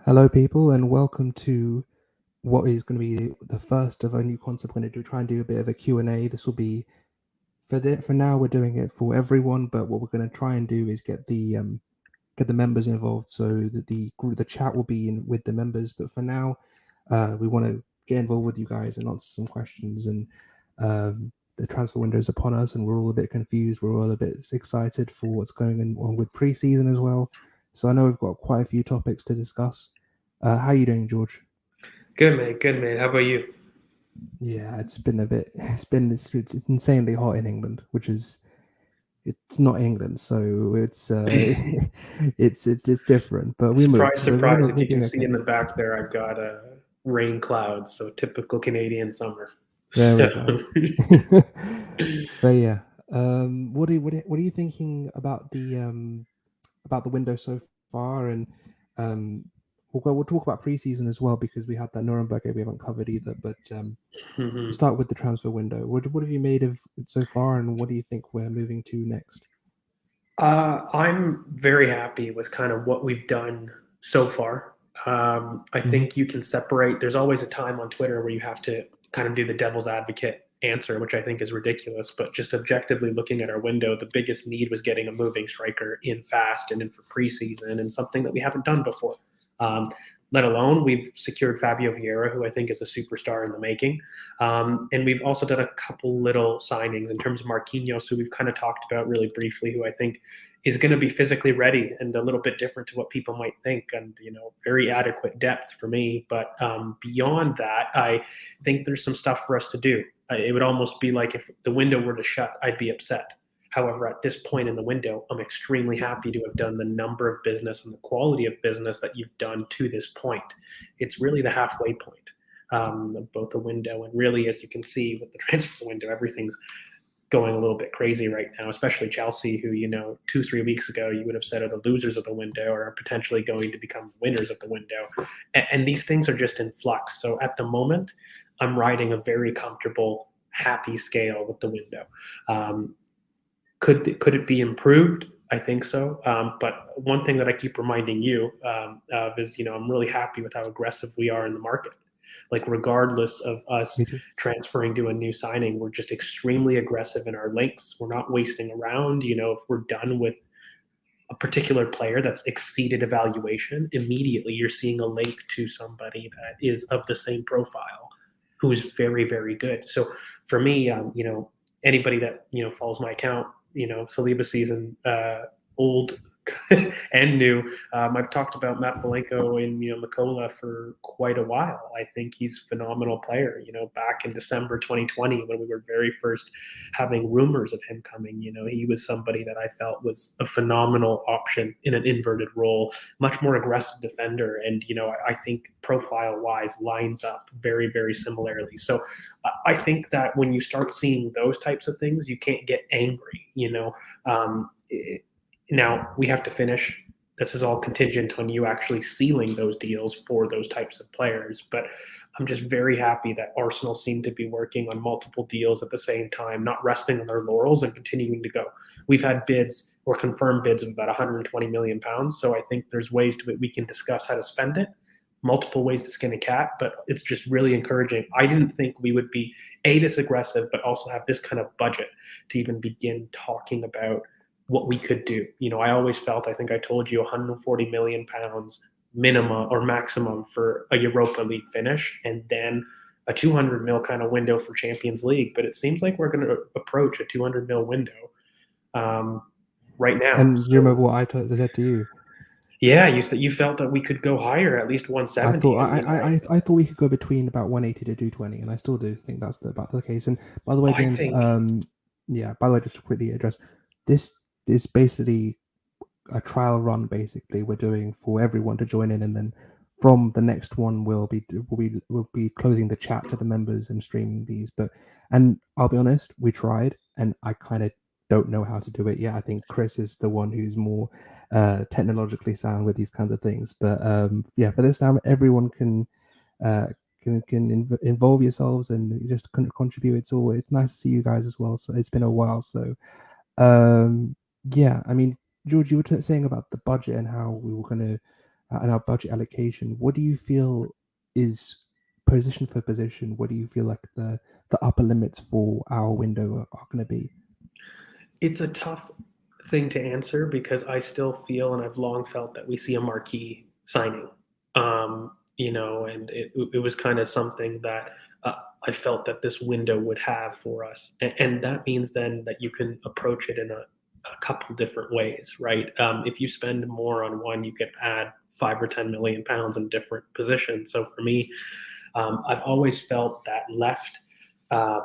Hello, people, and welcome to what is going to be the first of a new concept. We're going to try and do a bit of a Q&A. This will be for now. We're doing it for everyone, but what we're going to try and do is get the members involved, so that the chat will be in with the members. But for now, we want to get involved with you guys and answer some questions. And the transfer window is upon us, and we're all a bit confused. We're all a bit excited for what's going on with preseason as well. So I know we've got quite a few topics to discuss. How are you doing, George? Good, mate. Good, mate. How about you? Yeah, it's insanely hot in England, which is it's not England, so it's it's different. But we moved. Surprise! If you can see in the back there, I've got rain clouds, so typical Canadian summer. There we go. But yeah, what are you thinking about the window so far? And we'll talk about preseason as well, because we had that Nuremberg game we haven't covered either. But we'll start with the transfer window. What have you made of it so far, and what do you think we're moving to next? I'm very happy with kind of what we've done so far. I think you can separate. There's always a time on Twitter where you have to kind of do the devil's advocate answer, which I think is ridiculous. But just objectively looking at our window, the biggest need was getting a moving striker in fast and in for preseason, and something that we haven't done before. Let alone we've secured Fabio Vieira, who I think is a superstar in the making. And we've also done a couple little signings in terms of Marquinhos, who we've kind of talked about really briefly, who I think is going to be physically ready and a little bit different to what people might think, and, very adequate depth for me. But beyond that, I think there's some stuff for us to do. It would almost be like if the window were to shut, I'd be upset. However, at this point in the window, I'm extremely happy to have done the number of business and the quality of business that you've done to this point. It's really the halfway point of both the window, and really, as you can see with the transfer window, everything's going a little bit crazy right now, especially Chelsea, who, 2-3 weeks ago, you would have said are the losers of the window or are potentially going to become winners of the window. And these things are just in flux. So at the moment, I'm riding a very comfortable, happy scale with the window. Could it be improved? I think so. But one thing that I keep reminding you of is, I'm really happy with how aggressive we are in the market. Like, regardless of us transferring to a new signing, we're just extremely aggressive in our links. We're not wasting around. If we're done with a particular player that's exceeded evaluation, immediately you're seeing a link to somebody that is of the same profile, who's very, very good. So for me, anybody that, follows my account, Saliba season, old and new. I've talked about Matt Valenko and, Mikola for quite a while. I think he's a phenomenal player. Back in December 2020, when we were very first having rumors of him coming, he was somebody that I felt was a phenomenal option in an inverted role, much more aggressive defender. And, I think profile-wise lines up very, very similarly. So I think that when you start seeing those types of things, you can't get angry, now we have to finish. This is all contingent on you actually sealing those deals for those types of players. But I'm just very happy that Arsenal seem to be working on multiple deals at the same time, not resting on their laurels and continuing to go. We've had bids or confirmed bids of about 120 million pounds. So I think there's ways to it. We can discuss how to spend it, multiple ways to skin a cat, but it's just really encouraging. I didn't think we would be this aggressive, but also have this kind of budget to even begin talking about what we could do. I always felt, I think I told you, 140 million pounds minimum or maximum for a Europa League finish, and then a 200 mil kind of window for Champions League. But it seems like we're going to approach a 200 mil window right now. And you remember what I said to you? Yeah, you felt that we could go higher, at least 170. I thought we could go between about 180 to 220, and I still do think that's about the case. And by the way, James, just to quickly address, this is basically a trial run. Basically, we're doing for everyone to join in, and then from the next one we'll be closing the chat to the members and streaming these. And I'll be honest, we tried, and I kind of don't know how to do it yet. I think Chris is the one who's more technologically sound with these kinds of things. But for this time, everyone can involve yourselves and just contribute. It's nice to see you guys as well. So it's been a while. So Yeah, I mean, George, you were saying about the budget and how we were going to, and our budget allocation. What do you feel is position for position? What do you feel like the upper limits for our window are going to be? It's a tough thing to answer because I still feel, and I've long felt, that we see a marquee signing. And it was kind of something that I felt that this window would have for us, and that means then that you can approach it in a couple different ways, right? If you spend more on one, you can add 5 or 10 million pounds in different positions. So for me, I've always felt that left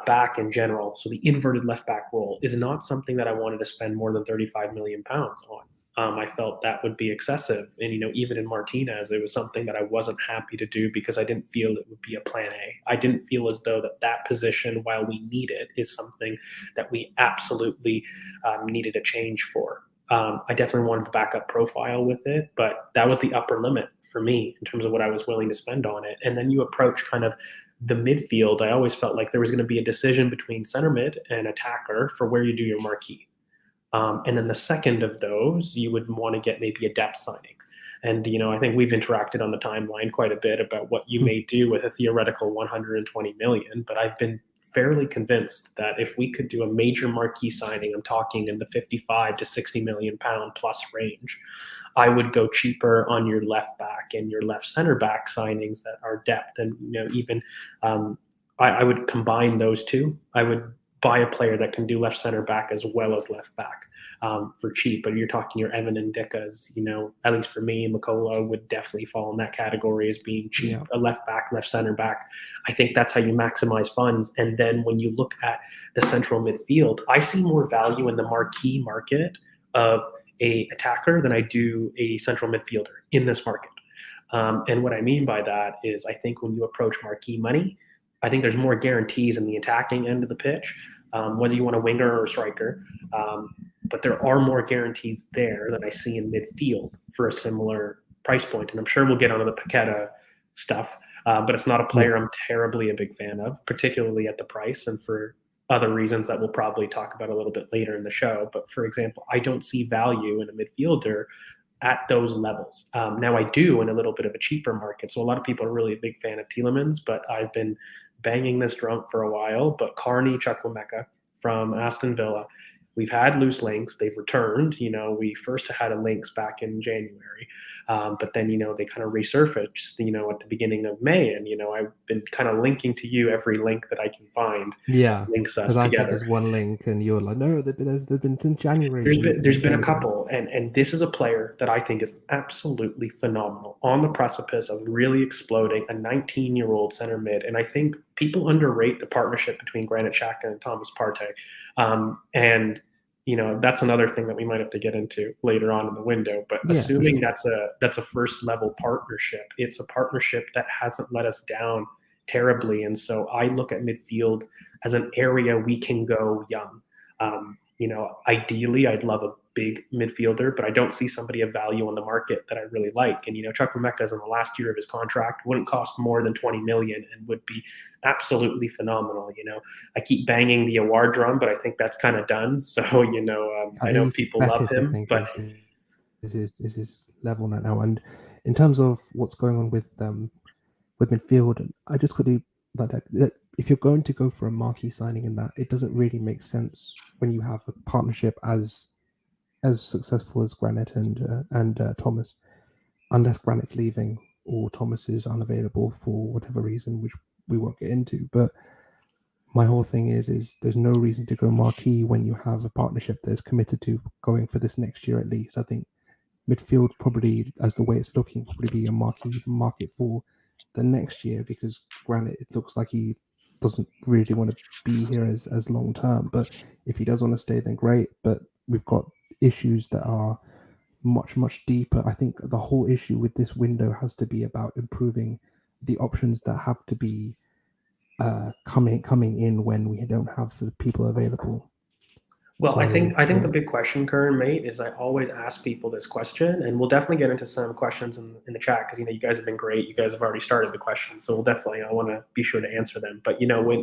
back in general, so the inverted left back role, is not something that I wanted to spend more than 35 million pounds on. I felt that would be excessive, and even in Martinez, it was something that I wasn't happy to do because I didn't feel it would be a plan A. I didn't feel as though that position, while we need it, is something that we absolutely needed a change for. I definitely wanted the backup profile with it, but that was the upper limit for me in terms of what I was willing to spend on it. And then you approach kind of the midfield. I always felt like there was going to be a decision between center mid and attacker for where you do your marquee. And then the second of those, you would want to get maybe a depth signing. And I think we've interacted on the timeline quite a bit about what you may do with a theoretical 120 million. But I've been fairly convinced that if we could do a major marquee signing, I'm talking in the 55 to 60 million pound plus range, I would go cheaper on your left back and your left center back signings that are depth. And even I would combine those two. I would buy a player that can do left center back as well as left back for cheap. But you're talking your Evan and Dickas, at least for me, Makola would definitely fall in that category as being cheap. Yeah. A left back, left center back. I think that's how you maximize funds. And then when you look at the central midfield, I see more value in the marquee market of a attacker than I do a central midfielder in this market. And what I mean by that is I think when you approach marquee money, I think there's more guarantees in the attacking end of the pitch, whether you want a winger or a striker. But there are more guarantees there than I see in midfield for a similar price point. And I'm sure we'll get onto the Paqueta stuff, but it's not a player I'm terribly a big fan of, particularly at the price and for other reasons that we'll probably talk about a little bit later in the show. But for example, I don't see value in a midfielder at those levels. Now I do in a little bit of a cheaper market. So a lot of people are really a big fan of Tielemans, but I've been banging this drum for a while. But Carney Chukwuemeka from Aston Villa, we've had loose links. They've returned. We first had a links back in January, but then they kind of resurfaced. At the beginning of May, and I've been kind of linking to you every link that I can find. Yeah, Links us because I said together. there's one link, and you're like, no, there's been in January. There's been a couple, and this is a player that I think is absolutely phenomenal, on the precipice of really exploding, a 19-year-old center mid, and I think people underrate the partnership between Granit Xhaka and Thomas Partey, and that's another thing that we might have to get into later on in the window. But Yeah, assuming sure. that's a first level partnership, it's a partnership that hasn't let us down terribly, and so I look at midfield as an area we can go young. Ideally, I'd love a big midfielder, but I don't see somebody of value on the market that I really like. And Chukwuemeka is in the last year of his contract, wouldn't cost more than 20 million, and would be absolutely phenomenal. I keep banging the award drum, but I think that's kind of done. So I know people love Betis, I him, think, but is his level now. And in terms of what's going on with midfield, I just quickly that if you're going to go for a marquee signing in that, it doesn't really make sense when you have a partnership as successful as Granit and Thomas, unless Granit's leaving or Thomas is unavailable for whatever reason, which we won't get into. But my whole thing is there's no reason to go marquee when you have a partnership that is committed to going for this next year at least. I think midfield probably, as the way it's looking, probably be a marquee market for the next year, because Granit, it looks like he doesn't really want to be here as long term. But if he does want to stay, then great. But we've got issues that are much deeper. I think the whole issue with this window has to be about improving the options that have to be coming in when we don't have the people available. Well, I think the Yeah, big question, Kern, mate, is I always ask people this question, and we'll definitely get into some questions in the chat because you guys have been great. You guys have already started the questions, so we'll definitely I want to be sure to answer them. But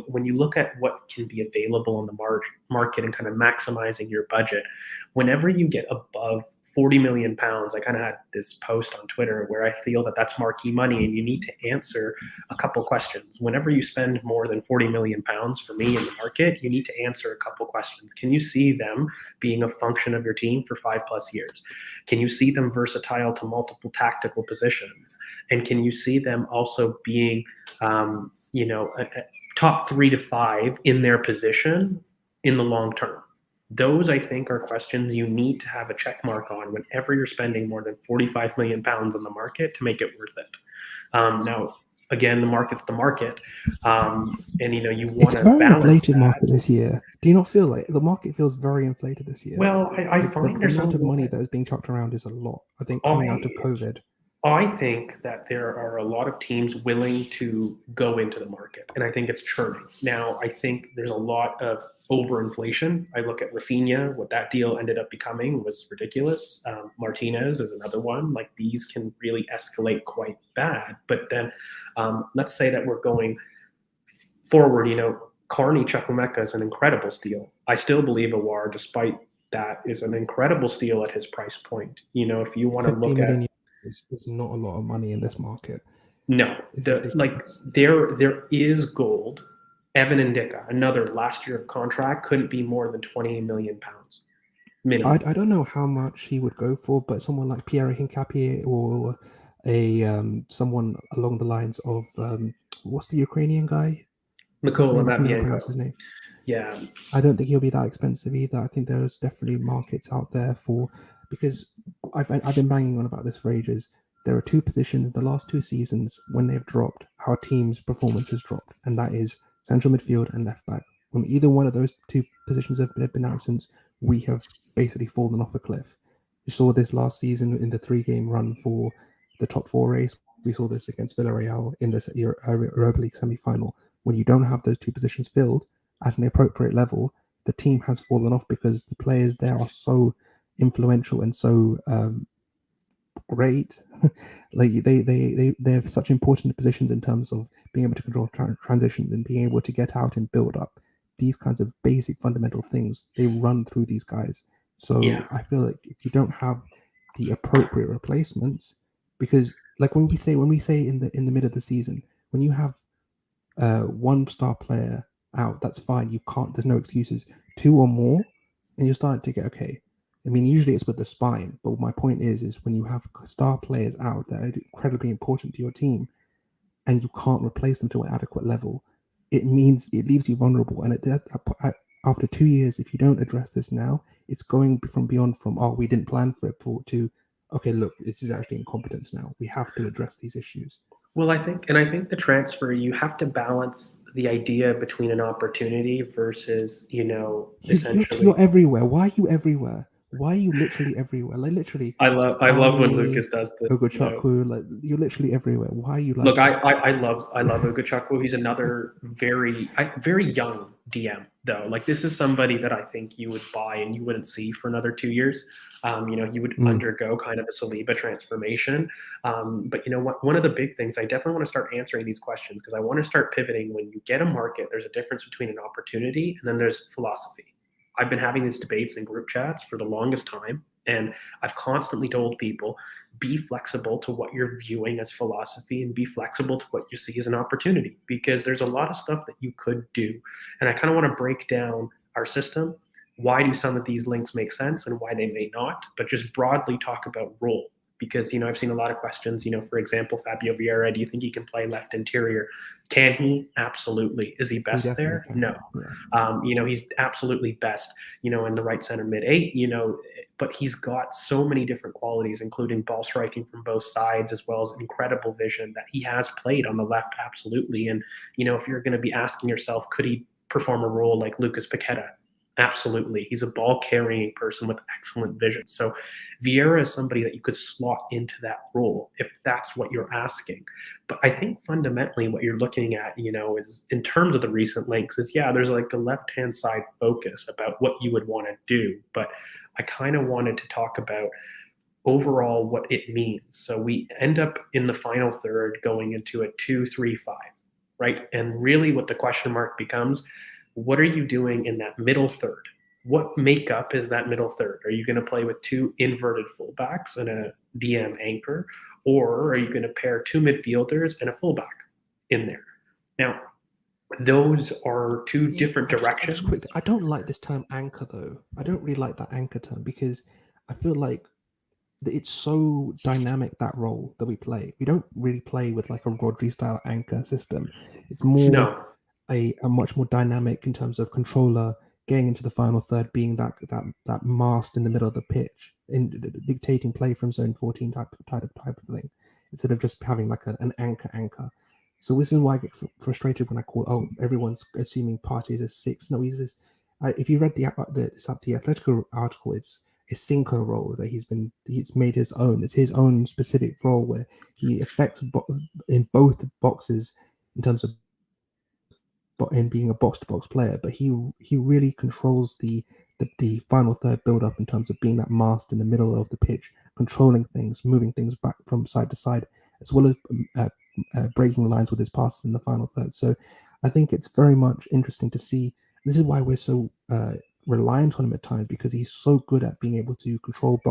when you look at what can be available in the market and kind of maximizing your budget, whenever you get above 40 million pounds, I kind of had this post on Twitter where I feel that that's marquee money, and you need to answer a couple questions. Whenever you spend more than 40 million pounds for me in the market, you need to answer a couple questions. Can you see them being a function of your team for 5+ years? Can you see them versatile to multiple tactical positions? And can you see them also being, a top 3 to 5 in their position in the long term? Those, I think, are questions you need to have a check mark on whenever you're spending more than 45 million pounds on the market to make it worth it. Now, again, the market's the market, and you want it's a to very balance inflated that. market this year. Do you not feel like the market feels very inflated this year? Well, I find The there's a amount of lot. money that is being chucked around is a lot. I think coming out of I COVID. I think that there are a lot of teams willing to go into the market, and I think it's churning. Now, I think there's a lot of overinflation. I look at Rafinha; what that deal ended up becoming was ridiculous. Martinez is another one. Like, these can really escalate quite bad. But then, let's say that we're going forward. Carney Chukwuemeka is an incredible steal. I still believe Awar, despite that, is an incredible steal at his price point. If you want to 50 look million at is not a lot of money in this market. No, It's ridiculous. there is gold. Evan Ndicka, another last year of contract, couldn't be more than 20 million pounds minimum. I don't know how much he would go for, but someone like Pierre Hincapié or someone along the lines of what's the Ukrainian guy? What's his Mikola name? I can never pronounce Matvienko. his name. Yeah, I don't think he'll be that expensive either. I think there's definitely markets out there for, because I've been banging on about this for ages. There are two positions in the last 2 seasons when they've dropped, our team's performance has dropped, and that is central midfield and left back. When either one of those two positions have been absent, we have basically fallen off a cliff. You saw this last season in the 3-game run for the top 4 race. We saw this against Villarreal in the Europa League semi-final. When you don't have those two positions filled at an appropriate level, the team has fallen off because the players there are so influential and so great. Like they have such important positions in terms of being able to control transitions and being able to get out and build up. These kinds of basic fundamental things, they run through these guys. So yeah, I feel like if you don't have the appropriate replacements, because like when we say in the mid of the season, when you have one star player out, that's fine. You can't. There's no excuses. Two or more, and you're starting to get okay. I mean, usually it's with the spine, but my point is when you have star players out that are incredibly important to your team, and you can't replace them to an adequate level, it means it leaves you vulnerable. And after 2 years, if you don't address this now, it's going from beyond from we didn't plan for it to okay, look, this is actually incompetence now. We have to address these issues. Well, I think the transfer, you have to balance the idea between an opportunity versus, You're essentially. everywhere. Why are you everywhere? Why are you literally everywhere? Like literally, I love when Carney, Lucas does the. Ogochukwu, like you're literally everywhere. Why are you Look, like this? I love Ugachukwu. He's another very young DM though. Like, this is somebody that I think you would buy and you wouldn't see for another 2 years. You would Mm. undergo kind of a Saliba transformation. But you know what? One of the big things, I definitely want to start answering these questions because I want to start pivoting. When you get a market, there's a difference between an opportunity and then there's philosophy. I've been having these debates in group chats for the longest time, and I've constantly told people, be flexible to what you're viewing as philosophy and be flexible to what you see as an opportunity, because there's a lot of stuff that you could do. And I kind of want to break down our system. Why do some of these links make sense and why they may not, but just broadly talk about role. Because, I've seen a lot of questions, for example, Fabio Vieira, do you think he can play left interior? Can he? Absolutely. Is he He best definitely there? can. No. Yeah. He's absolutely best, in the right center mid 8, but he's got so many different qualities, including ball striking from both sides, as well as incredible vision, that he has played on the left. Absolutely. And, if you're going to be asking yourself, could he perform a role like Lucas Paqueta? Absolutely. He's a ball carrying person with excellent vision. So Vieira is somebody that you could slot into that role if that's what you're asking. But I think fundamentally what you're looking at, is in terms of the recent links is, yeah, there's like the left-hand side focus about what you would want to do. But I kind of wanted to talk about overall what it means. So we end up in the final third going into a 2-3-5, right? And really what the question mark becomes, what are you doing in that middle third? What makeup is that middle third? Are you going to play with two inverted fullbacks and a DM anchor? Or are you going to pair two midfielders and a fullback in there? Now, those are two different directions. I don't like this term anchor though. I don't really like that anchor term because I feel like it's so dynamic, that role that we play. We don't really play with like a Rodri style anchor system. It's more No, a much more dynamic in terms of controller getting into the final third, being that mast in the middle of the pitch, in dictating play from zone 14 type of thing, instead of just having like an anchor. So this is why I get frustrated when I call everyone's assuming Partey is a 6. No, he's this. If you read the Atletico article, it's a Cinco role that he's made his own. It's his own specific role where he affects in both boxes in terms of in being a box-to-box player, but he really controls the final third build-up in terms of being that mast in the middle of the pitch, controlling things, moving things back from side to side, as well as breaking lines with his passes in the final third. So I think it's very much interesting to see. This is why we're so reliant on him at times, because he's so good at being able to control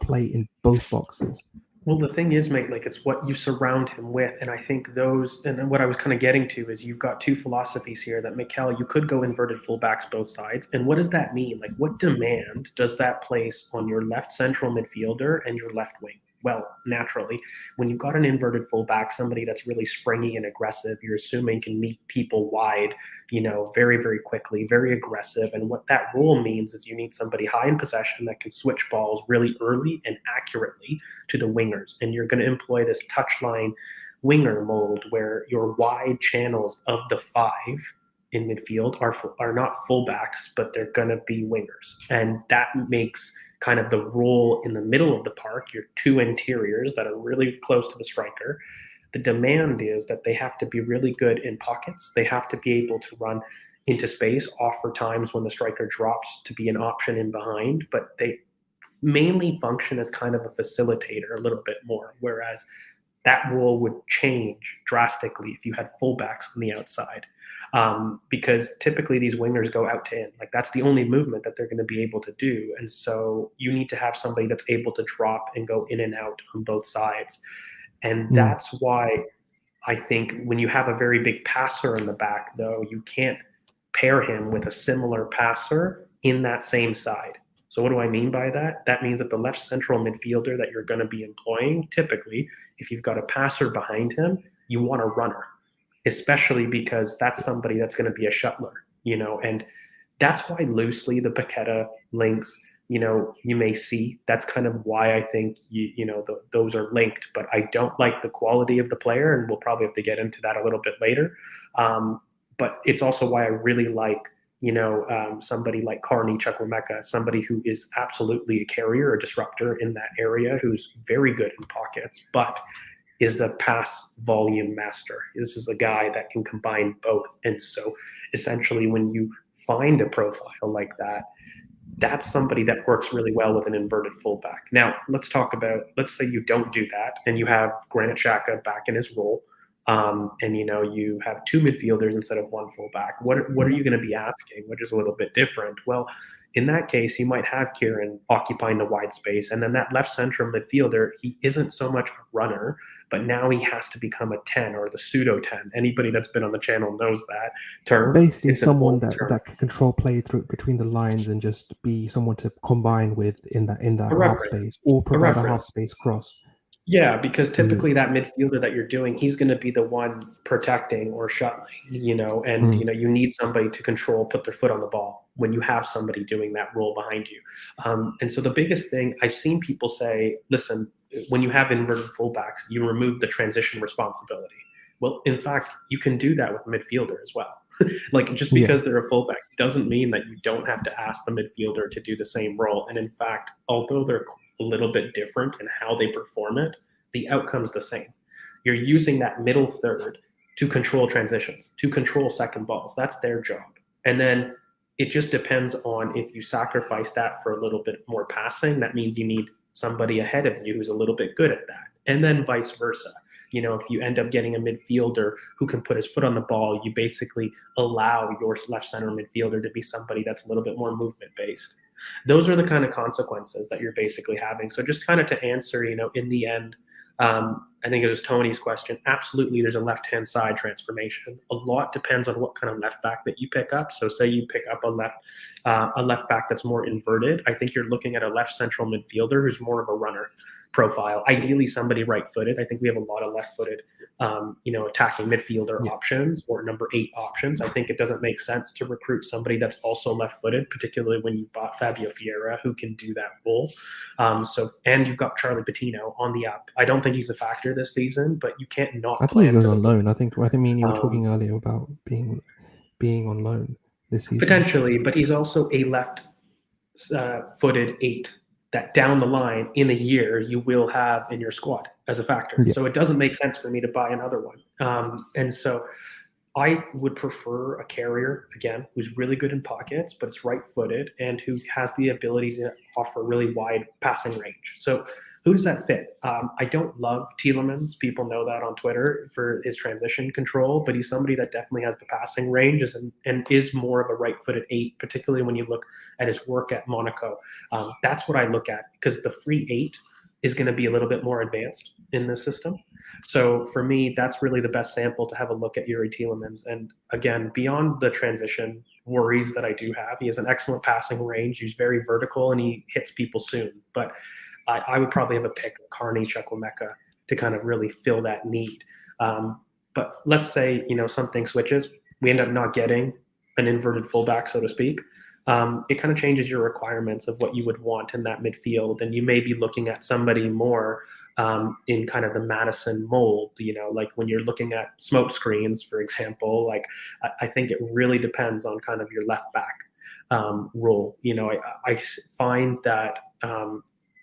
play in both boxes. well, the thing is, mate, like it's what you surround him with. And I think those, and what I was kind of getting to is you've got two philosophies here that, Mikel, you could go inverted fullbacks both sides. And what does that mean? Like, what demand does that place on your left central midfielder and your left wing? Well, naturally, when you've got an inverted fullback, somebody that's really springy and aggressive, you're assuming can meet people wide, very, very quickly, very aggressive. And what that role means is you need somebody high in possession that can switch balls really early and accurately to the wingers. And you're going to employ this touchline winger mold where your wide channels of the 5 in midfield are not fullbacks, but they're going to be wingers. And that makes kind of the role in the middle of the park, your two interiors that are really close to the striker. The demand is that they have to be really good in pockets. They have to be able to run into space, offer times when the striker drops to be an option in behind, but they mainly function as kind of a facilitator a little bit more, whereas that role would change drastically if you had fullbacks on the outside. Because typically these wingers go out to in. Like that's the only movement that they're going to be able to do. And so you need to have somebody that's able to drop and go in and out on both sides. And that's why I think when you have a very big passer in the back, though, you can't pair him with a similar passer in that same side. So what do I mean by that? That means that the left central midfielder that you're going to be employing, typically, if you've got a passer behind him, you want a runner, especially because that's somebody that's going to be a shuttler, and that's why loosely the Paqueta links, you may see. That's kind of why I think those are linked. But I don't like the quality of the player, and we'll probably have to get into that a little bit later. But it's also why I really like somebody like Carney Chukwuemeka, somebody who is absolutely a carrier, a disruptor in that area, who's very good in pockets, but is a pass volume master. This is a guy that can combine both. And so essentially when you find a profile like that, that's somebody that works really well with an inverted fullback. Now, let's say you don't do that and you have Granit Xhaka back in his role, and you have two midfielders instead of one fullback. What are you going to be asking, which is a little bit different? Well, in that case, you might have Kieran occupying the wide space, and then that left central midfielder, he isn't so much a runner, but now he has to become a 10 or the pseudo 10. Anybody that's been on the channel knows that term. Basically, it's someone that can control play through between the lines and just be someone to combine with in that half space or provide a half space cross. Yeah, because typically that midfielder that you're doing, he's going to be the one protecting or shuttling, and you need somebody to control, put their foot on the ball when you have somebody doing that role behind you. And so the biggest thing I've seen people say, listen, when you have inverted fullbacks, you remove the transition responsibility. Well, in fact, you can do that with midfielder as well. Like, just Yeah. because they're a fullback doesn't mean that you don't have to ask the midfielder to do the same role. And in fact, although they're a little bit different in how they perform it, the outcome's the same. You're using that middle third to control transitions, to control second balls. That's their job. And then it just depends on if you sacrifice that for a little bit more passing. That means you need somebody ahead of you who's a little bit good at that. And then vice versa. If you end up getting a midfielder who can put his foot on the ball, you basically allow your left center midfielder to be somebody that's a little bit more movement based. Those are the kind of consequences that you're basically having. So just kind of to answer, in the end, I think it was Tony's question. Absolutely, there's a left-hand side transformation. A lot depends on what kind of left back that you pick up. So, say you pick up a left back that's more inverted. I think you're looking at a left central midfielder who's more of a runner profile. Ideally, somebody right-footed. I think we have a lot of left-footed, attacking midfielder options or number 8 options. I think it doesn't make sense to recruit somebody that's also left-footed, particularly when you bought Fabio Vieira, who can do that role. And you've got Charlie Patino on the up. I don't think he's a factor this season, but you can't not. I think he goes on loan. I think me and you were talking earlier about being on loan this season. Potentially, but he's also a left-footed 8 that down the line in a year you will have in your squad as a factor. Yeah. So it doesn't make sense for me to buy another one. And so I would prefer a carrier, again, who's really good in pockets, but it's right-footed and who has the ability to offer really wide passing range. So who does that fit? I don't love Tielemans. People know that on Twitter for his transition control, but he's somebody that definitely has the passing range and is more of a right-footed 8, particularly when you look at his work at Monaco. That's what I look at, because the free 8 is going to be a little bit more advanced in this system. So for me, that's really the best sample to have a look at Youri Tielemans. And again, beyond the transition worries that I do have, he has an excellent passing range. He's very vertical and he hits people soon. But I would probably have a pick of Carney Chukwuemeka to kind of really fill that need. But let's say, something switches. We end up not getting an inverted fullback, so to speak. It kind of changes your requirements of what you would want in that midfield. And you may be looking at somebody more in kind of the Madison mold, like when you're looking at smoke screens, for example. Like I think it really depends on kind of your left back role. I find that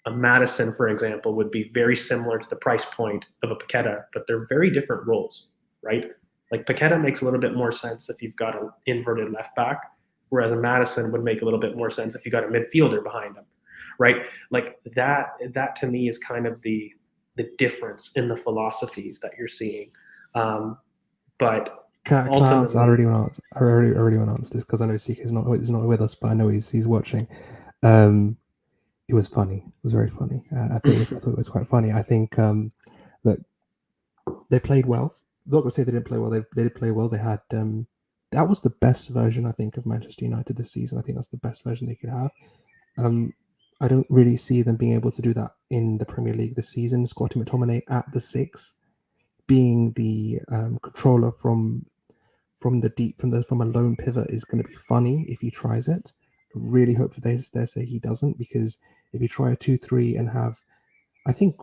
a Madison, for example, would be very similar to the price point of a Paqueta, but they're very different roles, right? Like Paqueta makes a little bit more sense if you've got an inverted left back, whereas a Madison would make a little bit more sense if you got a midfielder behind him, right? Like that to me is kind of the difference in the philosophies that you're seeing. But can I answer? I already want to answer this because I know Sika is not with us, but I know he's watching. It was funny. It was very funny. I thought it was quite funny. I think that they played well. I'm not going to say they didn't play well. They did play well. They had that was the best version, I think, of Manchester United this season. I think that's the best version they could have. I don't really see them being able to do that in the Premier League this season. Scotty McTominay at the 6, being the controller from a lone pivot is going to be funny if he tries it. I really hope they say he doesn't, because if you try a 2-3 and have, I think,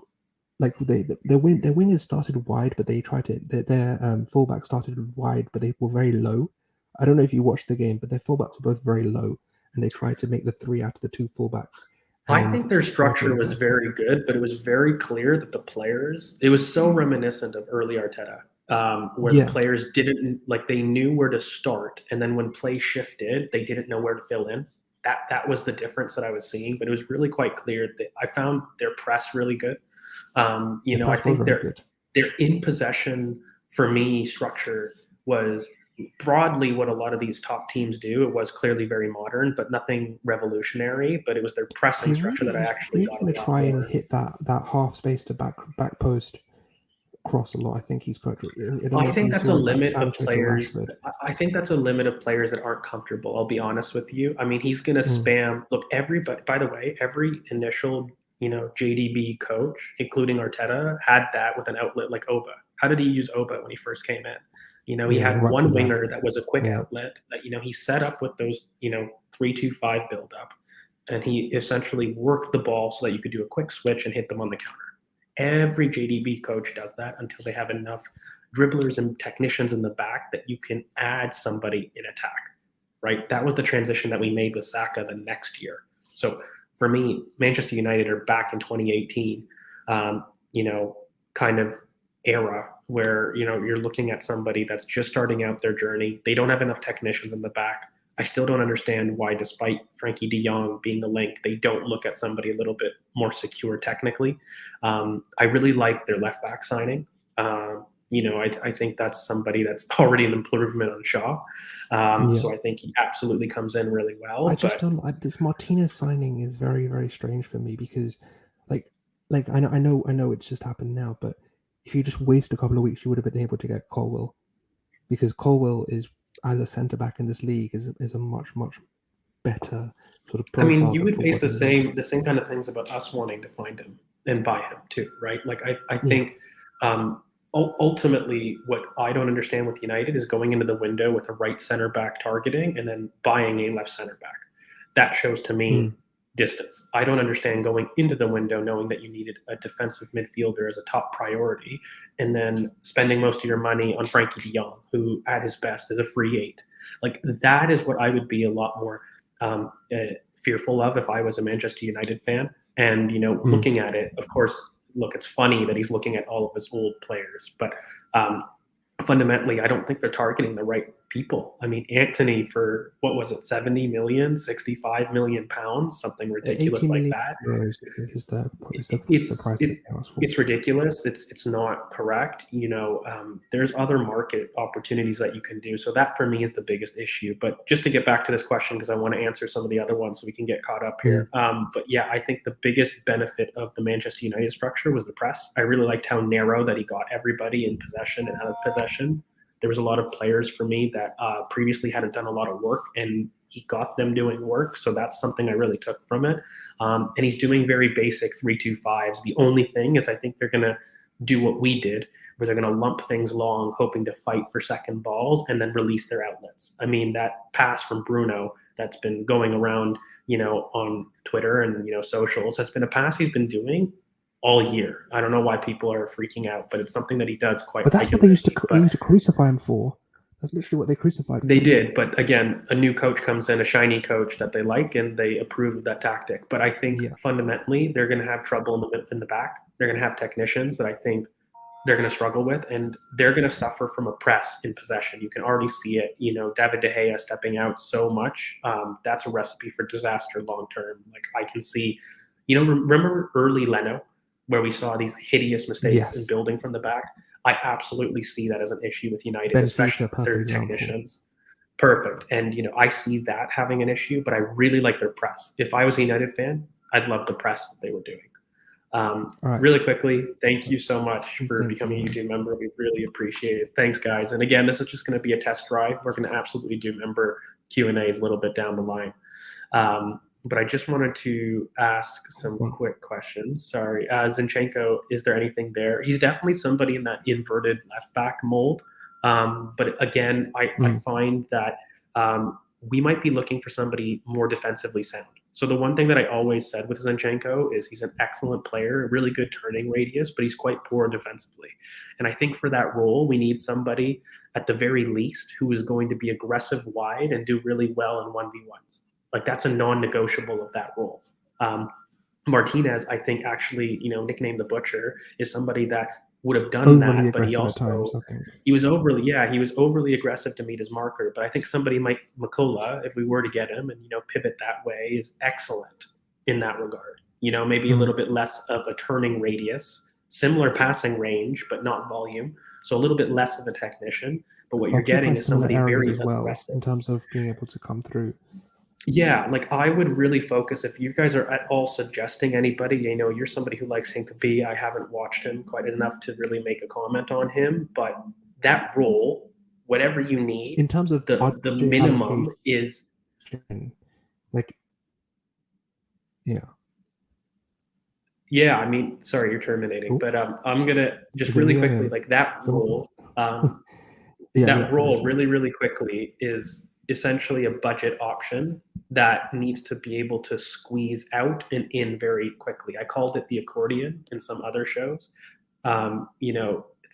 like their wingers started wide, but they tried to their fullback started wide, but they were very low. I don't know if you watched the game, but their fullbacks were both very low, and they tried to make the 3 out of the 2 fullbacks. I think their structure was very good, but it was very clear that the players, it was so reminiscent of early Arteta, where the players didn't, like, they knew where to start, and then when play shifted, they didn't know where to fill in. That was the difference that I was seeing, but it was really quite clear that I found their press really good. I think their in possession, for me, structure was broadly what a lot of these top teams do. It was clearly very modern, but nothing revolutionary. But it was their pressing structure that I actually got. Going to try and hit that half space to back post cross a lot. I think he's got. I think that's a limit of players. I think that's a limit of players that aren't comfortable. I'll be honest with you. I mean, he's going to spam. Look, everybody. By the way, every initial JDB coach, including Arteta, had that with an outlet like Oba. How did he use Oba when he first came in? He had one winger that was a quick outlet that, he set up with those, 3-2-5 build up, and he essentially worked the ball so that you could do a quick switch and hit them on the counter. Every JDB coach does that until they have enough, dribblers and technicians in the back that you can add somebody in attack, right? That was the transition that we made with Saka the next year. So for me, Manchester United are back in 2018, kind of era where, you're looking at somebody that's just starting out their journey. They don't have enough technicians in the back. I still don't understand why, despite Frankie de Jong being the link, they don't look at somebody a little bit more secure technically. I really like their left back signing. I think that's somebody that's already an improvement on Shaw. So I think he absolutely comes in really well. I just don't like this Martinez signing is very, very strange for me because, like I know it's just happened now, but if you just waited a couple of weeks, you would have been able to get Colwill, because Colwill is, as a centre back in this league, is a much better sort of profile. I mean, you would face the same kind of things about us wanting to find him and buy him too, right? Like I think ultimately what I don't understand with United is going into the window with a right center back targeting and then buying a left center back. That shows to me distance. I don't understand going into the window knowing that you needed a defensive midfielder as a top priority and then spending most of your money on Frankie de Jong, who at his best is a free 8. Like that is what I would be a lot more fearful of if I was a Manchester United fan. And, looking at it, of course, look, it's funny that he's looking at all of his old players, but fundamentally, I don't think they're targeting the right people. I mean, Anthony for, what was it, 70 million, 65 million pounds, something ridiculous like that. It's ridiculous. It's not correct. There's other market opportunities that you can do. So that for me is the biggest issue. But just to get back to this question, because I want to answer some of the other ones so we can get caught up here. But yeah, I think the biggest benefit of the Manchester United structure was the press. I really liked how narrow that he got everybody in possession and out of possession. There was a lot of players for me that previously hadn't done a lot of work, and he got them doing work. So that's something I really took from it. And he's doing very basic 3-2-5s. The only thing is I think they're going to do what we did, where they're going to lump things long, hoping to fight for second balls and then release their outlets. I mean, that pass from Bruno that's been going around, on Twitter and, socials has been a pass he's been doing all year. I don't know why people are freaking out, but it's something that he does quite regularly. But that's what they used to crucify him for. That's literally what they crucified him They for. did, but again, a new coach comes in, a shiny coach that they like, and they approve of that tactic. But I think fundamentally they're going to have trouble in the back. They're going to have technicians that I think they're going to struggle with, and they're going to suffer from a press in possession. You can already see it. David De Gea stepping out so much. That's a recipe for disaster long term. Like I can see, remember early Leno, where we saw these hideous mistakes in building from the back. I absolutely see that as an issue with United, especially with their technicians. Perfect. And, I see that having an issue, but I really like their press. If I was a United fan, I'd love the press that they were doing. Really quickly, thank you so much for becoming a YouTube member. We really appreciate it. Thanks, guys. And again, this is just going to be a test drive. We're going to absolutely do member Q&As a little bit down the line. But I just wanted to ask some quick questions. Sorry. Zinchenko, is there anything there? He's definitely somebody in that inverted left back mold. But again, I find that we might be looking for somebody more defensively sound. So the one thing that I always said with Zinchenko is he's an excellent player, a really good turning radius, but he's quite poor defensively. And I think for that role, we need somebody at the very least who is going to be aggressive wide and do really well in 1v1s. Like that's a non-negotiable of that role. Martinez, I think actually, nicknamed the Butcher, is somebody that would have done that, but he was overly aggressive to meet his marker. But I think somebody like McCullough, if we were to get him and pivot that way, is excellent in that regard. Maybe a little bit less of a turning radius, similar passing range, but not volume. So a little bit less of a technician. But what you're getting is somebody very aggressive in terms of being able to come through. Yeah, like I would really focus if you guys are at all suggesting anybody, you're somebody who likes Hinkapie. I haven't watched him quite enough to really make a comment on him, but that role, whatever you need, in terms of the minimum is like, yeah. I mean, sorry, you're terminating, but I'm gonna just really quickly, like that role, really, really quickly is essentially a budget option that needs to be able to squeeze out and in very quickly. I called it the accordion in some other shows.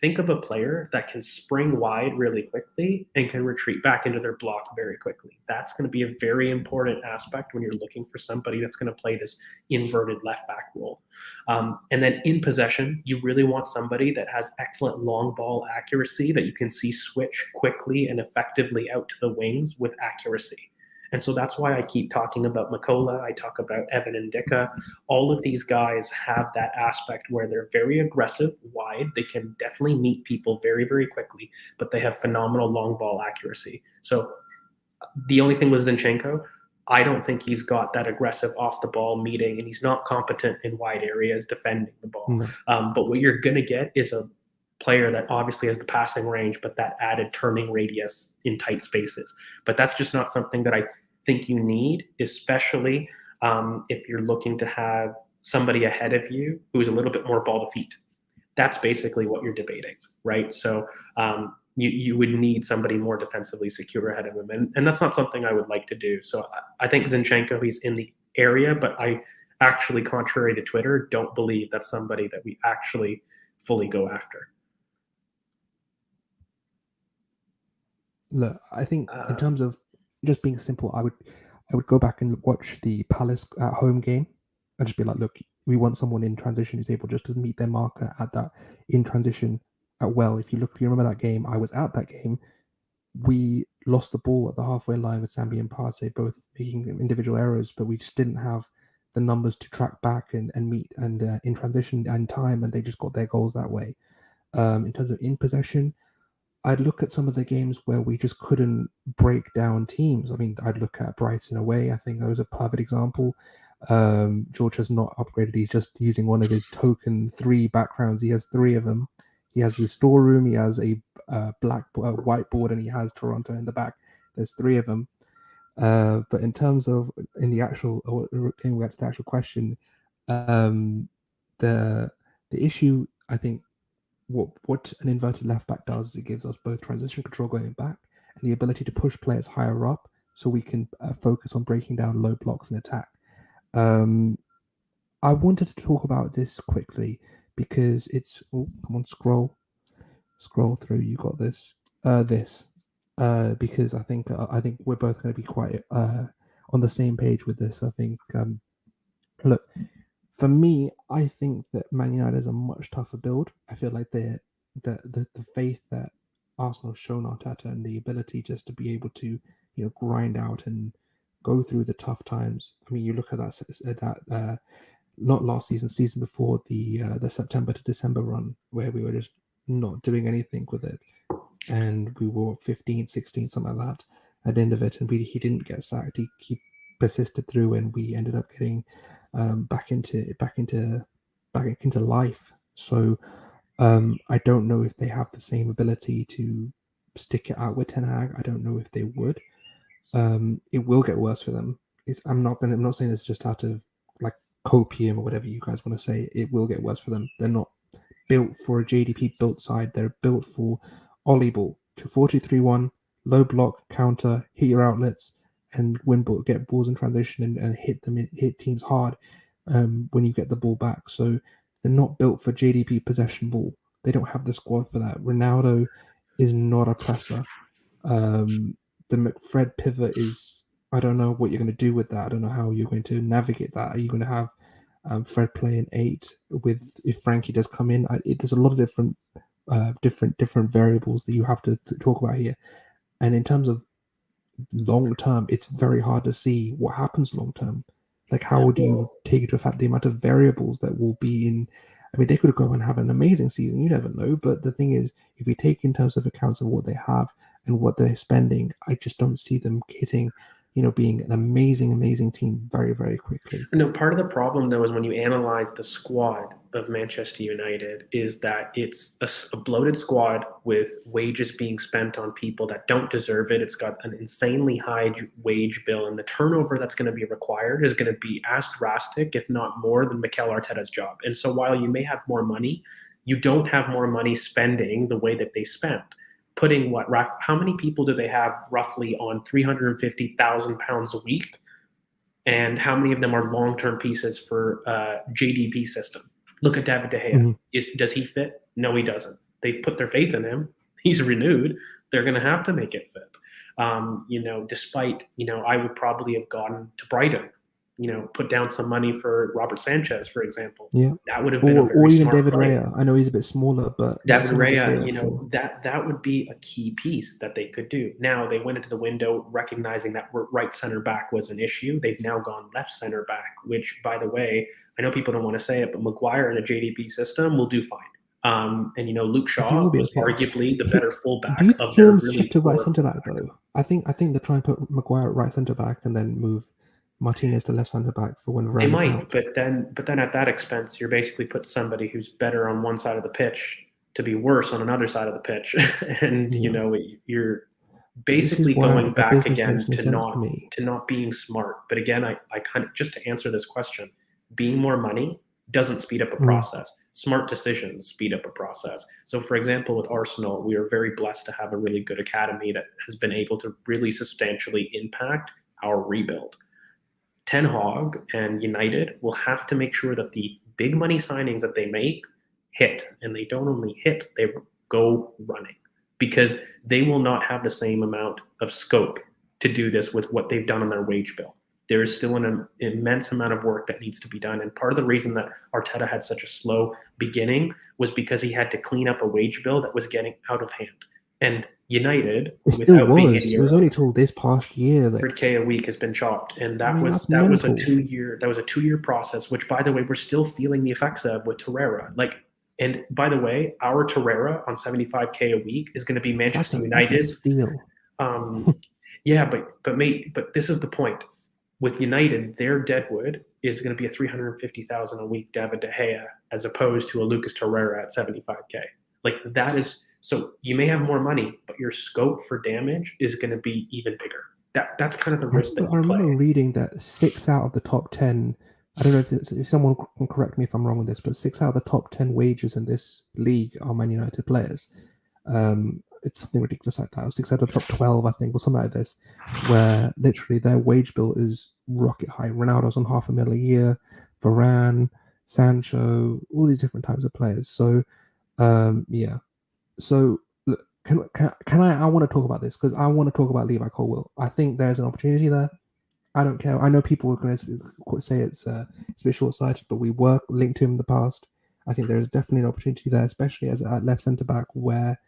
think of a player that can spring wide really quickly and can retreat back into their block very quickly. That's going to be a very important aspect when you're looking for somebody that's going to play this inverted left back role. And then in possession, you really want somebody that has excellent long ball accuracy that you can see switch quickly and effectively out to the wings with accuracy. And so that's why I keep talking about Makola. I talk about Evan and Dika. All of these guys have that aspect where they're very aggressive wide. They can definitely meet people very, very quickly, but they have phenomenal long ball accuracy. So the only thing with Zinchenko, I don't think he's got that aggressive off the ball meeting, and he's not competent in wide areas defending the ball. No. But what you're going to get is a player that obviously has the passing range, but that added turning radius in tight spaces. But that's just not something that I think you need, especially if you're looking to have somebody ahead of you who's a little bit more ball to feet. That's basically what you're debating, right? So you would need somebody more defensively secure ahead of him. And that's not something I would like to do. So I think Zinchenko, he's in the area, but I actually, contrary to Twitter, don't believe that's somebody that we actually fully go after. Look, I think in terms of just being simple, I would go back and watch the Palace at home game and just be like, look, we want someone in transition who's able just to meet their marker at that in transition at well. If you remember that game, I was at that game. We lost the ball at the halfway line with Sambi and Partey both making individual errors, but we just didn't have the numbers to track back and meet and in transition and time, and they just got their goals that way. In terms of in possession, I'd look at some of the games where we just couldn't break down teams. I mean, I'd look at Brighton away. I think that was a perfect example. George has not upgraded. He's just using one of his token 3 backgrounds. He has 3 of them. He has his storeroom. He has a whiteboard, and he has Toronto in the back. There's 3 of them. But in terms of in the actual getting back to the actual question, the issue, I think, what an inverted left back does is it gives us both transition control going back and the ability to push players higher up, so we can focus on breaking down low blocks and attack. I wanted to talk about this quickly because it's come on, scroll through. You got this. Because I think we're both going to be quite on the same page with this. I think look, for me, I think that Man United is a much tougher build. I feel like the faith that Arsenal have shown Arteta and the ability just to be able to grind out and go through the tough times. I mean, you look at that not last season before, the September to December run where we were just not doing anything with it, and we were 15, 16, something like that at the end of it, and he didn't get sacked. He persisted through, and we ended up getting back into life. So I don't know if they have the same ability to stick it out with Ten Hag. I don't know if they would. It will get worse for them. I'm not saying it's just out of like copium or whatever you guys want to say. It will get worse for them. They're not built for a JDP built side. They're built for Ollie ball to 4-2-3-1, low block, counter, hit your outlets, and get balls in transition and hit teams hard when you get the ball back. So they're not built for JDP possession ball. They don't have the squad for that. Ronaldo is not a presser. The McFred pivot is, I don't know what you're going to do with that. I don't know how you're going to navigate that. Are you going to have Fred play an 8 if Frankie does come in? There's a lot of different variables that you have to talk about here. And in terms of long term, it's very hard to see what happens long term. Like, how do you take into account the amount of variables that will be in? I mean, they could go and have an amazing season. You never know. But the thing is, if we take in terms of accounts of what they have and what they're spending, I just don't see them hitting, being an amazing team very, very quickly. No, part of the problem, though, is when you analyze the squad of Manchester United is that it's a bloated squad with wages being spent on people that don't deserve it. It's got an insanely high wage bill, and the turnover that's going to be required is going to be as drastic, if not more, than Mikel Arteta's job. And so while you may have more money, you don't have more money spending the way that they spent. Putting how many people do they have roughly on £350,000 a week? And how many of them are long-term pieces for JDP system? Look at David De Gea. Mm-hmm. Does he fit? No, he doesn't. they've put their faith in him. He's renewed. They're going to have to make it fit. Despite, I would probably have gone to Brighton, put down some money for Robert Sanchez, for example. Yeah. That would have been a Or very even smart David play. Raya. I know he's a bit smaller, but David that's another Raya, great option. that would be a key piece that they could do. Now they went into the window recognizing that right center back was an issue. They've now gone left center back, which, by the way, I know people don't want to say it, but Maguire in a JDB system will do fine. Luke He Shaw will be was okay. arguably the better fullback Do you of think their he'll really shift to right poor centre back fullbacks. though? I think they try and put Maguire at right centre back and then move Martinez to left centre back for when They Varane is might, out. but then at that expense, you're basically put somebody who's better on one side of the pitch to be worse on another side of the pitch, and Yeah. you're This is basically why going a back business again makes no to sense for me. not being smart. But again, I kind of, just to answer this question, being more money doesn't speed up a process. Smart decisions speed up a process. So, for example, with Arsenal, we are very blessed to have a really good academy that has been able to really substantially impact our rebuild. Ten Hag and United will have to make sure that the big money signings that they make hit, and they don't only hit, they go running, because they will not have the same amount of scope to do this with what they've done on their wage bill. There is still an immense amount of work that needs to be done. And part of the reason that Arteta had such a slow beginning was because he had to clean up a wage bill that was getting out of hand. And United, It still without being in was. It was Europe, only till this past year that 100K a week has been chopped, and I that mean was that's that was a mental. 2 year process. Which, by the way, we're still feeling the effects of with Torreira. And by the way, our Torreira on 75K a week is going to be Manchester That's a United's. steal. Yeah, but this is the point. With United, their Deadwood is going to be a 350,000 a week David De Gea, as opposed to a Lucas Torreira at 75K. Like, that is, so you may have more money, but your scope for damage is going to be even bigger. That's kind of the risk that you I remember play. reading that 6 out of the top 10. I don't know if someone can correct me if I'm wrong with this, but 6 out of the top 10 wages in this league are Man United players. It's something ridiculous like that. 6 out of the top 12, I think, or something like this, where literally their wage bill is rocket high. Ronaldo's on $500,000 a year, Varane, Sancho, all these different types of players. So, yeah. So, look, can I? I want to talk about this because I want to talk about Levi Colwill. I think there's an opportunity there. I don't care. I know people are going to say it's a bit short-sighted, but we were linked to him in the past. I think there is definitely an opportunity there, especially as at left centre back, where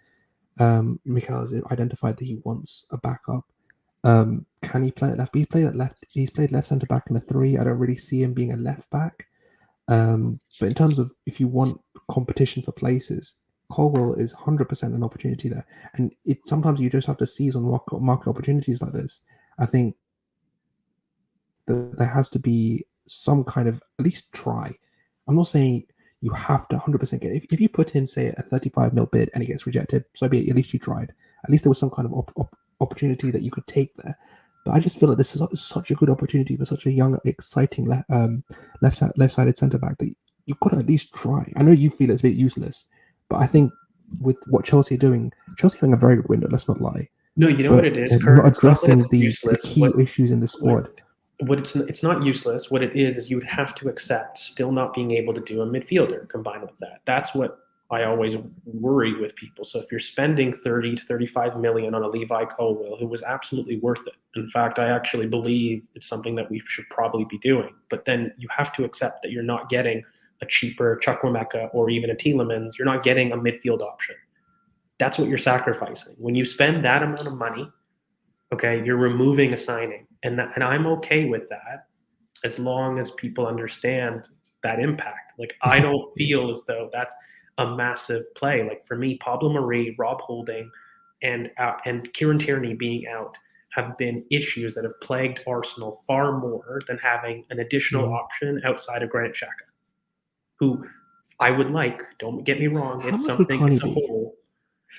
Mikel has identified that he wants a backup. Can he play at left? He's played at left. He's played left centre back in a 3. I don't really see him being a left back. But in terms of if you want competition for places, Colwell is 100% an opportunity there. And sometimes you just have to seize on market opportunities like this. I think that there has to be some kind of at least try. I'm not saying you have to 100% get. If you put in, say, a 35 mil bid and it gets rejected, so be it. At least you tried. At least there was some kind of opportunity that you could take there. But I just feel like this is such a good opportunity for such a young, exciting left-sided centre back that you've got to at least try. I know you feel it's a bit useless, but I think with what Chelsea are doing, Chelsea are having a very good window. Let's not lie. No, you know But what it is, they're Kurt? not It's not that addressing it's the useless. key issues in the squad. It's not useless. What it is you would have to accept still not being able to do a midfielder combined with that. That's what I always worry with people. So if you're spending 30 to 35 million on a Levi Colwill, who was absolutely worth it. In fact, I actually believe it's something that we should probably be doing. But then you have to accept that you're not getting a cheaper Chukwuemeka or even a Tielemans. You're not getting a midfield option. That's what you're sacrificing. When you spend that amount of money, okay, you're removing a signing. And I'm okay with that as long as people understand that impact. Like, I don't feel as though that's a massive play. Like, for me, Pablo Marie, Rob Holding, and Kieran Tierney being out have been issues that have plagued Arsenal far more than having an additional option outside of Granit Xhaka, who I would like. Don't get me wrong. How much would Carney be? Whole.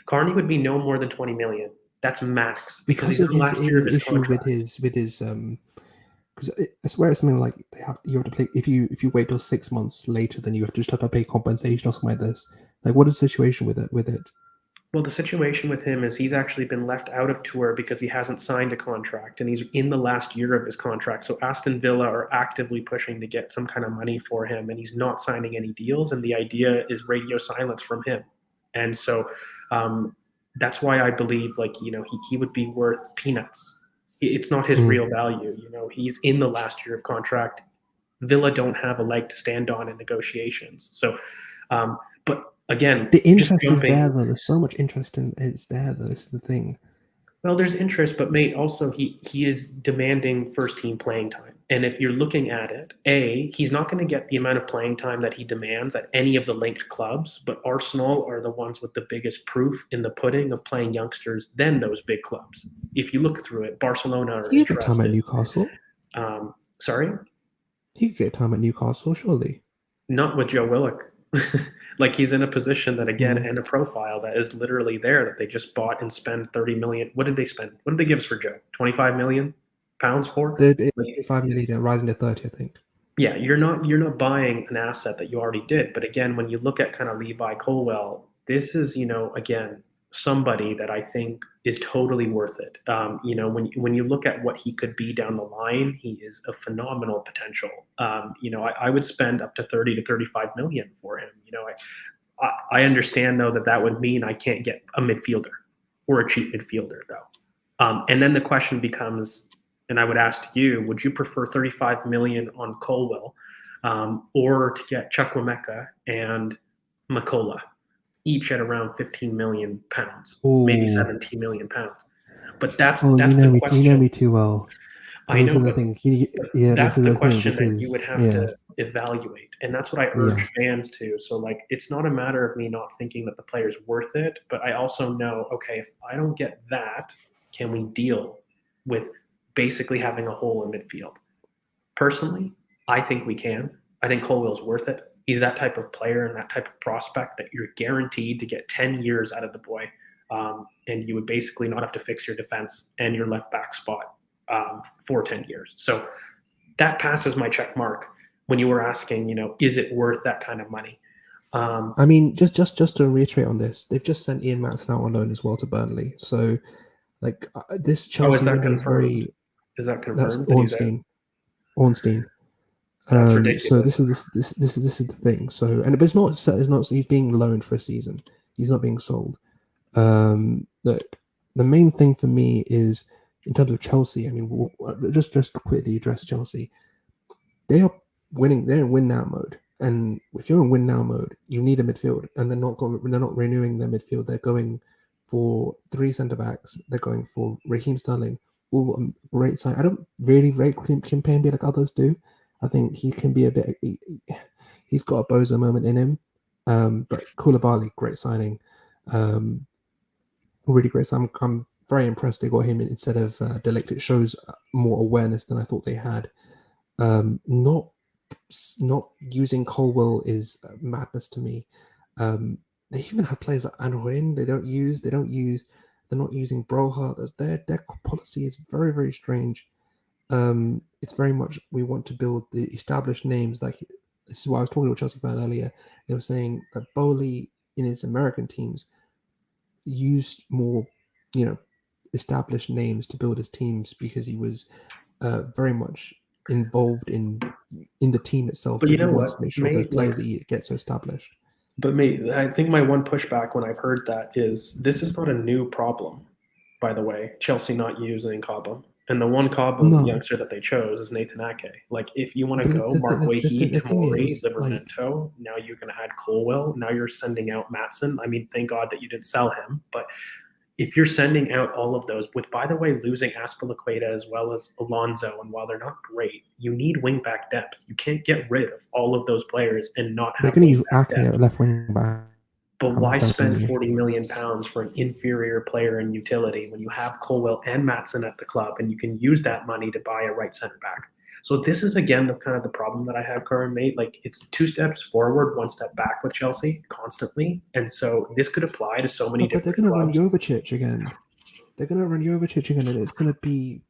Carney would be no more than 20 million. That's max because he's of in the last year of his issue contract. with his because I swear it's something like you have to play if you wait till 6 months later, then you have to pay compensation or something like this. Like, what is the situation with it? Well, the situation with him is he's actually been left out of tour because he hasn't signed a contract, and he's in the last year of his contract. So Aston Villa are actively pushing to get some kind of money for him, and he's not signing any deals. And the idea is radio silence from him. And so that's why I believe, like, he would be worth peanuts. It's not his real value. He's in the last year of contract. Villa don't have a leg to stand on in negotiations. So, but again, The just interest is there, jumping. though. There's so much interest in it's there, though. This is the thing. Well, there's interest, but mate, also he is demanding first team playing time. And if you're looking at it, he's not going to get the amount of playing time that he demands at any of the linked clubs. But Arsenal are the ones with the biggest proof in the pudding of playing youngsters than those big clubs. If you look through it, Barcelona are He could get time at interested. Newcastle. Sorry, He could get time at Newcastle, surely. not with Joe Willock. Like, he's in a position that, again, and a profile that is literally there, that they just bought and spent 30 million. What did they spend? What did they give us for Joe? 25 million pounds for? The 5 million rising to 30, I think. Yeah, you're not buying an asset that you already did. But again, when you look at kind of Levi Colwell, this is, again, somebody that I think is totally worth it. When you look at what he could be down the line, he is a phenomenal potential. I would spend up to 30 to 35 million for him. I understand, though, that would mean I can't get a midfielder or a cheap midfielder, though. And then the question becomes, and I would ask you, would you prefer 35 million on Colwell, or to get Chukwuemeka and Makola, each at around 15 million pounds, maybe 17 million pounds? But that's the question. You know me too well. I know, this is the thing. that's the question that you would have to evaluate, and that's what I urge fans to. So, like, it's not a matter of me not thinking that the player's worth it, but I also know, okay, if I don't get that, can we deal with basically having a hole in midfield? Personally, I think we can. I think Colwell's worth it. He's that type of player and that type of prospect that you're guaranteed to get 10 years out of the boy, and you would basically not have to fix your defense and your left back spot for 10 years. So that passes my check mark when you were asking, is it worth that kind of money? I mean, just to reiterate on this, they've just sent Ian Maatson out on loan as well to Burnley. So, like, this Chelsea window is very. Is that confirmed? That's Ornstein. That's ridiculous. So this is the thing. So, but it's not. He's being loaned for a season. He's not being sold. Look, the main thing for me is, in terms of Chelsea, I mean, just to quickly address Chelsea, they are winning. They're in win now mode, and if you're in win now mode, you need a midfield, and they're not renewing their midfield. They're going for 3 centre backs. They're going for Raheem Sterling. All great sign. I don't really rate Kimpembe like others do. I think he can be a bit. He's got a Bozo moment in him, but Koulibaly, great signing. Really great. So I'm very impressed they got him instead of Delict. It shows more awareness than I thought they had. Not using Colwell is madness to me. They even have players like Anourin. They're not using Broha. Their policy is very, very strange. It's very much, we want to build the established names. Like, this is why I was talking to a Chelsea fan earlier. They were saying that Bowley in his American teams used more, established names to build his teams because he was very much involved in the team itself. But he wants to make sure the players that he gets established. But I think my one pushback when I've heard that is, this is not a new problem, by the way, Chelsea not using Cobham. And the one Cobham youngster that they chose is Nathan Ake. Like, if you want to go Marquee, Tamori, Livramento, now you're going to add Colwell. Now you're sending out Maatson. I mean, thank God that you didn't sell him. But if you're sending out all of those, with, by the way, losing Azpilicueta as well as Alonso, and while they're not great, you need wing-back depth. You can't get rid of all of those players and not have. They're going to use Ake at left wing back. But why spend 40 million pounds for an inferior player in utility when you have Colwell and Maatson at the club, and you can use that money to buy a right center back? So this is, again, the problem that I have, Curran, mate. Like, it's 2 steps forward, 1 step back with Chelsea constantly. And so this could apply to so many different But they're going to run Jovic again. And it's going to be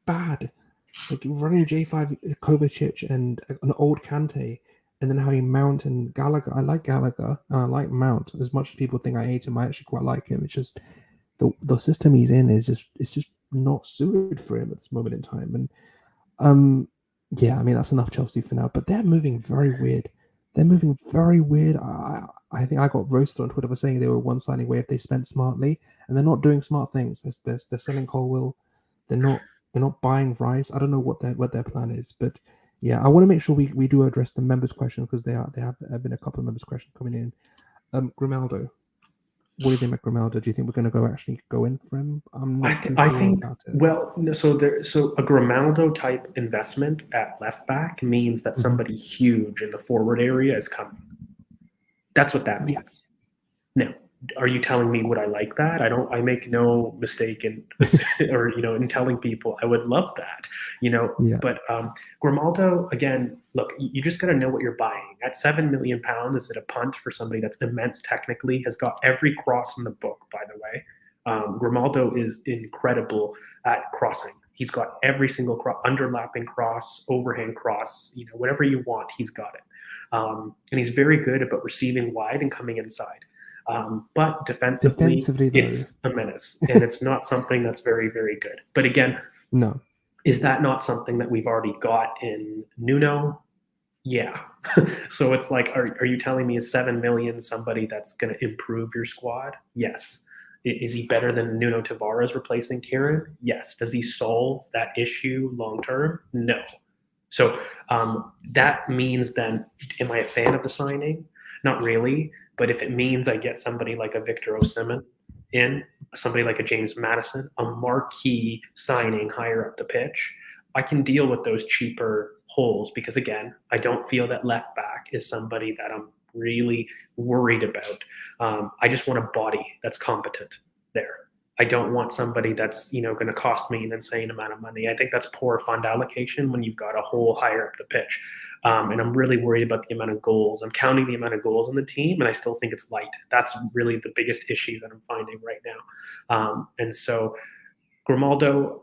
bad. Like, running J5 Kovacic and an old Kante, and then having Mount and Gallagher. I like Gallagher and I like Mount. As much as people think I hate him, I actually quite like him. It's just the system he's in is just not suited for him at this moment in time. And yeah, I mean, that's enough Chelsea for now. But they're moving very weird. I think I got roasted on Twitter for saying they were one signing away if they spent smartly, and they're not doing smart things. They're selling Colwill, they're not buying Rice. I don't know what their plan is, but yeah, I want to make sure we do address the members' questions because they have been a couple of members' questions coming in. Grimaldo, what do you think about Grimaldo? Do you think we're going to actually go in for him? I'm not too I sure think about it. well, so a Grimaldo type investment at left back means that somebody huge in the forward area is coming. That's what that means. Now, are you telling me would I like that? I make no mistake in or in telling people I would love that. Yeah. But Grimaldo, again, look, you just got to know what you're buying. At £7 million, is it a punt for somebody that's immense technically, has got every cross in the book, by the way. Grimaldo is incredible at crossing. He's got every single underlapping cross, overhand cross, whatever you want, he's got it. And he's very good about receiving wide and coming inside. But defensively though, it's a menace, and it's not something that's very, very good. But again, no, is that not something that we've already got in Nuno? Yeah. So it's like, are you telling me is 7 million somebody that's going to improve your squad? Yes. Is he better than Nuno Tavares replacing Kieran? Yes. Does he solve that issue long term? No. So that means then, am I a fan of the signing? Not really. But if it means I get somebody like a Victor Osimhen in, somebody like a James Maddison, a marquee signing higher up the pitch, I can deal with those cheaper holes because, again, I don't feel that left back is somebody that I'm really worried about. I just want a body that's competent there. I don't want somebody that's going to cost me an insane amount of money. I think that's poor fund allocation when you've got a hole higher up the pitch. And I'm really worried about the amount of goals. I'm counting the amount of goals on the team, and I still think it's light. That's really the biggest issue that I'm finding right now. And so Grimaldo,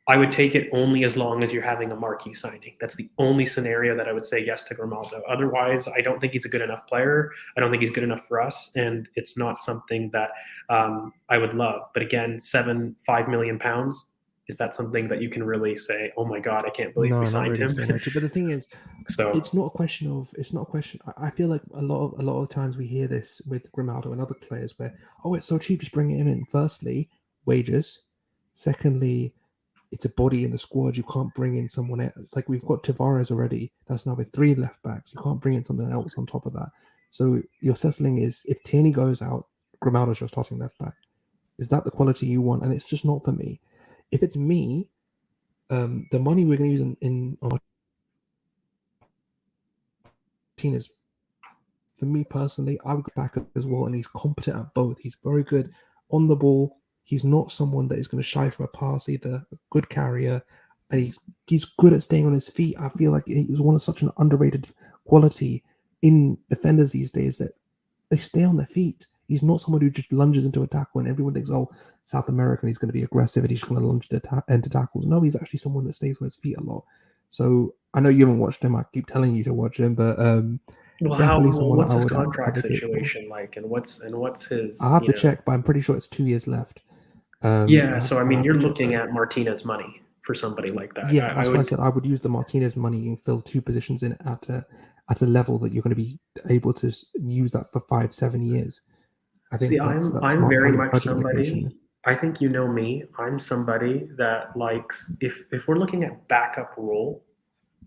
I would take it only as long as you're having a marquee signing. That's the only scenario that I would say yes to Grimaldo. Otherwise, I don't think he's a good enough player. I don't think he's good enough for us, and it's not something that I would love. But again, £5 million, is that something that you can really say, oh my God, I can't believe we signed really him? No to. But the thing is, So it's not a question. I feel like a lot of times we hear this with Grimaldo and other players where, oh, it's so cheap, just bring him in. Firstly, wages. Secondly, it's a body in the squad. You can't bring in someone else. It's like we've got Tavares already. That's now with 3 left backs. You can't bring in something else on top of that. So your settling is if Tierney goes out, Grimaldo's your starting left back. Is that the quality you want? And it's just not for me. If it's me, the money we're going to use in Martinez, for me personally, I would go back as well. And he's competent at both. He's very good on the ball. He's not someone that is going to shy from a pass either. A good carrier, and he's good at staying on his feet. I feel like he's one of such an underrated quality in defenders these days that they stay on their feet. He's not someone who just lunges into a tackle and everyone thinks, oh, South American, he's going to be aggressive and he's just going to lunge into tackles. No, he's actually someone that stays on his feet a lot. So I know you haven't watched him. I keep telling you to watch him, but what's his contract situation like, and what's his? I have to check, but I'm pretty sure it's 2 years left. So I mean, you're looking at Martinez money for somebody like that. Yeah, that's why I said I would use the Martinez money and fill 2 positions in at a level that you're going to be able to use that for 5-7 years. I think I'm very much somebody. I think you know me. I'm somebody that likes if we're looking at backup role,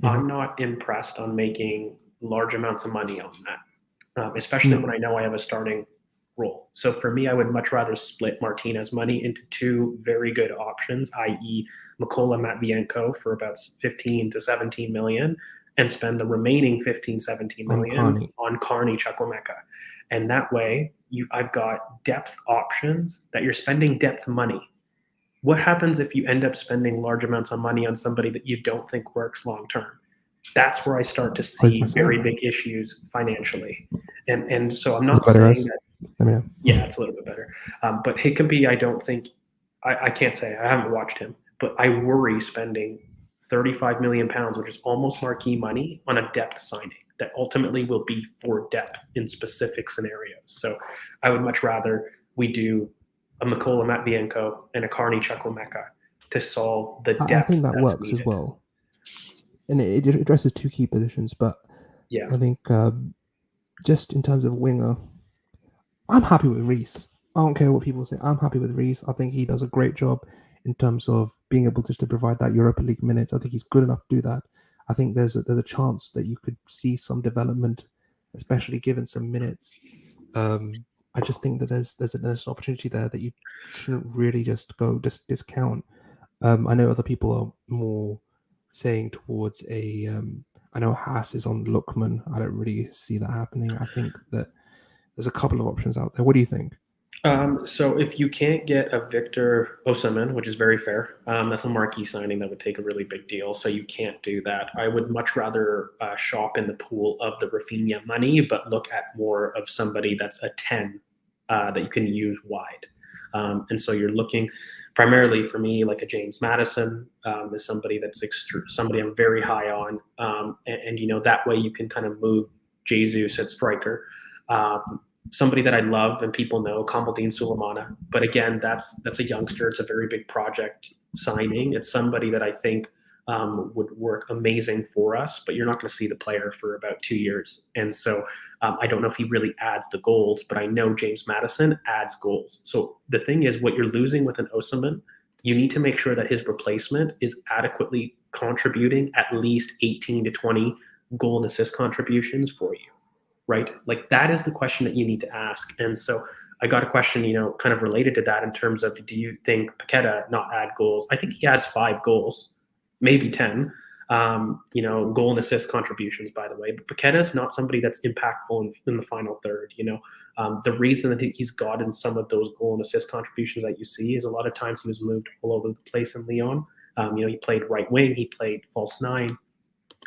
I'm not impressed on making large amounts of money on that, especially when I know I have a starting role. So for me, I would much rather split Martinez money into 2 very good options, i.e. Mikola Matvienko for about 15 to 17 million, and spend the remaining 15, 17 million on Carney Chukwuemeka. And that way, I've got depth options that you're spending depth money. What happens if you end up spending large amounts of money on somebody that you don't think works long term? That's where I start to see very big issues financially. And so I'm not saying that. Yeah, it's a little bit better. But Hickey, I don't think I can't say I haven't watched him, but I worry spending £35 million, which is almost marquee money, on a depth signing that ultimately will be for depth in specific scenarios. So I would much rather we do a Mikola Matvienko and a Carney Chukwuemeka to solve the depth. I think that works needed as well. And it addresses 2 key positions, but yeah, I think just in terms of winger, I'm happy with Reece. I don't care what people say. I'm happy with Reece. I think he does a great job in terms of being able just to provide that Europa League minutes. I think he's good enough to do that. I think there's a chance that you could see some development, especially given some minutes. I just think that there's an opportunity there that you shouldn't really just discount. I know other people are more saying towards a. I know Haas is on Lookman. I don't really see that happening. I think that there's a couple of options out there. What do you think? So if you can't get a Victor Osimhen, which is very fair, that's a marquee signing that would take a really big deal. So you can't do that. I would much rather shop in the pool of the Rafinha money, but look at more of somebody that's a 10 that you can use wide. And so you're looking primarily for me like a James Madison is somebody that's somebody I'm very high on, and you know that way you can kind of move Jesus at striker. Somebody that I love and people know, Kamaldeen Sulemana. But again, that's a youngster. It's a very big project signing. It's somebody that I think would work amazing for us, but you're not going to see the player for about 2 years. And so I don't know if he really adds the goals, but I know James Madison adds goals. So the thing is, what you're losing with an Osimhen, you need to make sure that his replacement is adequately contributing at least 18 to 20 goal and assist contributions for you. Right? Like that is the question that you need to ask. And so I got a question, you know, kind of related to that in terms of, do you think Paqueta not add goals? I think he adds 5 goals, maybe 10, you know, goal and assist contributions, by the way. But Paqueta is not somebody that's impactful in the final third, you know. The reason that he's gotten some of those goal and assist contributions that you see is a lot of times he was moved all over the place in Lyon. You know, he played right wing, he played false 9,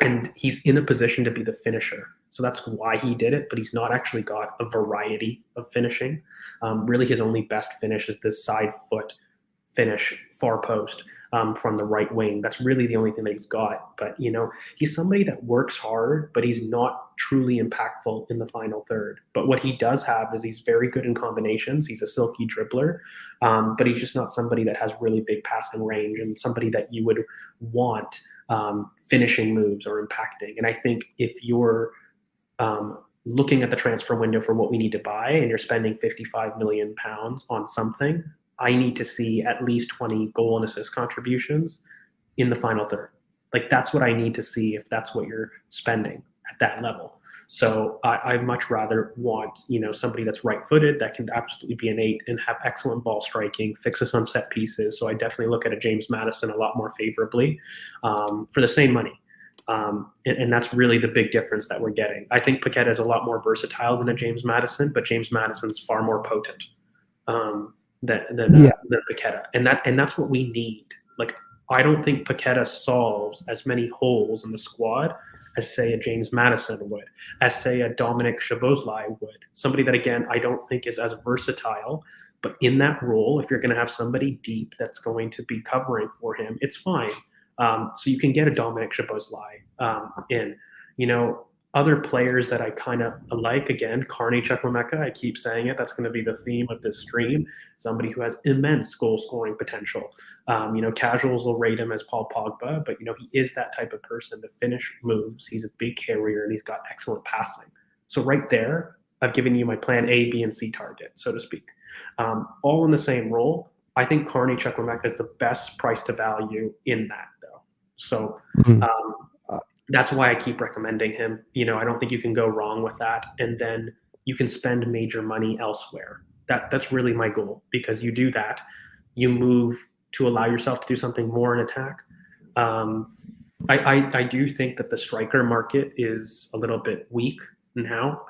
and he's in a position to be the finisher. So that's why he did it, but he's not actually got a variety of finishing. Really, his only best finish is this side foot finish, far post from the right wing. That's really the only thing that he's got. But, you know, he's somebody that works hard, but he's not truly impactful in the final third. But what he does have is he's very good in combinations. He's a silky dribbler, but he's just not somebody that has really big passing range and somebody that you would want finishing moves or impacting. And I think if you're looking at the transfer window for what we need to buy and you're spending 55 million pounds on something, I need to see at least 20 goal and assist contributions in the final third. Like that's what I need to see if that's what you're spending at that level. So I much rather want, you know, somebody that's right-footed that can absolutely be an 8 and have excellent ball striking, fix us on set pieces. So I definitely look at a James Madison a lot more favorably for the same money. And that's really the big difference that we're getting. I think Paqueta is a lot more versatile than a James Madison, but James Madison's far more potent than Paqueta, and that's what we need. Like I don't think Paqueta solves as many holes in the squad as say a James Madison would, as say a Dominic Szoboszlai would. Somebody that again I don't think is as versatile, but in that role, if you're going to have somebody deep that's going to be covering for him, it's fine. So you can get a Dominic Szoboszlai in, you know, other players that I kind of like, again, Carney Chukwuemeka, I keep saying it, that's going to be the theme of this stream, somebody who has immense goal-scoring potential. You know, casuals will rate him as Paul Pogba, but, you know, he is that type of person to finish moves. He's a big carrier, and he's got excellent passing. So right there, I've given you my plan A, B, and C target, so to speak. All in the same role. I think Carney Chukwuemeka is the best price to value in that, though. So that's why I keep recommending him. You know, I don't think you can go wrong with that. And then you can spend major money elsewhere. That's really my goal, because you do that, you move to allow yourself to do something more in attack. I do think that the striker market is a little bit weak now.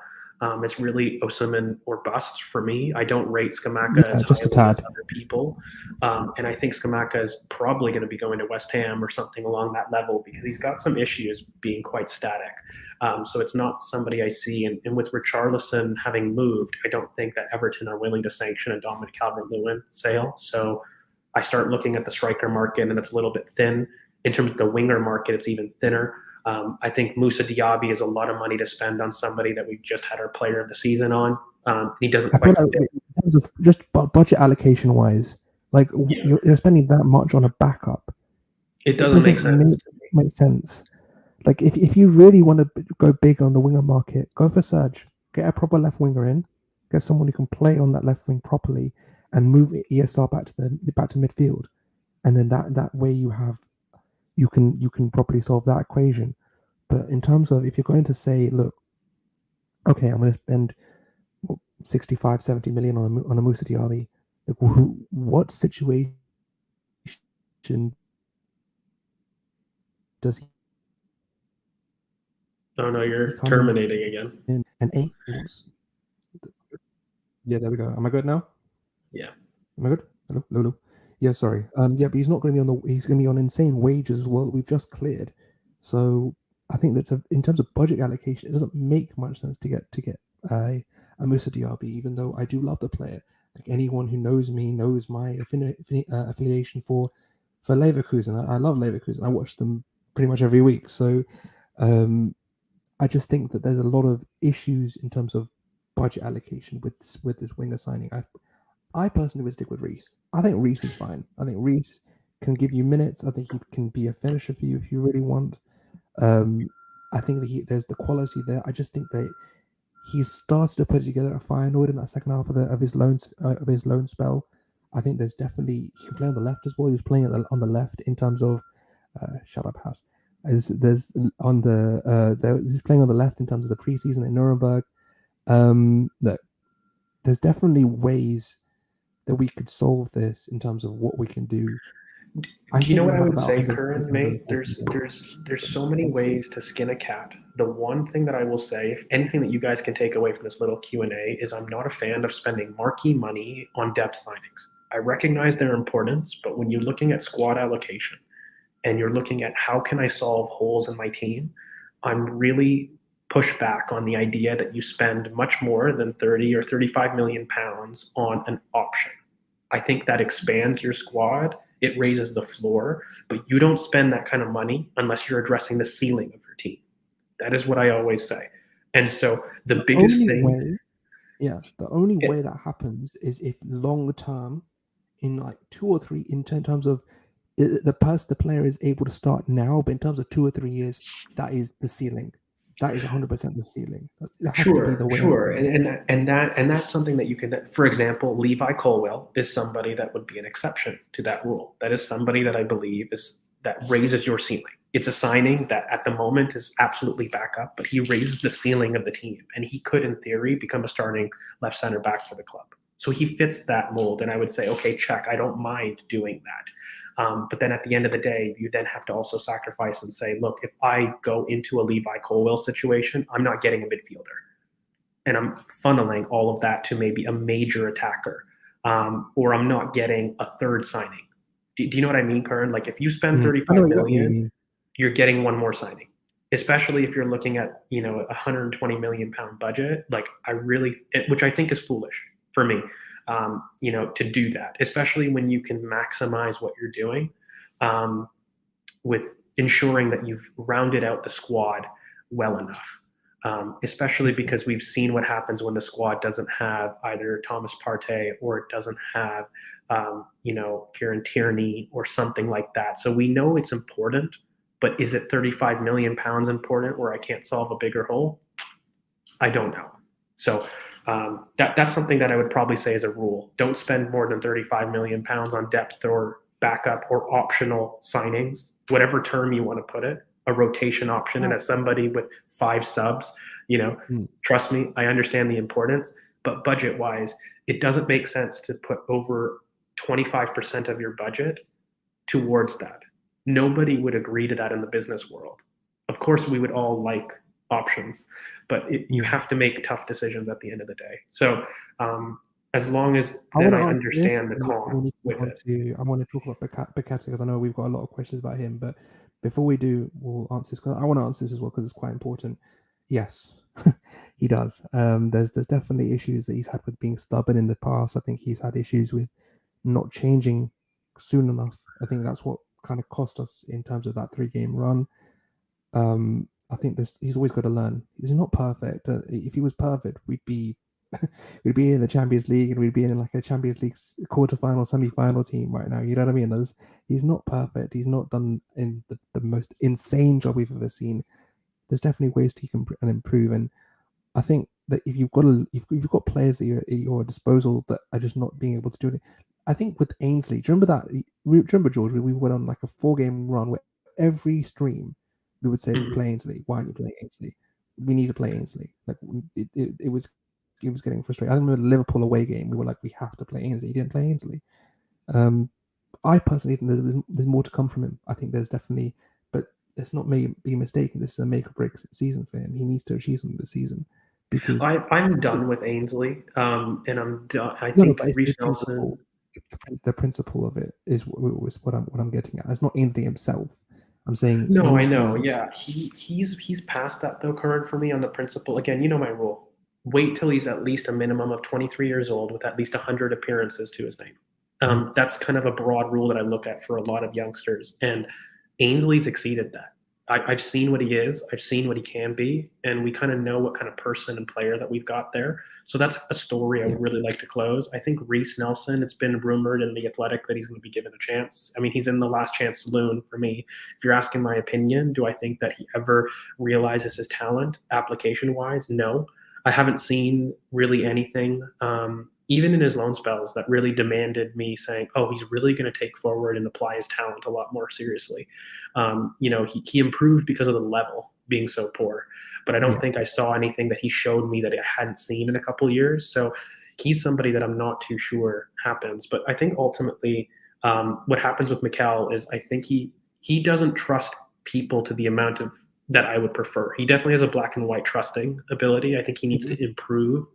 It's really Osimhen or bust for me. I don't rate Scamacca as highly as other people. And I think Scamacca is probably going to be going to West Ham or something along that level, because he's got some issues being quite static. So it's not somebody I see. And with Richarlison having moved, I don't think that Everton are willing to sanction a Dominic Calvert-Lewin sale. So I start looking at the striker market, and it's a little bit thin. In terms of the winger market, it's even thinner. I think Moussa Diaby is a lot of money to spend on somebody that we just had our player of the season on. He doesn't quite fit. In terms of just budget allocation wise, like you're spending that much on a backup. It doesn't make sense. Make sense. Like if you really want to go big on the winger market, go for Serge. get a proper left winger in, get someone who can play on that left wing properly, and move ESR back to midfield, and then that way you can properly solve that equation. But in terms of if you're going to say, look, okay, I'm going to spend 65, 70 million on a Musa Diaby, like, what situation does he Oh no, you're come terminating again. in? And yeah, there we go. Am I good now? Yeah. Am I good? Hello, hello, hello. Yeah, sorry. Yeah, but he's not going to be on he's going to be on insane wages as well. We've just cleared, so I think that's in terms of budget allocation, it doesn't make much sense to get a Musa Diaby, even though I do love the player. Like anyone who knows me knows my affiliation for Leverkusen. I love Leverkusen. I watch them pretty much every week. So I just think that there's a lot of issues in terms of budget allocation with this winger signing. I personally would stick with Reece. I think Reece is fine. I think Reece can give you minutes. I think he can be a finisher for you if you really want. I think that there's the quality there. I just think that he started to put together a Feyenoord in that second half of his loan spell. I think there's definitely he can play on the left as well. He was playing on the left in terms of shut up, Has. There's on he's playing on the left in terms of the preseason in Nuremberg. Look, there's definitely ways that we could solve this in terms of what we can do. Do you know what I would say, Curran, mate? There's so many ways to skin a cat. The one thing that I will say, if anything that you guys can take away from this little Q&A, is I'm not a fan of spending marquee money on depth signings. I recognize their importance, but when you're looking at squad allocation and you're looking at how can I solve holes in my team, I'm really pushed back on the idea that you spend much more than 30 or 35 million pounds on an option. I think that expands your squad. It raises the floor, but you don't spend that kind of money unless you're addressing the ceiling of your team. That is what I always say. And so the biggest thing. The only way that happens is if long term, in like 2 or 3, in terms of the player is able to start now, but in terms of 2 or 3 years, that is the ceiling. That is 100% the ceiling. That has to be the way. Sure. And that's something that you can. For example, Levi Colwell is somebody that would be an exception to that rule. That is somebody that I believe that raises your ceiling. It's a signing that at the moment is absolutely backup, but he raises the ceiling of the team, and he could, in theory, become a starting left center back for the club. So he fits that mold, and I would say, okay, check. I don't mind doing that. But then at the end of the day, you then have to also sacrifice and say, look, if I go into a Levi Colwell situation, I'm not getting a midfielder. And I'm funneling all of that to maybe a major attacker. Or I'm not getting a third signing. Do you know what I mean, Curran? Like if you spend 35 million, you're getting one more signing. Especially if you're looking at, a 120 million pound budget. Like which I think is foolish for me. To do that, especially when you can maximize what you're doing with ensuring that you've rounded out the squad well enough. Especially because we've seen what happens when the squad doesn't have either Thomas Partey or it doesn't have, Kieran Tierney or something like that. So we know it's important, but is it 35 million pounds important where I can't solve a bigger hole? I don't know. So that's something that I would probably say is a rule. Don't spend more than 35 million pounds on depth or backup or optional signings, whatever term you want to put it, a rotation option. And as somebody with 5 subs, trust me, I understand the importance, but budget wise, it doesn't make sense to put over 25% of your budget towards that. Nobody would agree to that in the business world. Of course, we would all like options, but you have to make tough decisions at the end of the day. So as long as then I understand the con with it. I want to talk about Bakati because I know we've got a lot of questions about him, but before we do, we'll answer this because I want to answer this as well because it's quite important. Yes, he does. There's definitely issues that he's had with being stubborn in the past. I think he's had issues with not changing soon enough. I think that's what kind of cost us in terms of that 3-game run. I think he's always got to learn. He's not perfect. If he was perfect, we'd be in the Champions League and we'd be in like a Champions League quarterfinal, semi-final team right now. You know what I mean? He's not perfect. He's not done in the most insane job we've ever seen. There's definitely ways he can improve, and I think that if you've got players at your disposal that are just not being able to do it. I think with Ainsley, do you remember that? Remember, George, we went on like a 4-game run where every stream we would say, Mhm. play Ainsley. Why aren't you playing Ainsley? We need to play Ainsley. Like it was getting frustrating. I remember the Liverpool away game. We were like, we have to play Ainsley. He didn't play Ainsley. I personally think there's more to come from him. I think there's definitely, but let's not be mistaken. This is a make or break season for him. He needs to achieve something this season because I'm done with Ainsley, and I'm done. I no, think but it's Reece the principle. Nelson. The principle of it is what I'm getting at. It's not Ainsley himself. I'm saying No, I know. Ainsley. Yeah, he's past that though, current for me on the principle. Again, you know my rule. Wait till he's at least a minimum of 23 years old with at least 100 appearances to his name. That's kind of a broad rule that I look at for a lot of youngsters, and Ainsley's exceeded that. I've seen what he is, I've seen what he can be, and we kind of know what kind of person and player that we've got there. So that's a story I would really like to close. I think Reece Nelson, it's been rumored in The Athletic that he's going to be given a chance. I mean, he's in the last chance saloon for me. If you're asking my opinion, do I think that he ever realizes his talent application wise? No. I haven't seen really anything, even in his loan spells, that really demanded me saying, oh, he's really going to take forward and apply his talent a lot more seriously. He improved because of the level being so poor, but I don't think I saw anything that he showed me that I hadn't seen in a couple years. So he's somebody that I'm not too sure happens. But I think ultimately, what happens with Mikel is I think he doesn't trust people to the amount of that I would prefer. He definitely has a black and white trusting ability. I think he needs to improve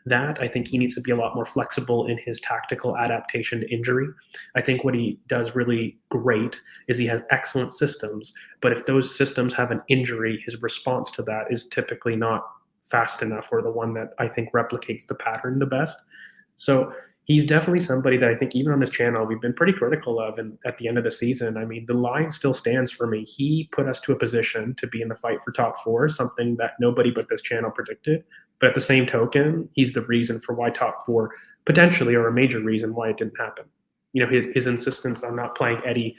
that. I think he needs to be a lot more flexible in his tactical adaptation to injury. I think what he does really great is he has excellent systems, but if those systems have an injury, his response to that is typically not fast enough or the one that I think replicates the pattern the best. So he's definitely somebody that I think even on this channel we've been pretty critical of. And at the end of the season, I mean, the line still stands for me. He put us to a position to be in the fight for top four, something that nobody but this channel predicted. But at the same token, he's the reason for why top four potentially, or a major reason why it didn't happen. His insistence on not playing Eddie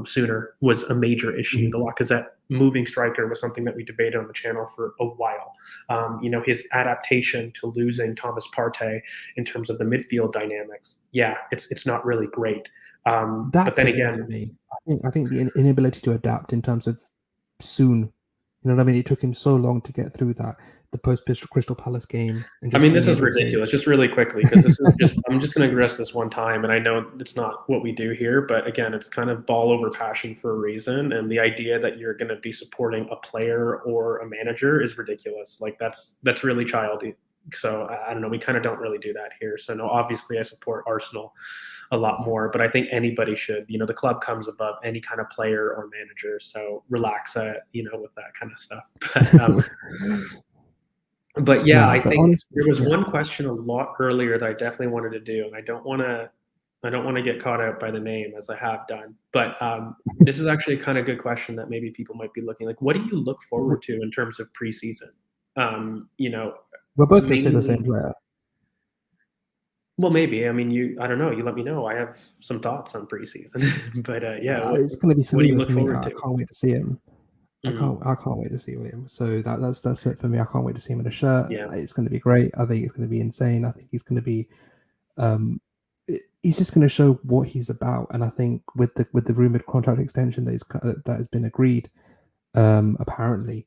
sooner was a major issue. The Lacazette moving striker was something that we debated on the channel for a while. His adaptation to losing Thomas Partey in terms of the midfield dynamics, yeah, it's not really great. But then again, for me. I think the inability to adapt in terms of soon. You know what I mean? It took him so long to get through that. The post Crystal Palace game. And I mean, this is ridiculous. Just really quickly, because this is just, I'm just going to address this one time. And I know it's not what we do here, but again, it's kind of ball over passion for a reason. And the idea that you're going to be supporting a player or a manager is ridiculous. Like that's really childish. So I don't know. We kind of don't really do that here. So no, obviously I support Arsenal a lot more, but I think anybody should. The club comes above any kind of player or manager. So relax, with that kind of stuff. But yeah, I think honestly, there was one question a lot earlier that I definitely wanted to do, and I don't want to get caught out by the name as I have done. But this is actually a kind of good question that maybe people might be looking like. What do you look forward to in terms of preseason? We're both going to say the same player. Well, maybe. I mean, I don't know. You let me know. I have some thoughts on preseason, but yeah, it's going to be Saliba for me. To? I can't wait to see him. I can't wait to see him. So that's it for me. I can't wait to see him in a shirt. Yeah. It's going to be great. I think it's going to be insane. I think he's going to be, he's just going to show what he's about. And I think with the rumored contract extension that has been agreed, apparently,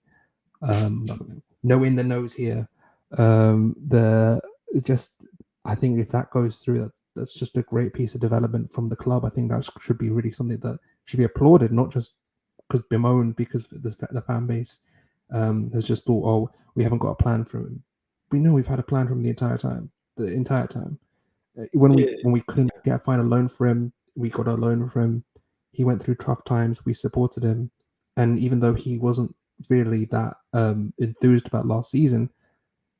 no in the nose here. I think if that goes through, that's just a great piece of development from the club. I think that should be really something that should be applauded, not just because bemoaned because the fan base has just thought, oh, we haven't got a plan for him. We know we've had a plan from the entire time. When we couldn't find a loan for him, we got a loan for him. He went through tough times. We supported him, and even though he wasn't really that enthused about last season,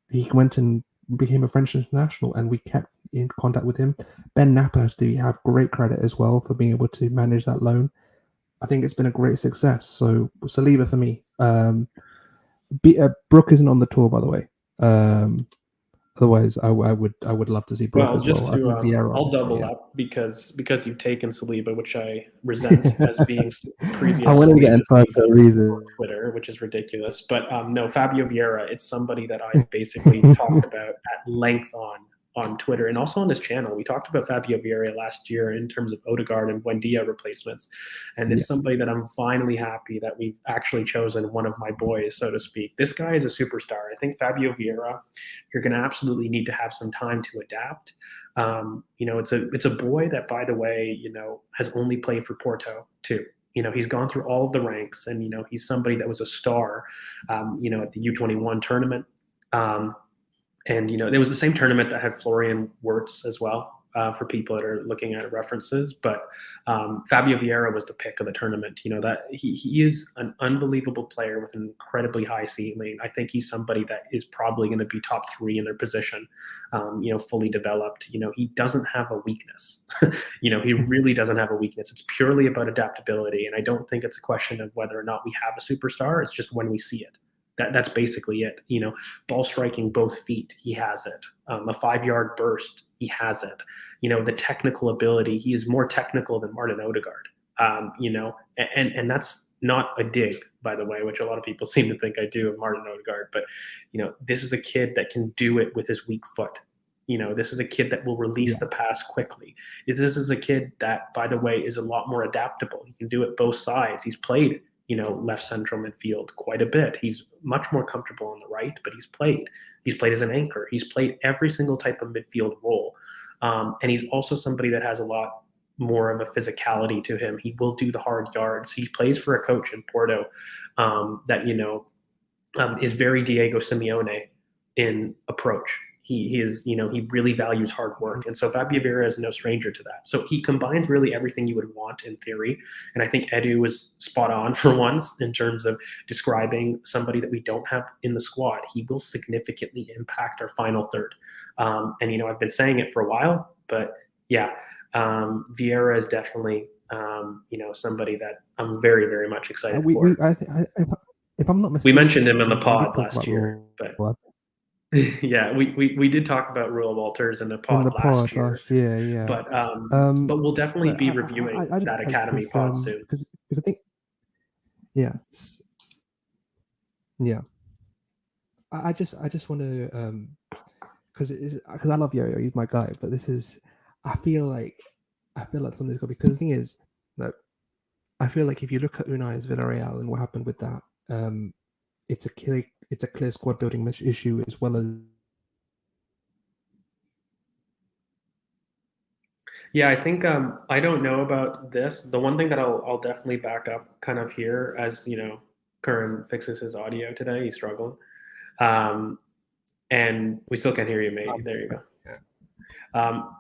he went and became a French international, and we kept in contact with him. Ben Napper has to have great credit as well for being able to manage that loan. I think it's been a great success. So Saliba for me. Brooke isn't on the tour, by the way. Otherwise, I would love to see both Well, as well. just I to, think Vieira, I'll obviously, double yeah. up because you've taken Saliba, which I resent as being I previous wanted to get Saliba inside for a on reason. Twitter, which is ridiculous. But no, Fabio Vieira, it's somebody that I've basically talked about at length on Twitter and also on this channel. We talked about Fabio Vieira last year in terms of Odegaard and Buendia replacements, and it's Yeah. somebody that I'm finally happy that we've actually chosen one of my boys, so to speak. This guy is a superstar. I think Fabio Vieira, you're going to absolutely need to have some time to adapt. It's a boy that, by the way, has only played for Porto too. He's gone through all of the ranks, and he's somebody that was a star, at the U21 tournament. And it was the same tournament that had Florian Wirtz as well. For people that are looking at references, but Fabio Vieira was the pick of the tournament. That he is an unbelievable player with an incredibly high ceiling. I think he's somebody that is probably going to be top 3 in their position. Fully developed. He doesn't have a weakness. He really doesn't have a weakness. It's purely about adaptability, and I don't think it's a question of whether or not we have a superstar. It's just when we see it. That's basically it. Ball striking both feet, he has it. A 5-yard burst, he has it. The technical ability, he is more technical than Martin Odegaard. And that's not a dig, by the way, which a lot of people seem to think I do of Martin Odegaard. But this is a kid that can do it with his weak foot. This is a kid that will release the pass quickly. This is a kid that, by the way, is a lot more adaptable. He can do it both sides. He's played left central midfield quite a bit. He's much more comfortable on the right, but he's played. He's played as an anchor. He's played every single type of midfield role. And he's also somebody that has a lot more of a physicality to him. He will do the hard yards. He plays for a coach in Porto that, is very Diego Simeone in approach. He is, he really values hard work. And so Fabio Vieira is no stranger to that. So he combines really everything you would want in theory. And I think Edu was spot on for once in terms of describing somebody that we don't have in the squad. He will significantly impact our final third. And, I've been saying it for a while, but yeah, Vieira is definitely, somebody that I'm very, very much excited for. If I'm not We mistaken, mentioned him in the we did pod talk last about year, Raw but yeah, we did talk about Rule Walters in the in pod the last pod year, last year, yeah. but we'll definitely But be reviewing I that academy because pod soon. I think yeah yeah I just want to because I love Yo-Yo, he's my guy, but I feel like something's got, because the thing is, look, I feel like if you look at Unai's Villarreal and what happened with that, it's a clear squad building issue, as well as Yeah, I think I don't know about this. The one thing that I'll definitely back up kind of here, as Curran fixes his audio today, he's struggling, and we still can't hear you, mate. There you go.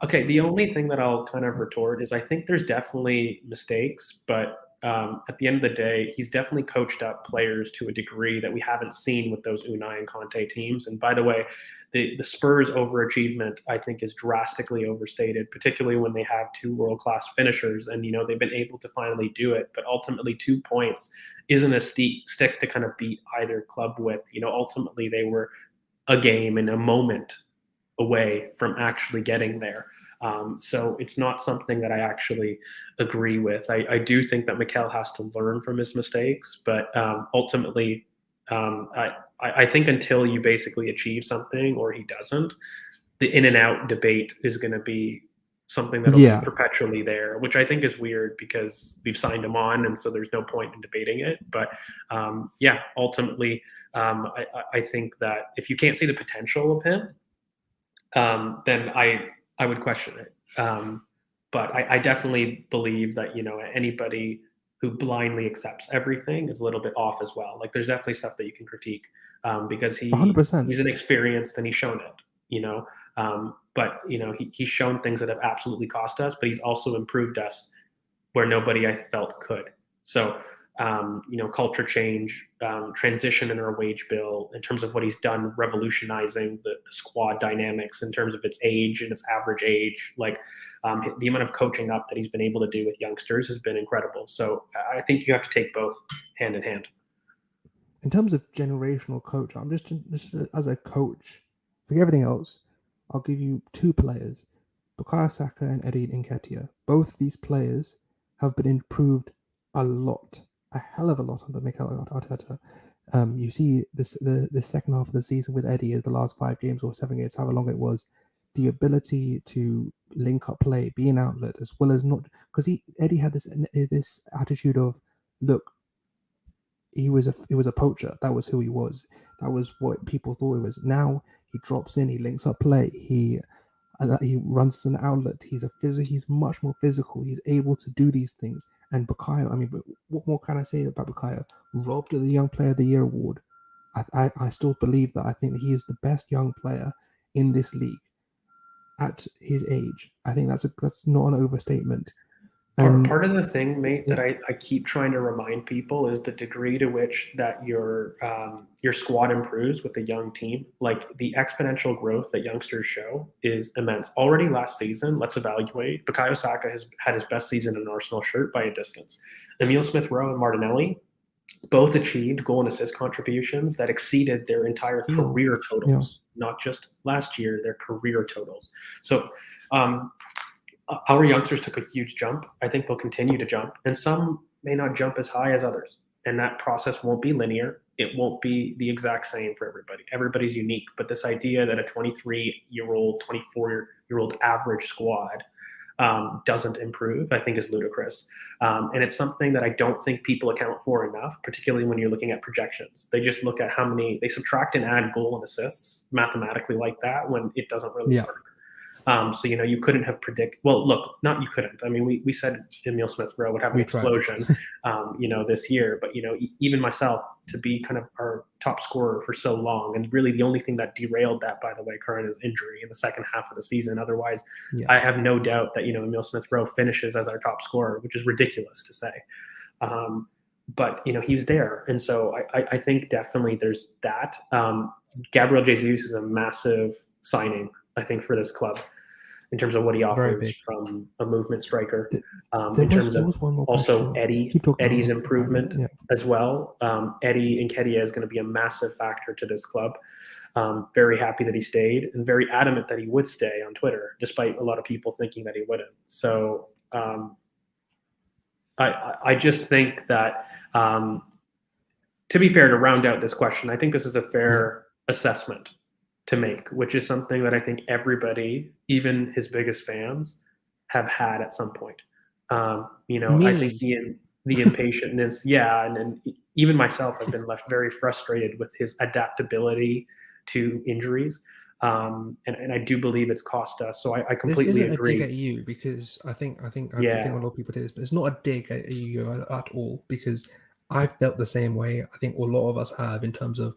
Okay, the only thing that I'll kind of retort is I think there's definitely mistakes, but at the end of the day, he's definitely coached up players to a degree that we haven't seen with those Unai and Conte teams. And by the way, the Spurs overachievement, I think, is drastically overstated, particularly when they have 2 world-class finishers, and they've been able to finally do it. But ultimately, 2 points isn't a stick to kind of beat either club with. Ultimately, they were a game and a moment away from actually getting there. So it's not something that I actually agree with. I do think that Mikel has to learn from his mistakes, but ultimately, I think until you basically achieve something or he doesn't, the in and out debate is going to be something that'll be perpetually there, which I think is weird because we've signed him on, and so there's no point in debating it. But yeah, ultimately, I think that if you can't see the potential of him, then I would question it. But I definitely believe that anybody who blindly accepts everything is a little bit off as well. Like there's definitely stuff that you can critique because 100%. he's inexperienced and he's shown it. But he's shown things that have absolutely cost us, but he's also improved us where nobody I felt could. So culture change, transition in our wage bill in terms of what he's done, revolutionizing the squad dynamics in terms of its age and its average age. Like the amount of coaching up that he's been able to do with youngsters has been incredible. So I think you have to take both hand in hand. In terms of generational coach, I'm just as a coach, forget everything else. I'll give you two players, Bukayo Saka and Eddie Nketiah. Both of these players have been improved a lot, a hell of a lot under Mikel Arteta. You see the second half of the season with Eddie, the last 5 games or 7 games, however long it was, the ability to link up play, be an outlet, as well as not, because Eddie had this attitude of, look, he was a poacher. That was who he was. That was what people thought he was. Now he drops in, he links up play, he runs as an outlet. He's much more physical. He's able to do these things. And Bukayo, I mean, what more can I say about Bukayo? Robbed of the Young Player of the Year award. I still believe that. I think that he is the best young player in this league at his age. I think that's not an overstatement. Part of the thing, mate, that I keep trying to remind people is the degree to which that your squad improves with a young team. Like the exponential growth that youngsters show is immense. Already last season, let's evaluate. Bukayo Saka has had his best season in an Arsenal shirt by a distance. Emile Smith-Rowe and Martinelli both achieved goal and assist contributions that exceeded their entire career totals, not just last year, their career totals. So our youngsters took a huge jump. I think they'll continue to jump, and some may not jump as high as others. And that process won't be linear. It won't be the exact same for everybody. Everybody's unique. But this idea that a 23-year-old, 24-year-old average squad doesn't improve, I think is ludicrous. And it's something that I don't think people account for enough, particularly when you're looking at projections. They just look at they subtract and add goal and assists mathematically like that when it doesn't really work. So, you couldn't have predicted. Well, look, not you couldn't. I mean, we said Emile Smith-Rowe would have an explosion, this year. But, even myself, to be kind of our top scorer for so long, and really the only thing that derailed that, by the way, Curran, is injury in the second half of the season. Otherwise, I have no doubt that, Emile Smith-Rowe finishes as our top scorer, which is ridiculous to say. But, he's there. And so I think definitely there's that. Gabriel Jesus is a massive signing, I think, for this club, in terms of what he offers from a movement striker. In terms of also Eddie's improvement as well. Eddie Nketiah is going to be a massive factor to this club. Very happy that he stayed, and very adamant that he would stay on Twitter, despite a lot of people thinking that he wouldn't. So I just think that, to be fair, to round out this question, I think this is a fair assessment to make, which is something that I think everybody, even his biggest fans, have had at some point. I think the impatientness, and even myself, I've been left very frustrated with his adaptability to injuries. And I do believe it's cost us. So I completely agree. This isn't a dig at you, because I think a lot of people do this, but it's not a dig at you at all, because I felt the same way. I think a lot of us have, in terms of,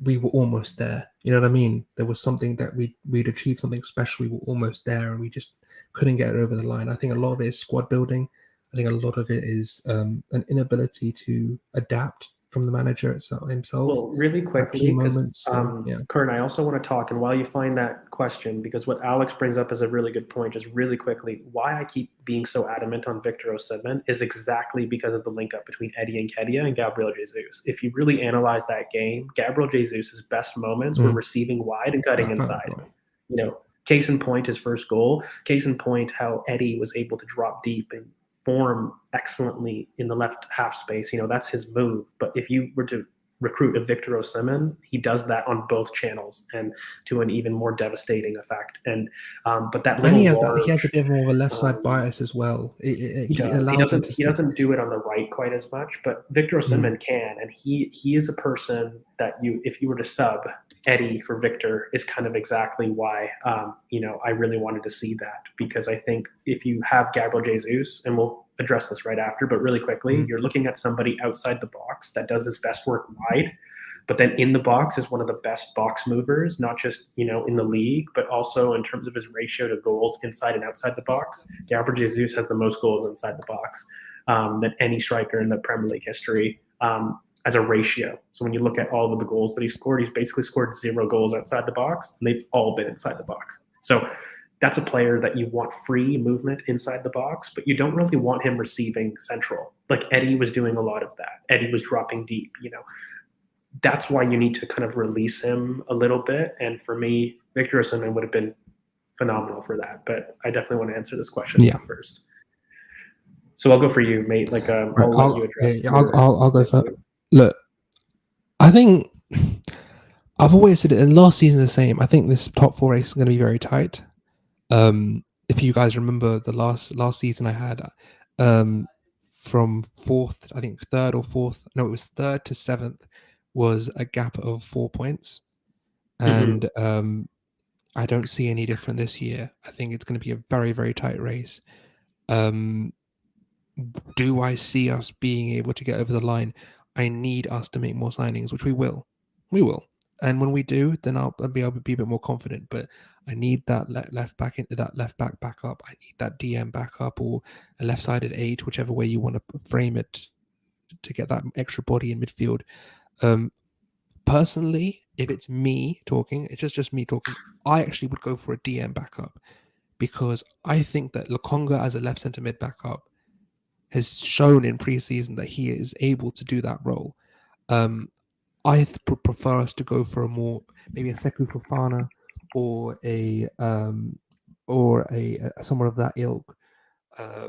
we were almost there. You know what I mean? There was something that we'd achieved something special. We were almost there, and we just couldn't get it over the line. I think a lot of it is squad building. I think a lot of it is an inability to adapt from the manager himself. Well, really quickly, because Curran, I also want to talk, and while you find that question, because what Alex brings up is a really good point, just really quickly, why I keep being so adamant on Victor Osimhen is exactly because of the link up between Eddie Nketiah and Gabriel Jesus. If you really analyze that game, Gabriel Jesus' best moments were receiving wide and cutting inside. Case in point, his first goal. Case in point, how Eddie was able to drop deep and form excellently in the left half space. That's his move. But if you were to recruit a Victor Osimhen, he does that on both channels, and to an even more devastating effect. And but that little he has a bit more of a left side bias as well. He doesn't do it on the right quite as much, but Victor Osimhen can, and he is a person that if you were to sub Eddie for Victor, is kind of exactly why I really wanted to see that, because I think if you have Gabriel Jesus, and we'll address this right after, but really quickly, you're looking at somebody outside the box that does this best work wide, but then in the box is one of the best box movers, not just in the league, but also in terms of his ratio to goals inside and outside the box. Gabriel Jesus has the most goals inside the box than any striker in the Premier League history, as a ratio. So when you look at all of the goals that he scored, he's basically scored 0 goals outside the box, and they've all been inside the box. So that's a player that you want free movement inside the box, but you don't really want him receiving central. Like Eddie was doing a lot of that. Eddie was dropping deep. that's why you need to kind of release him a little bit. And for me, Victor Osimhen would have been phenomenal for that. But I definitely want to answer this question first. So I'll go for you, mate. Like, Right, I'll let you address. I'll go for. Look, I think I've always said it, and last season the same. I think this top four race is going to be very tight. If you guys remember the last season I had, from fourth, I think third or fourth, no, it was third to seventh, was a gap of 4 points, and I don't see any different this year. I think it's going to be a very, very tight race. Do I see us being able to get over the line? I need us to make more signings, which we will. We will. And when we do, then I'll be able to be a bit more confident. But I need that left back into that left back up. I need that DM backup or a left-sided 8, whichever way you want to frame it, to get that extra body in midfield. Personally, if it's me talking, it's just me talking, I actually would go for a DM backup, because I think that Lokonga as a left centre mid backup has shown in preseason that he is able to do that role. I prefer us to go for a more, maybe a Sekou Fofana or a someone of that ilk, a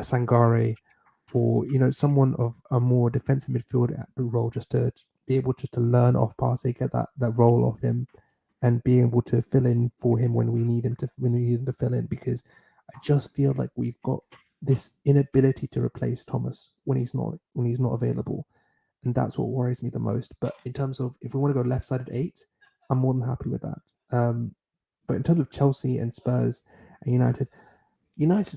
Sangare, or someone of a more defensive midfield role, just to be able to learn off pass, get that role off him, and be able to fill in for him when we need him to fill in, because I just feel like we've got this inability to replace Thomas when he's not available, and that's what worries me the most. But in terms of, if we want to go left-sided 8, I'm more than happy with that. But in terms of Chelsea and Spurs and United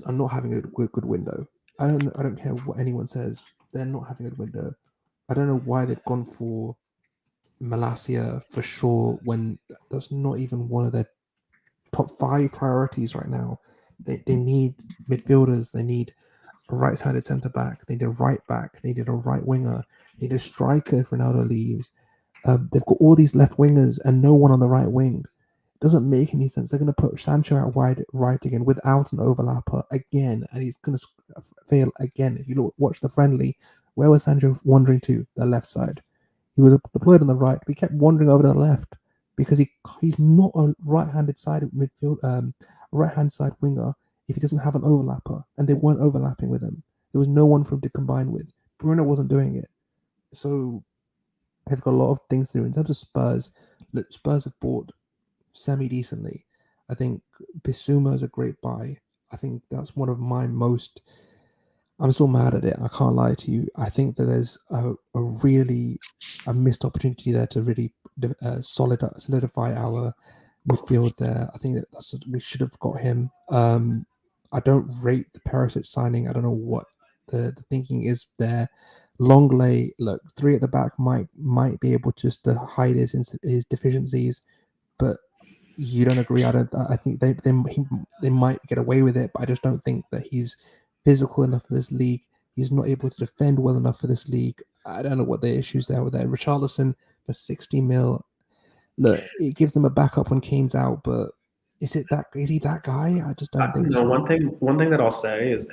are not having a good window. I don't care what anyone says. They're not having a good window. I don't know why they've gone for Malacia for sure, when that's not even one of their top 5 priorities right now. They need midfielders. They need a right-sided centre back. They need a right back. They need a right winger. They need a striker if Ronaldo leaves. They've got all these left wingers and no one on the right wing. It doesn't make any sense. They're going to put Sancho out wide right again without an overlapper again, and he's going to fail again. If you watch the friendly, where was Sancho wandering to? The left side. He was deployed on the right. We kept wandering over to the left because he's not a right-handed side midfield, right-hand side winger if he doesn't have an overlapper, and they weren't overlapping with him. There was no one for him to combine with. Bruno wasn't doing it. So they've got a lot of things to do. In terms of Spurs, look, Spurs have bought semi-decently. I think Bissouma is a great buy. I think that's one of my most... I'm still mad at it. I can't lie to you. I think that there's a missed opportunity there to really solidify our midfield there. I think that we should have got him. I don't rate the Perisic signing. I don't know what the thinking is there. Longley, look, 3 at the back might be able just to hide his deficiencies, but you don't agree. I think they might get away with it, but I just don't think that he's physical enough for this league. He's not able to defend well enough for this league. I don't know what the issues there with that. Richarlison for 60 mil. Look, it gives them a backup when Kane's out, but is he that guy? I just don't think so. One thing that I'll say is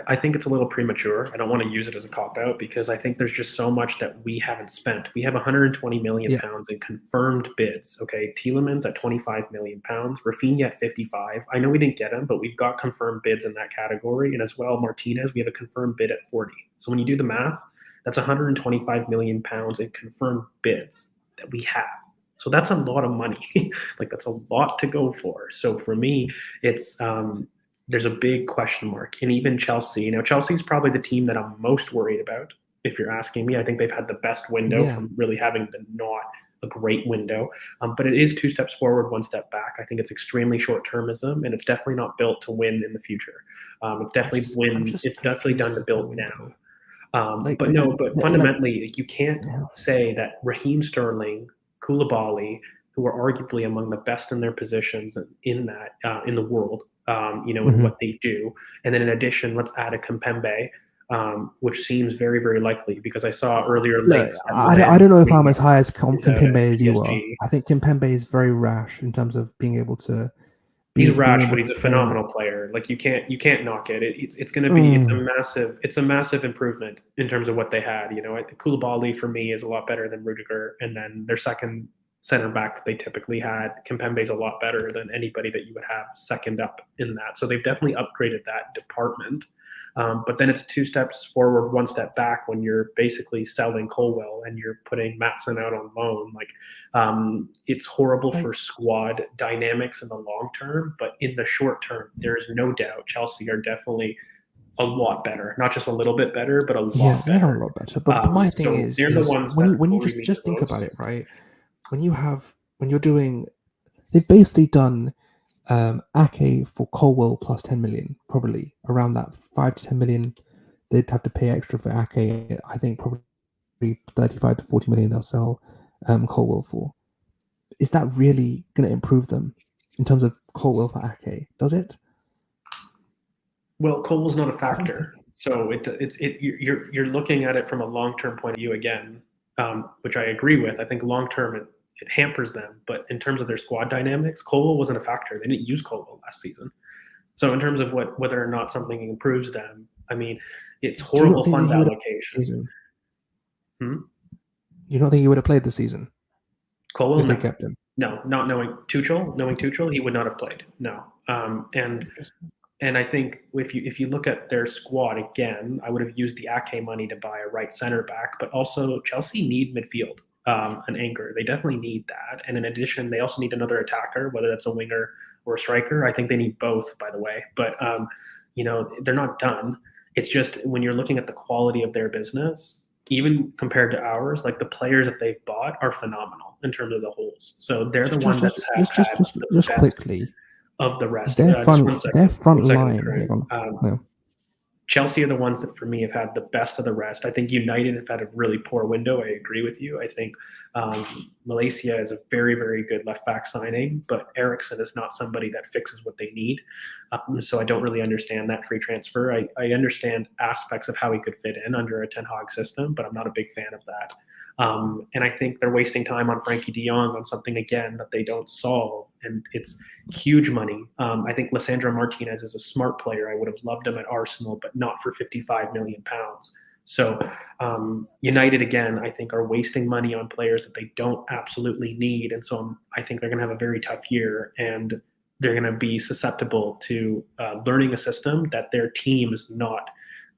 I think it's a little premature. I don't want to use it as a cop out, because I think there's just so much that we haven't spent. We have 120 million pounds in confirmed bids. Okay, Tielemans at 25 million pounds, Rafinha at 55. I know we didn't get him, but we've got confirmed bids in that category, and as well Martinez, we have a confirmed bid at 40. So when you do the math, that's 125 million pounds in confirmed bids that we have. So that's a lot of money. Like, that's a lot to go for. So for me, it's there's a big question mark. And even Chelsea. Now, Chelsea's probably the team that I'm most worried about, if you're asking me. I think they've had the best window from really having been not a great window. But it is 2 steps forward, 1 step back. I think it's extremely short-termism, and it's definitely not built to win in the future. It's definitely done to build now. But fundamentally, you can't say that Raheem Sterling, Koulibaly, who are arguably among the best in their positions in the world, in what they do. And then in addition, let's add a Kimpembe, which seems very, very likely, because I saw earlier links. I don't know if I'm as high as Kimpembe as you are. I think Kimpembe is very rash in terms of being able to He's being rash, able but to he's a play in. phenomenal player. Like you can't knock it. It's going to be it's a massive improvement in terms of what they had. You know, Koulibaly for me is a lot better than Rudiger, and then their second center back that they typically had, Kimpembe's a lot better than anybody that you would have second up in that. So they've definitely upgraded that department. But then it's 2 steps forward, 1 step back when you're basically selling Colwell and you're putting Maatsen out on loan. Like it's horrible for squad dynamics in the long term, but in the short term, there's no doubt Chelsea are definitely a lot better. Not just a little bit better, but a lot they are better. a lot better. But my thing So is they're the ones that when you worry me just the think about most. it, right? When you're doing, they've basically done Ake for Colwell plus 10 million, probably around that 5 to 10 million. They'd have to pay extra for Ake. I think probably 35 to 40 million they'll sell Colwell for. Is that really going to improve them in terms of Colwell for Ake? Does it? Well, Colwell's not a factor, so you're looking at it from a long term point of view again, which I agree with. I think long term it hampers them, but in terms of their squad dynamics, Colwell wasn't a factor. They didn't use Colwell last season. So in terms of whether or not something improves them, I mean, it's Do you not horrible think that fund he would have allocation. played the season? Hmm? Do you not think he would have played the season Colwell, if they no. kept him? No, not knowing Tuchel, he would not have played. No. And I think if you look at their squad again, I would have used the Ake money to buy a right center back, but also Chelsea need midfield, an anchor. They definitely need that. And in addition, they also need another attacker, whether that's a winger or a striker. I think they need both, by the way. But they're not done. It's just when you're looking at the quality of their business, even compared to ours, like the players that they've bought are phenomenal in terms of the holes. So they're the one that's had the Just best quickly. of the rest. Their Just 1 their second. front 1 second, line. Karim. No. Chelsea are the ones that, for me, have had the best of the rest. I think United have had a really poor window. I agree with you. I think Malaysia is a very, very good left-back signing, but Eriksen is not somebody that fixes what they need. So I don't really understand that free transfer. I understand aspects of how he could fit in under a Ten Hag system, but I'm not a big fan of that. And I think they're wasting time on Frankie de Jong on something, again, that they don't solve. And it's huge money. I think Lissandro Martinez is a smart player. I would have loved him at Arsenal, but not for £55 million. So United, again, I think are wasting money on players that they don't absolutely need. And so I think they're going to have a very tough year, and they're going to be susceptible to learning a system that their team is not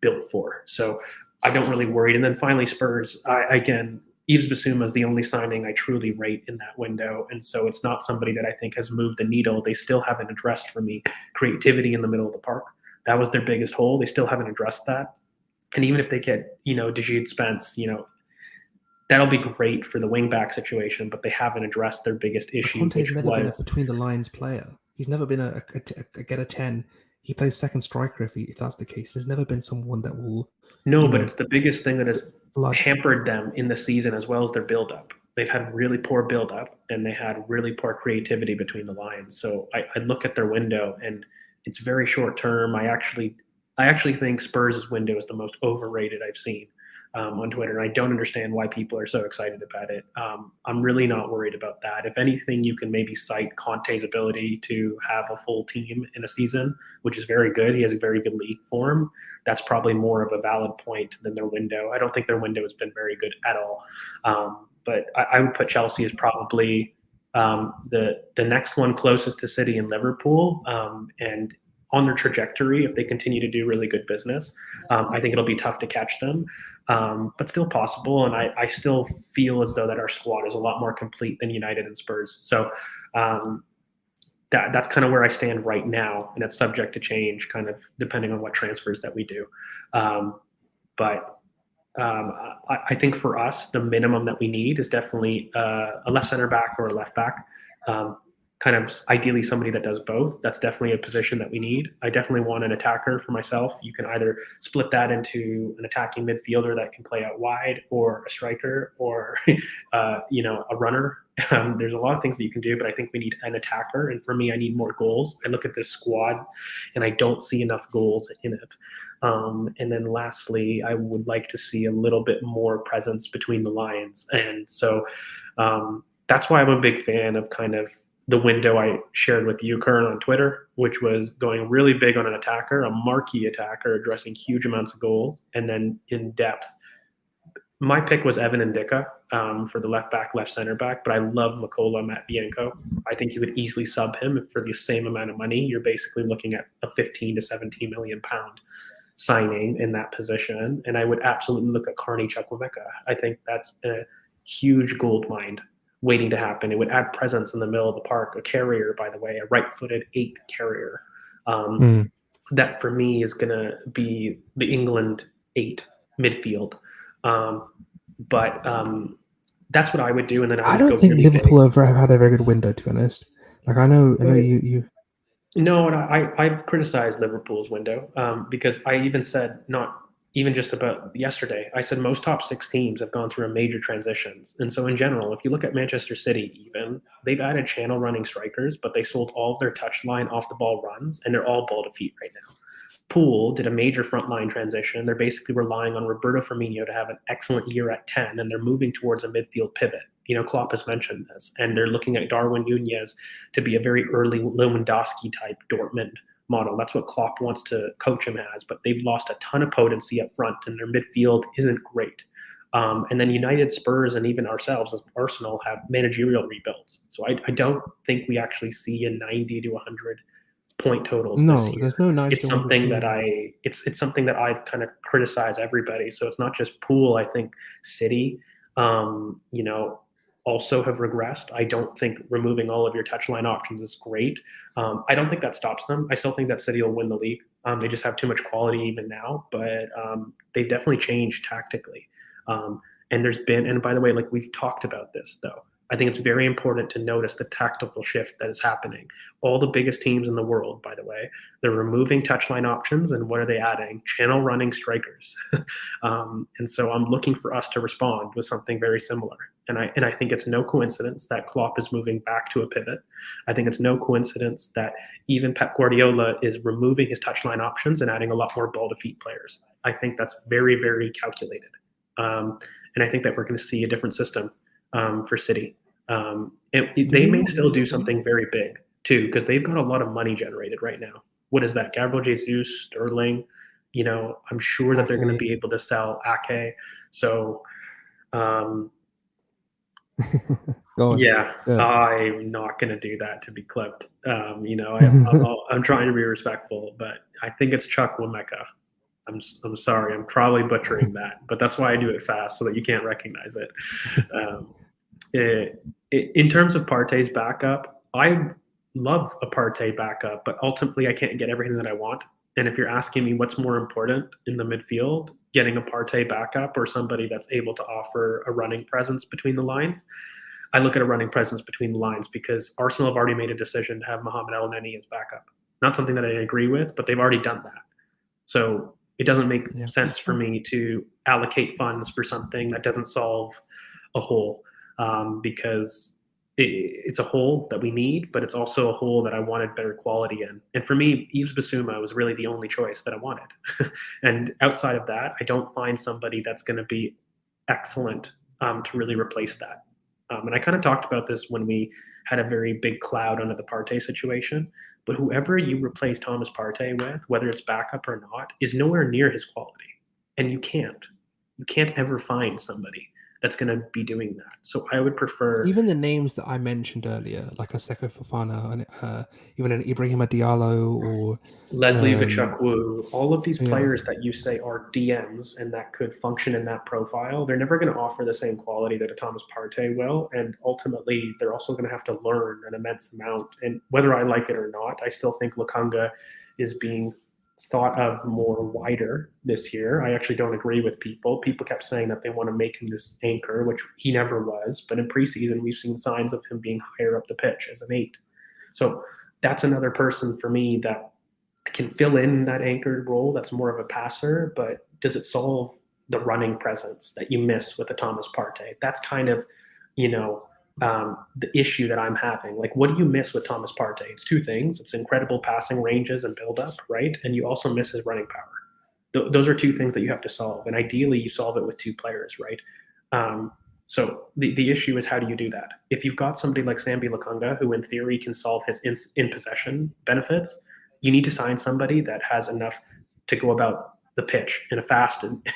built for. So I don't really worry. And then finally, Spurs, again, Yves Bissouma is the only signing I truly rate in that window. And so it's not somebody that I think has moved the needle. They still haven't addressed, for me, creativity in the middle of the park. That was their biggest hole. They still haven't addressed that. And even if they get, Dejude Spence, that'll be great for the wingback situation, but they haven't addressed their biggest issue, Conte's which never been a was between the lines player. He's never been a get a 10. He plays second striker if that's the case. There's never been someone that will. No, but it's the biggest thing that has blood. hampered them in the season, as well as their build-up. They've had really poor build-up, and they had really poor creativity between the lines. So I look at their window, and it's very short term. I actually think Spurs' window is the most overrated I've seen on Twitter, and I don't understand why people are so excited about it. I'm really not worried about that. If anything, you can maybe cite Conte's ability to have a full team in a season, which is very good. He has a very good league form. That's probably more of a valid point than their window. I don't think their window has been very good at all. But I would put Chelsea as probably the next one closest to City and Liverpool, and on their trajectory, if they continue to do really good business, I think it'll be tough to catch them, but still possible. And I still feel as though that our squad is a lot more complete than United and Spurs. So that's kind of where I stand right now, and it's subject to change, kind of depending on what transfers that we do. But I think for us, the minimum that we need is definitely a left center back or a left back. Kind of ideally somebody that does both. That's definitely a position that we need. I definitely want an attacker for myself. You can either split that into an attacking midfielder that can play out wide, or a striker, or a runner. There's a lot of things that you can do, but I think we need an attacker. And for me, I need more goals. I look at this squad, and I don't see enough goals in it. And then lastly, I would like to see a little bit more presence between the lines. And so that's why I'm a big fan of kind of the window I shared with you, Kern, on Twitter, which was going really big on an attacker, a marquee attacker, addressing huge amounts of goals, and then in depth. My pick was Evan Ndicka for the left back, left center back, but I love Mikola Matvienko. I think you could easily sub him for the same amount of money. You're basically looking at a 15 to 17 million pound signing in that position. And I would absolutely look at Carney Chukwuemeka. I think that's a huge gold mine waiting to happen. It would add presence in the middle of the park. A carrier, by the way, a right-footed 8 carrier. That for me is going to be the England 8 midfield. But that's what I would do, and then I don't think really Liverpool have had a very good window, to be honest. Like I know you. No, and I've criticized Liverpool's window because I even said not even just about yesterday. I said most top 6 teams have gone through a major transitions, and so in general, if you look at Manchester City, even they've added channel running strikers, but they sold all of their touchline off the ball runs, and they're all ball to feet right now. Pool did a major frontline transition. They're basically relying on Roberto Firmino to have an excellent year at 10, and they're moving towards a midfield pivot. Klopp has mentioned this, and they're looking at Darwin Nunez to be a very early Lewandowski type Dortmund model. That's what Klopp wants to coach him as, but they've lost a ton of potency up front, and their midfield isn't great. And then United, Spurs, and even ourselves as Arsenal have managerial rebuilds. So I don't think we actually see a 90 to 100 point totals this year. There's no 90 it's something that it's something that I've kind of criticized everybody. So it's not just Pool. I think City, also have regressed. I don't think removing all of your touchline options is great. I don't think that stops them. I still think that City will win the league. They just have too much quality even now, but they've definitely changed tactically. And there's been, and by the way, like we've talked about this though, I think it's very important to notice the tactical shift that is happening. All the biggest teams in the world, by the way, they're removing touchline options, and what are they adding? Channel running strikers. And so I'm looking for us to respond with something very similar. And I think it's no coincidence that Klopp is moving back to a pivot. I think it's no coincidence that even Pep Guardiola is removing his touchline options and adding a lot more ball to feet players. I think that's very, very calculated. And I think that we're going to see a different system for City. They may still do something very big too, because they've got a lot of money generated right now. What is that? Gabriel Jesus, Sterling. I'm sure that they're going to be able to sell Ake. So, yeah, I'm not going to do that to be clipped. I'm trying to be respectful, but I think it's Chukwuemeka. I'm sorry, I'm probably butchering that, but that's why I do it fast so that you can't recognize it. In terms of Partey's backup, I love a Partey backup, but ultimately I can't get everything that I want. And if you're asking me what's more important in the midfield, getting a Partey backup or somebody that's able to offer a running presence between the lines, I look at a running presence between the lines because Arsenal have already made a decision to have Mohamed El Neni as backup. Not something that I agree with, but they've already done that. So it doesn't make sense for me to allocate funds for something that doesn't solve a hole. Because it's a hole that we need, but it's also a hole that I wanted better quality in. And for me, Yves Bissouma was really the only choice that I wanted. And outside of that, I don't find somebody that's going to be excellent to really replace that. And I kind of talked about this when we had a very big cloud under the Partey situation. But whoever you replace Thomas Partey with, whether it's backup or not, is nowhere near his quality. And you can't ever find somebody that's going to be doing that. So I would prefer even the names that I mentioned earlier, like a Seko Fofana, and even an Ibrahima Diallo or Leslie Vichukwu, all of these players that you say are DMs and that could function in that profile, they're never going to offer the same quality that a Thomas Partey will. And ultimately, they're also going to have to learn an immense amount. And whether I like it or not, I still think Lokonga is being thought of more wider this year. I actually don't agree with people. People kept saying that they want to make him this anchor, which he never was. But in preseason, we've seen signs of him being higher up the pitch as an 8. So that's another person for me that can fill in that anchored role. That's more of a passer, but does it solve the running presence that you miss with a Thomas Partey? That's kind of, the issue that I'm having. Like, what do you miss with Thomas Partey? It's 2 things. It's incredible passing ranges and build-up, right? And you also miss his running power. Those are 2 things that you have to solve. And ideally, you solve it with 2 players, right? So the issue is, how do you do that? If you've got somebody like Sambi Lakunga, who in theory can solve his in possession benefits, you need to sign somebody that has enough to go about the pitch in a fast and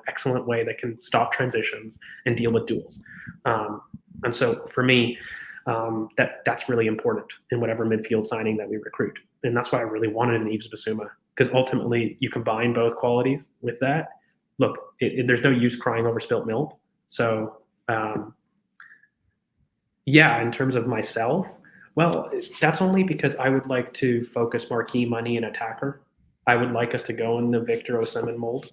excellent way that can stop transitions and deal with duels. And so for me, that's really important in whatever midfield signing that we recruit. And that's why I really wanted an Yves Bissouma, because ultimately you combine both qualities with that. Look, there's no use crying over spilt milk. So, yeah, in terms of myself, well, that's only because I would like to focus Marquee money in attacker. I would like us to go in the Victor Osimhen mold,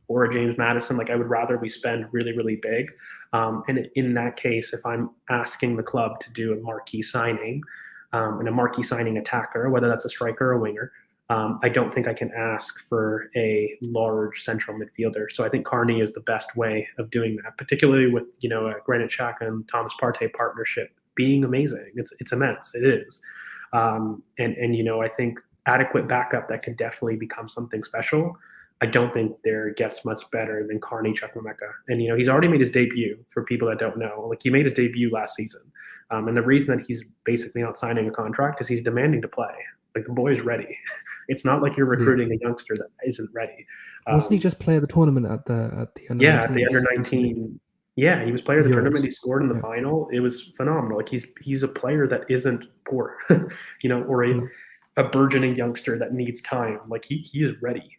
or a James Madison. Like, I would rather we spend really, really big. And in that case, if I'm asking the club to do a Marquee signing, and a Marquee signing attacker, whether that's a striker or a winger, I don't think I can ask for a large central midfielder. So I think Carney is the best way of doing that, particularly with a Granit Xhaka and Thomas Partey partnership being amazing. It's immense. It is, and I think adequate backup that can definitely become something special. I don't think there gets much better than Carney Chukwuemeka. And he's already made his debut. For people that don't know, like, he made his debut last season, and the reason that he's basically not signing a contract is he's demanding to play. Like, the boy is ready. It's not like you're recruiting a youngster that isn't ready. Wasn't he just player of the tournament at the under? Yeah, at the under 19. Yeah, he was player of the tournament. He scored in the final. It was phenomenal. Like, he's a player that isn't poor, or a burgeoning youngster that needs time. Like, he is ready.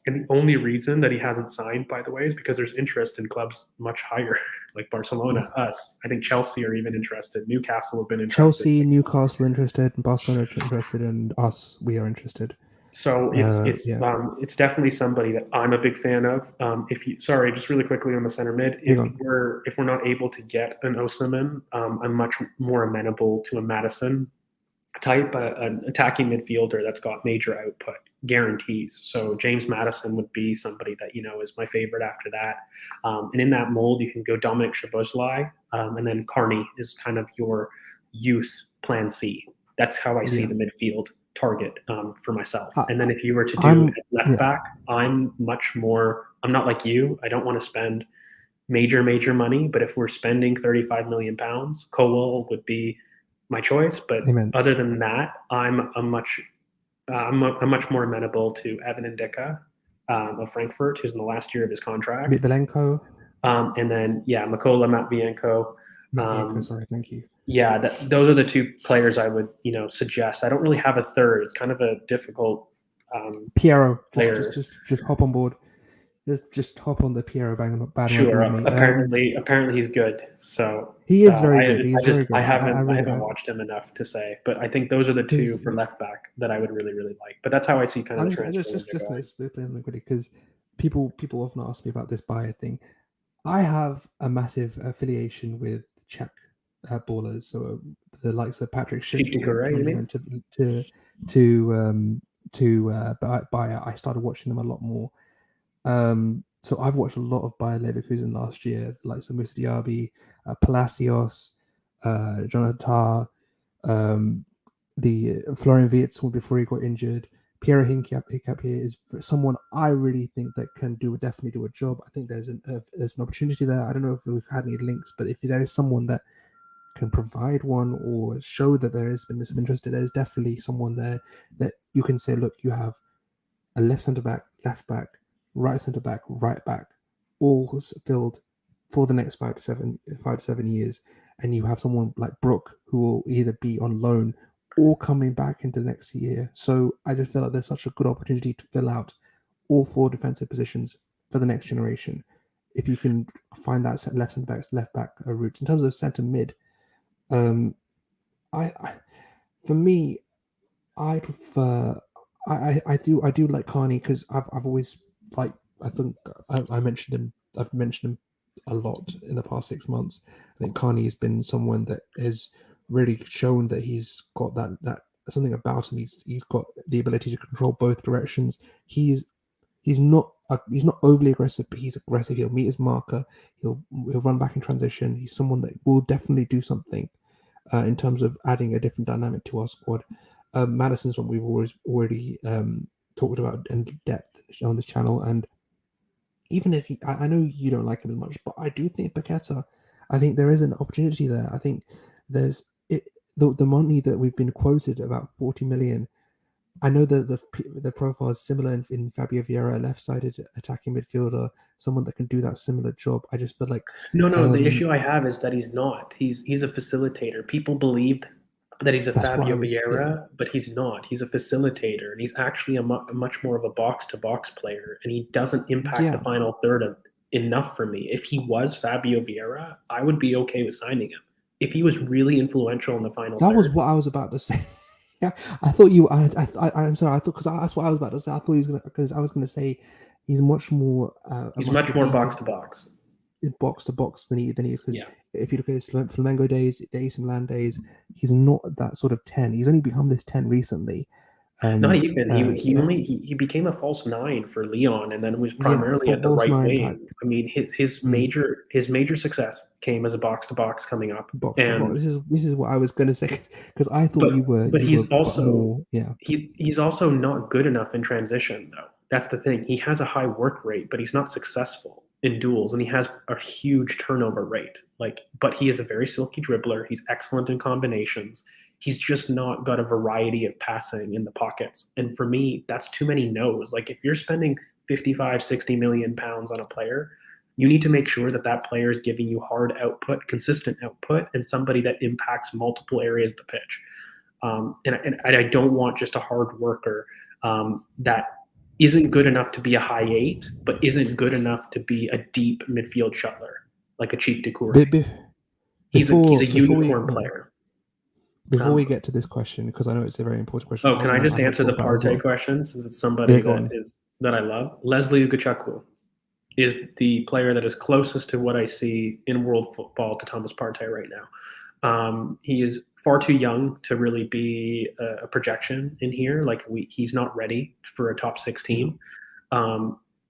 And the only reason that he hasn't signed, by the way, is because there's interest in clubs much higher, like Barcelona, us. I think Chelsea are even interested. Newcastle have been interested. Chelsea, Newcastle interested, and Barcelona interested, and us, we are interested. So it's definitely somebody that I'm a big fan of. Sorry, just really quickly on the center mid, if we're not able to get an Osimhen, I'm much more amenable to a Madison type, an attacking midfielder that's got major output guarantees. So James Madison would be somebody that is my favorite after that. And in that mold, you can go Dominic Szoboszlai, and then Carney is kind of your youth plan C. That's how I see the midfield target for myself. And then if you were to do left back, I'm not like you. I don't want to spend major money, but if we're spending £35 million, Cowell would be my choice. But other than that, I'm much more amenable to Evan Ndicka of Frankfurt, who's in the last year of his contract. Mitvilenko. And then Mikola Matvienko. Sorry, thank you. Yeah, those are the two players I would suggest. I don't really have a third. It's kind of a difficult Piero player. Just hop on board. Just hop on the Piero bandwagon. Sure. Apparently he's good. So he is very good. I haven't watched him enough to say, but I think those are the two for left back that I would really, really like. But that's how I see kind of the transfer. Because people often ask me about this buyer thing. I have a massive affiliation with Czech ballers, so the likes of Patrick Schick to Bayer. I started watching them a lot more. So I've watched a lot of Bayer Leverkusen last year, like Moussa Diaby, Palacios, Jonathan Tah, the Florian Wirtz before he got injured. Piero Hincap here is someone I really think that can definitely do a job. I think there's an opportunity there. I don't know if we've had any links, but if there is someone that can provide one or show that there has been some interest, there's definitely someone there that you can say, look, you have a left centre back, left back, right centre back, right back, all filled for the next 5 to 7 years, and you have someone like Brook who will either be on loan or coming back into next year. So I just feel like there's such a good opportunity to fill out all 4 defensive positions for the next generation. If you can find that left centre back, left back route. In terms of centre mid, for me, I prefer. I do like Carney because I've always like. I think I mentioned him. I've mentioned him a lot in the past 6 months. I think Carney has been someone that has really shown that he's got that something about him. He's got the ability to control both directions. He's not overly aggressive, but he's aggressive. He'll meet his marker. He'll run back in transition. He's someone that will definitely do something in terms of adding a different dynamic to our squad. Madison's one we've already talked about in depth on this channel, and even if I know you don't like him as much, but I do think Paqueta, I think there is an opportunity there. I think there's the money that we've been quoted about 40 million. I know that the profile is similar in Fabio Vieira, a left-sided attacking midfielder, someone that can do that similar job. I just feel like No. The issue I have is that he's not. He's a facilitator. People believe that he's a that's what I Fabio was. Yeah, Vieira, but he's not. He's a facilitator, and he's actually much more of a box-to-box player, and he doesn't impact the yeah. final third enough for me. If he was Fabio Vieira, I would be okay with signing him. If he was really influential in the final That was third, what I was about to say. Yeah, I thought you. I'm sorry. I thought because that's what I was about to say. I thought he was gonna because I was gonna say he's much more a he's much much more more deeper box-to-box. box to box than he is because Yeah. if you look at his Flamengo days, the AC Milan days, he's not that sort of 10. He's only become this 10 recently. Not even. Yeah, He became a false nine for Leon, and then was yeah, primarily at the false right nine type. wing. I mean, Mm, his major success came as a box to box coming up, box to box. and This is what I was gonna say because I thought but you were but more. Yeah, he's also not good enough in transition though. That's the thing. He has a high work rate, but he's not successful in duels, and he has a huge turnover rate. Like, but he is a very silky dribbler. He's excellent in combinations. He's just not got a variety of passing in the pockets. And for me, that's too many no's. Like if you're spending 55, 60 million pounds on a player, you need to make sure that that player is giving you hard output, consistent output, and somebody that impacts multiple areas of the pitch. And I don't want just a hard worker that isn't good enough to be a high eight, but isn't good enough to be a deep midfield shuttler like a Cheap Decore. be, be, He's before a unicorn player. before we Um, get to this question because I know it's a very important question. oh, can I just I want to answer the talk about as Partey well. question since it's Yeah, somebody go on. that I love? Leslie Ugachukwu is the player that is closest to what I see in world football to Thomas Partey right now. He is far too young to really be a projection in here. Like he's not ready for a top six No, team.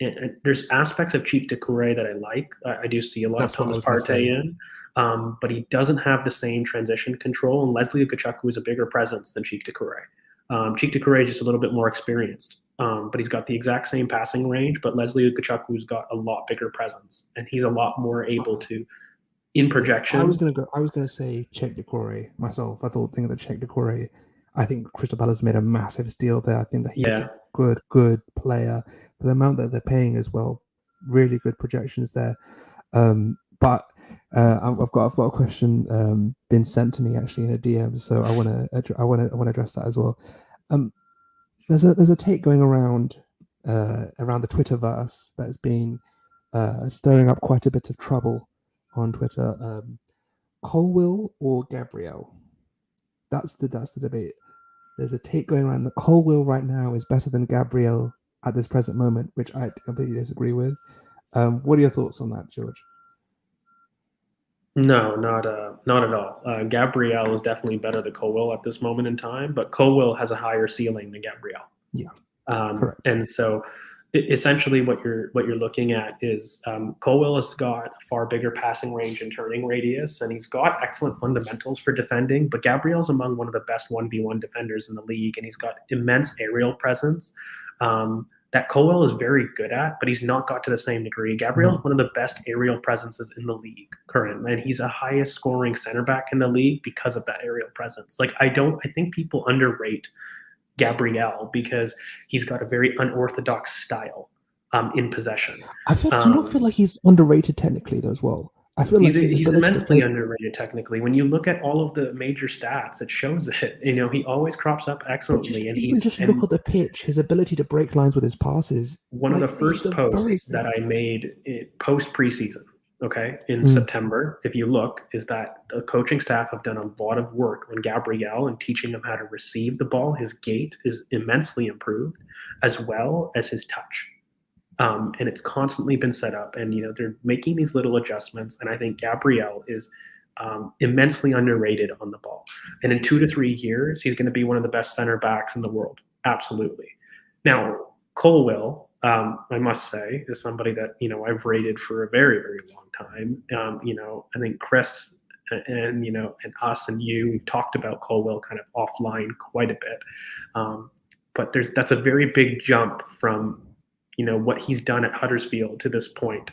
And there's aspects of Chief Decore that I like. I do see a lot of that's what I Thomas was gonna Partey say. in, but he doesn't have the same transition control. And Leslie Ukachukwu is a bigger presence than Chief Decore. Chief Decore is just a little bit more experienced, but he's got the exact same passing range. But Leslie Ukachukwu's got a lot bigger presence, and he's a lot more able to in Yeah, I was projection. gonna go. I was gonna say Czech Decore myself. I thought thinking of the Czech Decore. I think Crystal Palace made a massive deal there. I think that he's a Yeah. good player for the amount that they're paying as well. Really good projections there. But I've got a question been sent to me actually in a DM, so I want to address that as well. Um, there's a take going around around the Twitterverse that's been stirring up quite a bit of trouble on Twitter. Colwill or Gabriel? That's the debate. There's a take going around that Colwill right now is better than Gabriel at this present moment, which I completely disagree with. What are your thoughts on that, George? No, not at all. Gabrielle is definitely better than Colwell at this moment in time, but Colwell has a higher ceiling than Gabrielle. Yeah, correct. And so, essentially, what you're looking at is Colwell has got a far bigger passing range and turning radius, and he's got excellent fundamentals for defending. But Gabriel's among one of the best 1v1 defenders in the league, and he's got immense aerial presence. That Colwell is very good at, but he's not got to the same degree. Gabriel's No, one of the best aerial presences in the league currently, and he's the highest scoring center back in the league because of that aerial presence. Like I think people underrate Gabriel because he's got a very unorthodox style in possession. do you not feel like he's underrated technically though as well? I feel like his He's ability to immensely play. underrated technically. When you look at all of the major stats, it shows it. You know, he always crops up But just excellently, and even just look at the pitch, his ability to break lines with his passes. one of the Like he's first a very posts that good. I made post preseason, okay, in Mm. September, if you look, is that the coaching staff have done a lot of work on Gabriel and teaching him how to receive the ball. His gait is immensely improved, as well as his touch. And it's constantly been set up, and you know they're making these little adjustments. And I think Gabriel is immensely underrated on the ball. And in 2 to 3 years, he's going to be one of the best center backs in the world. Absolutely. Now, Colwell, I must say, is somebody that you know I've rated for a very, very long time. You know, I think Chris and you know and us and you, we've talked about Colwell kind of offline quite a bit. But that's a very big jump from what he's done at Huddersfield to this point,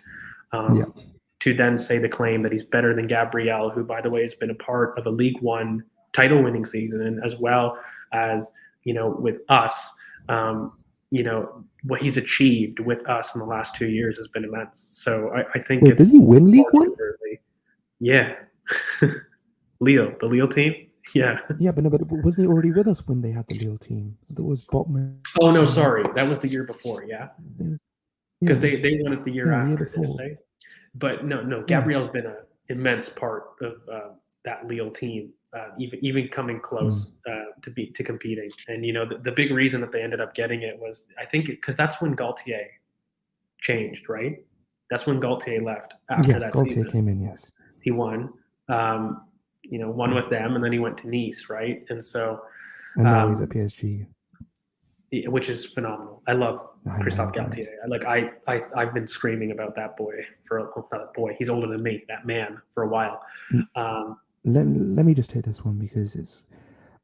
to then say the claim that he's better than Gabriel, who, by the way, has been a part of a League One title-winning season, as well as with us. What he's achieved with us in the last 2 years has been immense. So I think Wait, did he win League One? Yeah. Lille, the Lille team. Yeah. Yeah, but wasn't he already with us when they had the Lille team? That was Botman. Oh no, sorry, that was the year before. Yeah, because they won it the year after, didn't they? But no, Gabriel's been an immense part of that Lille team, even coming close to competing. And the big reason that they ended up getting it was, I think, because that's when Galtier changed, right? That's when Galtier left after that Galtier season. Came in, yes. He won. Won with them, and then he went to Nice, right? And so, and now he's at PSG, which is phenomenal. I love Christophe Galtier. I've been screaming about that boy he's older than me, that man, for a while. Let me just take this one, because it's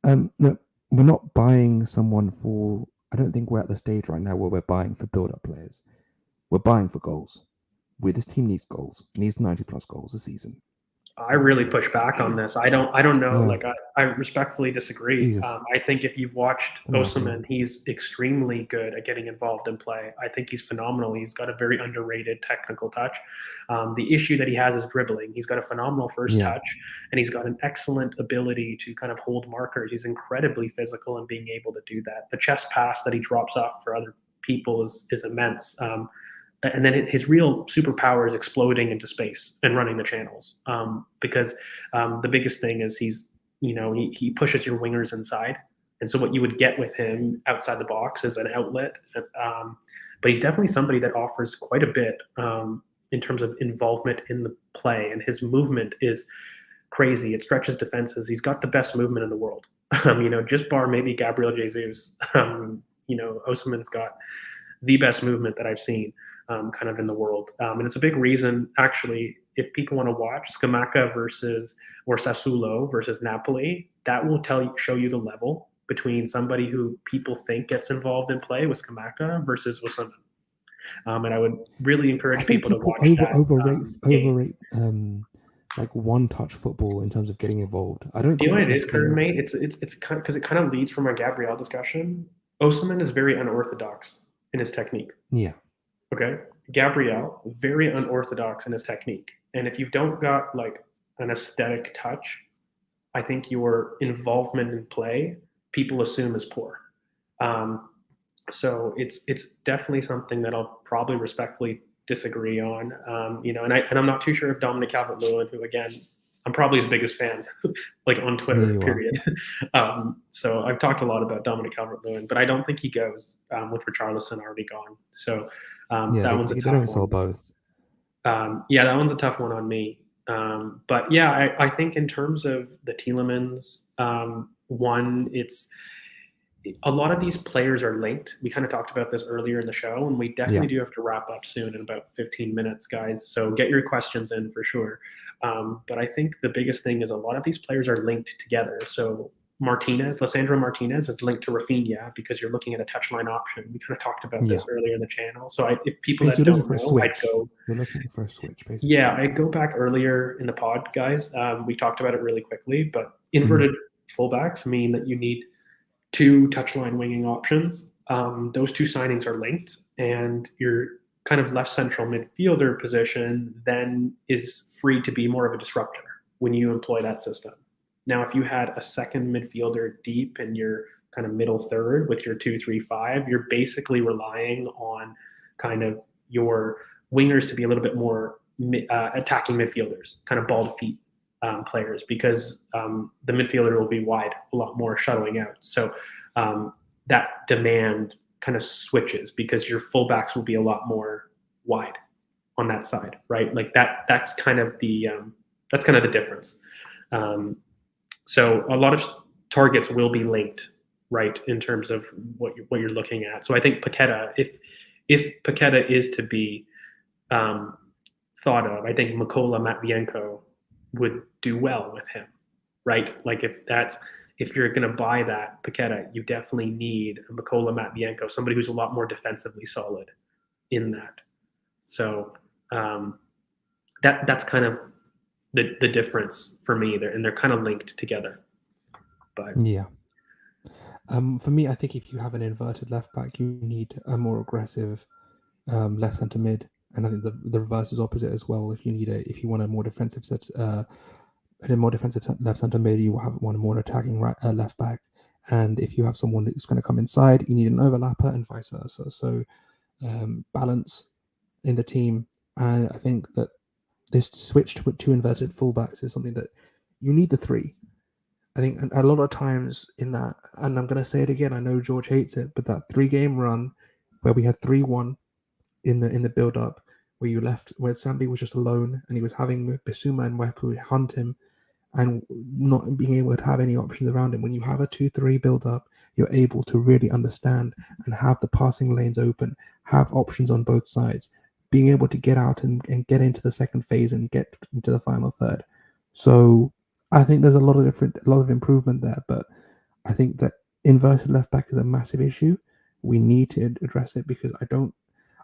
no, we're not buying someone for. I don't think we're at the stage right now where we're buying for build-up players. We're buying for goals. This team needs goals. It needs 90+ goals a season. I really push back on this. I don't know. Yeah. I respectfully disagree. I think if you've watched Osimhen, he's extremely good at getting involved in play. I think he's phenomenal. He's got a very underrated technical touch. The issue that he has is dribbling. He's got a phenomenal first touch, and he's got an excellent ability to kind of hold markers. He's incredibly physical in being able to do that. The chest pass that he drops off for other people is immense. And then his real superpower is exploding into space and running the channels. Because the biggest thing is he pushes your wingers inside. And so what you would get with him outside the box is an outlet. But he's definitely somebody that offers quite a bit in terms of involvement in the play. And his movement is crazy. It stretches defenses. He's got the best movement in the world. Just bar maybe Gabriel Jesus. Osimhen's got the best movement that I've seen. Kind of in the world. And it's a big reason, actually, if people want to watch Scamacca or Sassuolo versus Napoli, that will show you the level between somebody who people think gets involved in play with Scamacca versus Osimhen. And I would really encourage people to watch overrate like one-touch football in terms of getting involved. I don't. You know what it is, Kern, mate? It's kind of, because it kind of leads from our Gabriel discussion. Osimhen is very unorthodox in his technique. Yeah. Okay, Gabriel, very unorthodox in his technique. And if you don't got like an aesthetic touch, I think your involvement in play, people assume is poor. So it's definitely something that I'll probably respectfully disagree on. And I'm not too sure if Dominic Calvert-Lewin, who again, I'm probably his biggest fan, like on Twitter, period. So I've talked a lot about Dominic Calvert-Lewin, but I don't think he goes with Richarlison already gone. So that one's a tough one. Both. That one's a tough one on me. But yeah, I think in terms of the Tielemans, it's a lot of these players are linked. We kind of talked about this earlier in the show, and we definitely do have to wrap up soon in about 15 minutes, guys. So get your questions in for sure. But I think the biggest thing is a lot of these players are linked together. So Lissandro Martinez is linked to Rafinha because you're looking at a touchline option. We kind of talked about this earlier in the channel. So if people that don't know, I'd go. You're looking for a switch, basically. Yeah, I'd go back earlier in the pod, guys. We talked about it really quickly, but inverted fullbacks mean that you need 2 touchline winging options. Those 2 signings are linked, and your kind of left central midfielder position then is free to be more of a disruptor when you employ that system. Now, if you had a second midfielder deep in your kind of middle third with your 2-3-5, you're basically relying on kind of your wingers to be a little bit more attacking midfielders, kind of ball to feet players, because the midfielder will be wide a lot more, shuttling out. So that demand kind of switches because your fullbacks will be a lot more wide on that side, right? Like that's kind of the difference. So a lot of targets will be linked, right, in terms of what you're looking at. So I think Paqueta, if Paqueta is to be thought of, I think Mykola Matvienko would do well with him, right? Like if you're going to buy that Paqueta, you definitely need a Mykola Matvienko, somebody who's a lot more defensively solid. in that. So that's kind of the difference for me there, and they're kind of linked together. But Yeah. For me, I think if you have an inverted left back, you need a more aggressive left centre mid, and I think the reverse is opposite as well. If you want a more defensive set, left centre mid, you want a more attacking left back, and if you have someone that's going to come inside, you need an overlapper, and vice versa. So balance in the team, and I think that this switch to two inverted fullbacks is something that you need the three. I think a lot of times in that, and I'm going to say it again, I know George hates it, but that 3-game run where we had 3-1 in the build up, where Sambi was just alone and he was having Bissouma and Wepu hunt him and not being able to have any options around him. When you have a 2-3 build up, you're able to really understand and have the passing lanes open, have options on both sides, being able to get out and get into the second phase and get into the final third. So I think there's a lot of improvement there, but I think that inverted left back is a massive issue. We need to address it because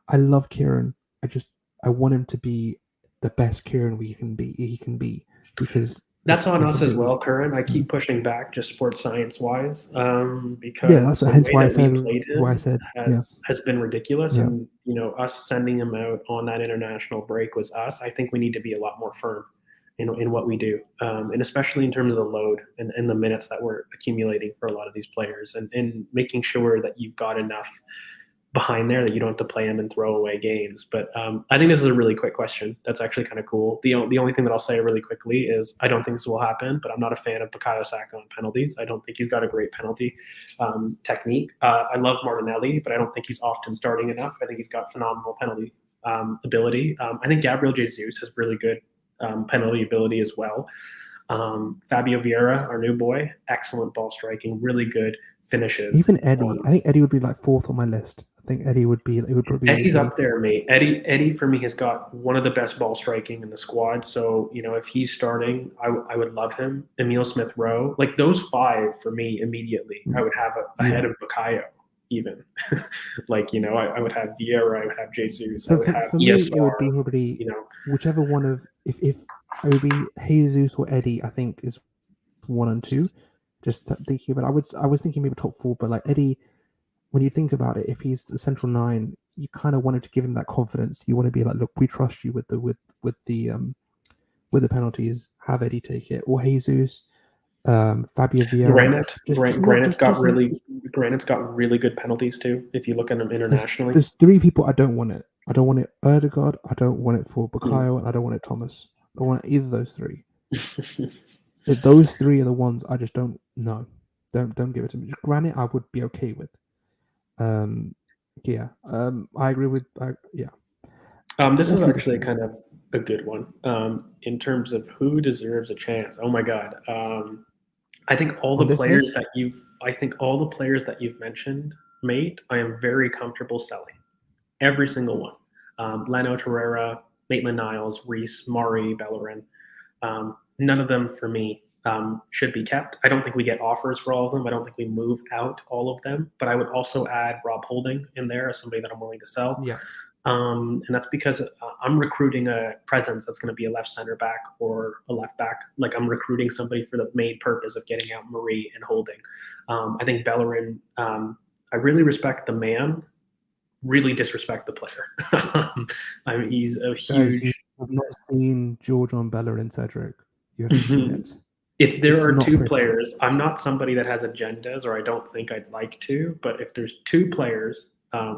I love Kieran. I want him to be the best Kieran he can be because that's on us as well, Curran. I keep pushing back just sports science wise, because that's the hence way why I that we said played why I him said has been ridiculous. Yeah. And us sending him out on that international break was us. I think we need to be a lot more firm in what we do, and especially in terms of the load and the minutes that we're accumulating for a lot of these players, and making sure that you've got enough behind there that you don't have to play them and throw away games. But I think this is a really quick question. That's actually kind of cool. The only thing that I'll say really quickly is I don't think this will happen, but I'm not a fan of Bukayo Saka on penalties. I don't think he's got a great penalty technique. I love Martinelli, but I don't think he's often starting enough. I think he's got phenomenal penalty ability. I think Gabriel Jesus has really good penalty ability as well. Fabio Vieira, our new boy, excellent ball striking, really good finishes. Even Eddie, I think Eddie would be like 4th on my list. I think Eddie would probably be Eddie's okay. up there, mate. Eddie for me has got one of the best ball striking in the squad. So if he's starting, I would love him. Emile Smith Rowe, like those 5 for me immediately, I would have ahead of Bukayo even. Like I would have Vieira, I would have Jesus, So I would have for ESR, me, it would be probably whichever one of if it would be Jesus or Eddie. I think is 1 and 2. Just thinking about, I was thinking maybe top 4, but like Eddie, when you think about it, if he's the central 9, you kind of wanted to give him that confidence. You want to be like, look, we trust you with the penalties. Have Eddie take it, or Jesus, Fabio Vieira. Granite's got really good penalties too. If you look at them internationally, there's 3 people I don't want it. I don't want it Erdegaard. I don't want it for Bukayo. And I don't want it Thomas. I don't want either of those 3. Those 3 are the ones I just don't know. Don't give it to me. Granite, I would be okay with. I agree with. This is actually kind of a good one in terms of who deserves a chance. Oh my God, I think all the players that you've mentioned, mate, I am very comfortable selling every single one. Leno, Torreira, Maitland-Niles, Reece, Mari, Bellerin. None of them for me should be kept. I don't think we get offers for all of them. I don't think we move out all of them. But I would also add Rob Holding in there as somebody that I'm willing to sell. Yeah. And that's because I'm recruiting a presence that's going to be a left center back or a left back. Like I'm recruiting somebody for the main purpose of getting out Marie and Holding. I think Bellerin, I really respect the man, really disrespect the player. I mean, he's a huge. You have not seen George on Bellerin, Cedric. You haven't seen it. If there are 2 players, I'm not somebody that has agendas, or I don't think I'd like to, but if there's 2 players,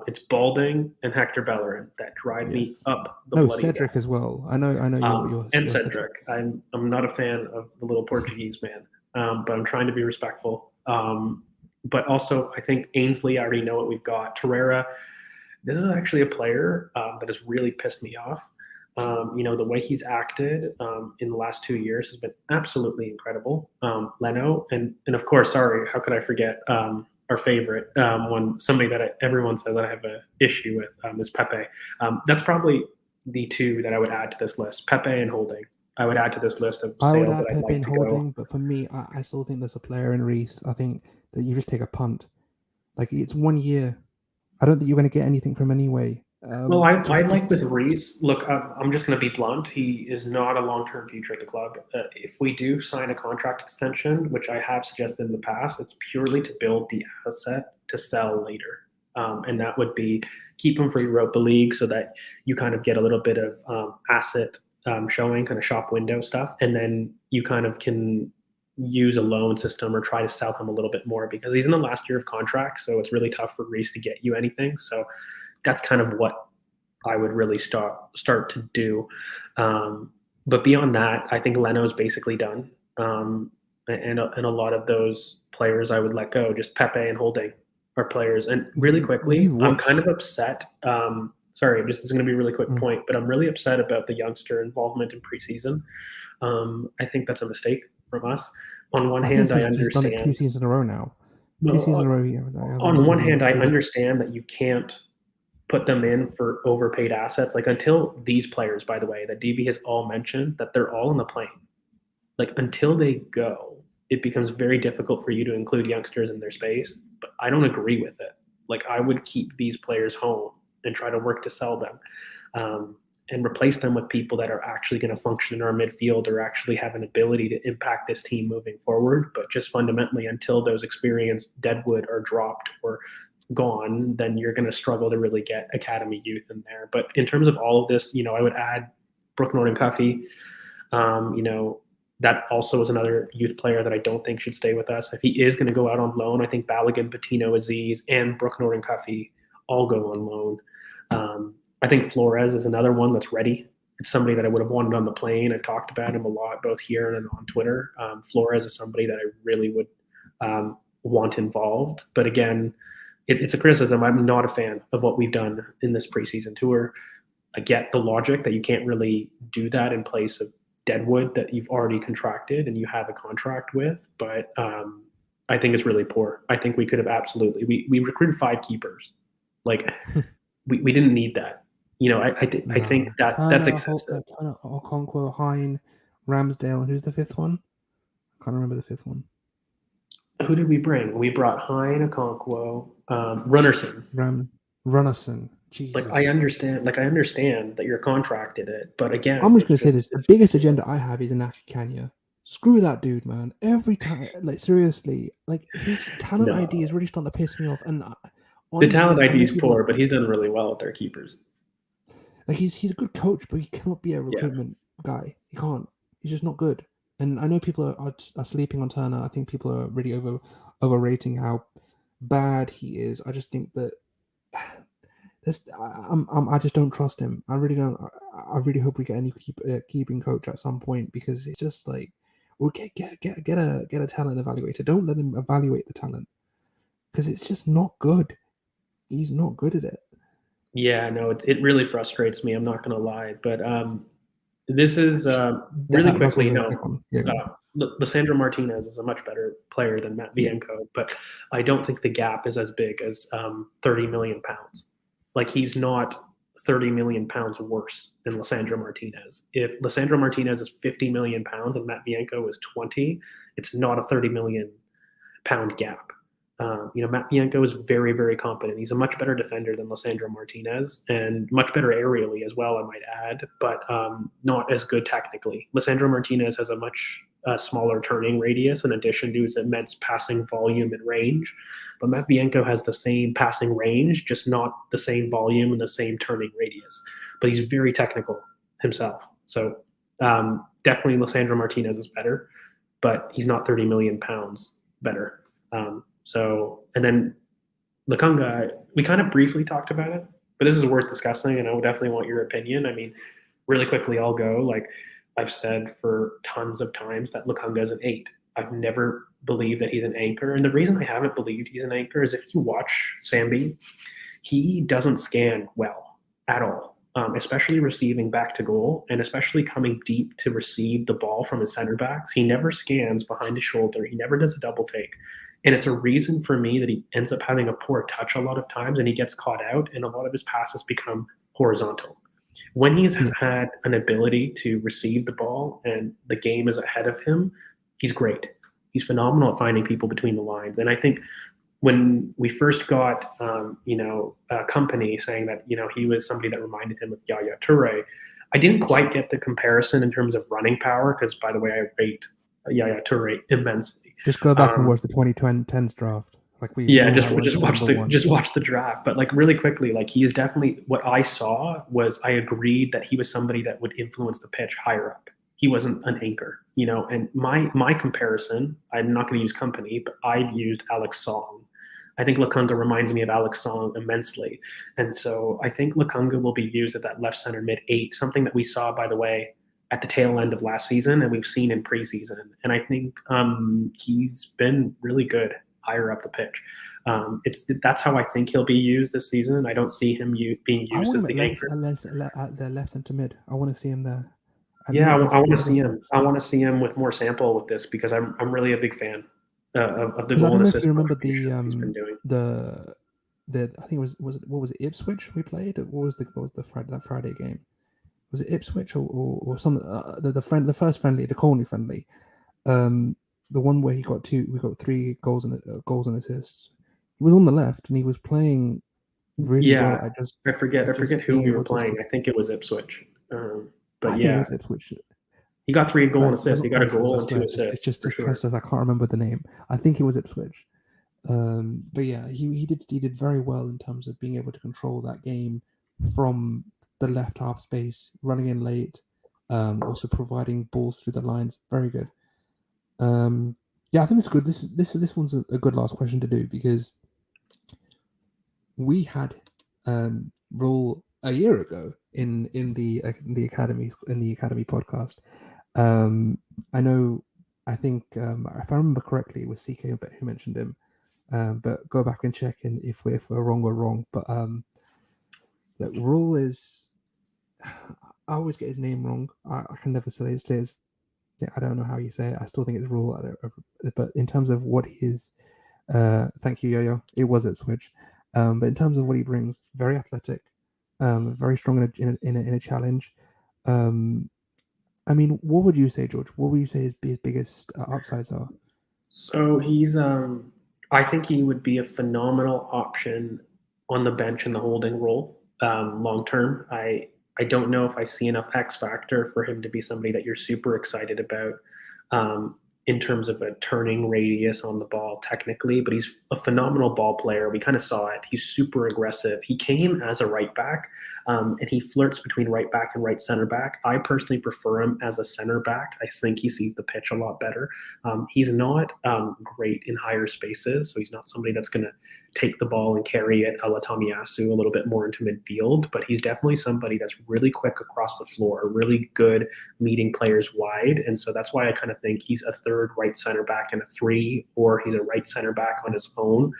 it's Balding and Hector Bellerin that drive me up the bloody Cedric wall. As well. I know you're and Cedric. I'm not a fan of the little Portuguese man, but I'm trying to be respectful. But also, I think Ainsley, I already know what we've got. Torreira, this is actually a player that has really pissed me off. The way he's acted in the last 2 years has been absolutely incredible. Leno, and of course, sorry, how could I forget our favorite one, somebody that everyone says that I have an issue with is Pepe. That's probably the 2 that I would add to this list, Pepe and Holding. I would add to this list of sales that I'd like to go. But for me, I still think there's a player in Reece. I think that you just take a punt. Like, it's 1 year. I don't think you're going to get anything from anyway. Well, I Just like with Reese. Look, I'm just going to be blunt. He is not a long-term future at the club. If we do sign a contract extension, which I have suggested in the past, it's purely to build the asset to sell later, and that would be keep him for Europa League so that you kind of get a little bit of asset showing, kind of shop window stuff, and then you kind of can use a loan system or try to sell him a little bit more because he's in the last year of contract, so it's really tough for Reese to get you anything. So that's kind of what I would really start to do. But beyond that, I think Leno's basically done, and a lot of those players I would let go. Just Pepe and Holding are players. And really quickly, you've I'm kind watched. of upset. Sorry, this is going to be a really quick Mm. point, but I'm really upset about the youngster involvement in preseason. I think that's a mistake from us. On one I think hand, I he's done it two understand. seasons in a row now. Two seasons in a Well, row, he hasn't on one been hand, I included. understand that you can't put them in for overpaid assets. Like until these players, by the way, that DB has all mentioned that they're all in the plane. Like until they go, it becomes very difficult for you to include youngsters in their space. But I don't agree with it. Like I would keep these players home and try to work to sell them. And replace them with people that are actually going to function in our midfield or actually have an ability to impact this team moving forward. But just fundamentally, until those experienced deadwood are dropped or gone, then you're going to struggle to really get academy youth in there. But in terms of all of this, I would add Brooke Norton Cuffey. That also is another youth player that I don't think should stay with us. If he is going to go out on loan, I think Balogun, Patino, Aziz, and Brooke Norton Cuffey all go on loan. I think Flores is another one that's ready. It's somebody that I would have wanted on the plane. I've talked about him a lot, both here and on Twitter. Flores is somebody that I really would want involved. But again, it's a criticism. I'm not a fan of what we've done in this preseason tour. I get the logic that you can't really do that in place of Deadwood that you've already contracted and you have a contract with, but I think it's really poor. I think we could have absolutely we recruited 5 keepers. Like we didn't need that. I think that's excessive. Turner, Okonkwo, Hine, Ramsdale, and who's the fifth one? I can't remember the fifth one. Who did we bring? We brought Hine, Okonkwo, Runnerson. Runnerson. Jesus. I understand that you're contracted it, but again, I'm just gonna say this: the biggest agenda I have is Inaki Kanya. Screw that dude, man. Every time, seriously, his talent ID is really starting to piss me off. And honestly, the talent ID is poor, but he's done really well with their keepers. He's a good coach, but he cannot be a recruitment guy. He can't. He's just not good. And I know people are sleeping on Turner. I think people are really overrating how bad he is. I just think that I just don't trust him. I really don't. I really hope we get a new keeping coach at some point because it's just we'll get a talent evaluator. Don't let him evaluate the talent because it's just not good. He's not good at it. Yeah, no, it really frustrates me. I'm not going to lie, but this is really quickly. Lissandro Martinez is a much better player than Matt Vienco, but I don't think the gap is as big as 30 million pounds. He's not 30 million pounds worse than Lissandro Martinez. If Lissandro Martinez is 50 million pounds and Matt Vienco is 20, it's not a 30 million pound gap. Matt Bianco is very, very competent. He's a much better defender than Lissandro Martinez and much better aerially as well, I might add, but not as good technically. Lissandro Martinez has a much smaller turning radius in addition to his immense passing volume and range. But Matt Bianco has the same passing range, just not the same volume and the same turning radius. But he's very technical himself. So definitely Lissandro Martinez is better, but he's not 30 million pounds better. And then Lukunga, we kind of briefly talked about it, but this is worth discussing, and I would definitely want your opinion. I mean, really quickly, I'll go. I've said for tons of times that Lukunga is an 8. I've never believed that he's an anchor, and the reason I haven't believed he's an anchor is if you watch Sambi, he doesn't scan well at all, especially receiving back to goal, and especially coming deep to receive the ball from his center backs. He never scans behind his shoulder. He never does a double take. And it's a reason for me that he ends up having a poor touch a lot of times and he gets caught out and a lot of his passes become horizontal. When he's had an ability to receive the ball and the game is ahead of him, he's great. He's phenomenal at finding people between the lines. And I think when we first got, a company saying that, he was somebody that reminded him of Yaya Toure, I didn't quite get the comparison in terms of running power because, by the way, I rate Yaya Toure immensely. Just go back and Um, watch the 2010s draft. Like we yeah, all just that went just watch number one. the draft. But like really quickly, like he is definitely what I saw was I agreed that he was somebody that would influence the pitch higher up. He wasn't an anchor, And my comparison, I'm not going to use company, but I've used Alex Song. I think Lukunga reminds me of Alex Song immensely, and so I think Lukunga will be used at that left center mid eight, something that we saw, by the way, at the tail end of last season, and we've seen in preseason. And I think he's been really good higher up the pitch. That's how I think he'll be used this season. I don't see him being I used want as him the anchor. at the left centre mid. I want to see him there. And Yeah, not I this want to not see this him. I want to see him with more sample with this because I'm really a big fan of the because I goal don't and know if you assist remember contribution he's been doing. the I think what was it, Ipswich we played? What was that Friday game? Was it Ipswich or some the first friendly, the Colney friendly, um, the one where we got 3 goals and assists. He was on the left and he was playing really Yeah, well at I forget who being we were able to. playing. I think it was Ipswich. But I think it yeah, was Ipswich. he got 3 goal and I'm assists. not He got a quite sure. goal I and 2 swear, it's assists for just sure. trust us. I can't remember the name. I think it was Ipswich. But yeah, he did very well in terms of being able to control that game from the left half space, running in late, also providing balls through the lines. Very good. Yeah, I think it's good. This one's a good last question to do because we had Rule a year ago in the academy podcast. I know. I think if I remember correctly, it was CK who mentioned him. But go back and check in if we're wrong, we're wrong. But look, Rule is. I always get his name wrong. I can never say his. I don't know how you say it. I still think it's Rule. But in terms of what he is, thank you, Yo-Yo. It was Ipswich. But in terms of what he brings, very athletic, very strong in a challenge. I mean, what would you say, George? What would you say his biggest upsides are? So he's I think he would be a phenomenal option on the bench in the holding role long term. I don't know if I see enough X factor for him to be somebody that you're super excited about um, in terms of a turning radius on the ball technically, but he's a phenomenal ball player. We kind of saw it. He's super aggressive. He came as a right back and he flirts between right back and right center back. I personally prefer him as a center back. I think he sees the pitch a lot better. He's not great in higher spaces, so he's not somebody that's going to take the ball and carry it a la Tomiyasu a little bit more into midfield, but he's definitely somebody that's really quick across the floor, really good meeting players wide. And so that's why I kind of think he's a third right center back in a 3, or he's a right center back on his own.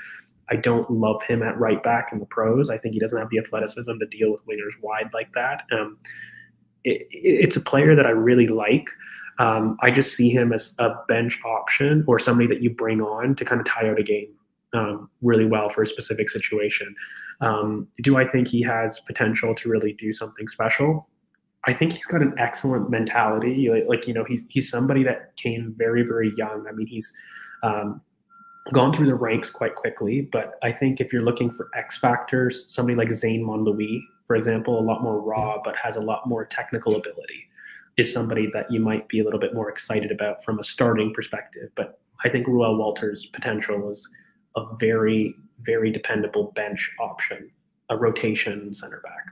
I don't love him at right back in the pros. I think he doesn't have the athleticism to deal with wingers wide like that. It's a player that I really like. I just see him as a bench option or somebody that you bring on to kind of tie out a game really well for a specific situation. Do I think he has potential to really do something special? I think he's got an excellent mentality. He's somebody that came very, very young. I mean, he's um, gone through the ranks quite quickly, but I think if you're looking for X factors, somebody like Zane Monlouis, for example, a lot more raw, but has a lot more technical ability, is somebody that you might be a little bit more excited about from a starting perspective. But I think Ruel Walters' potential is a very, very dependable bench option. A rotation center back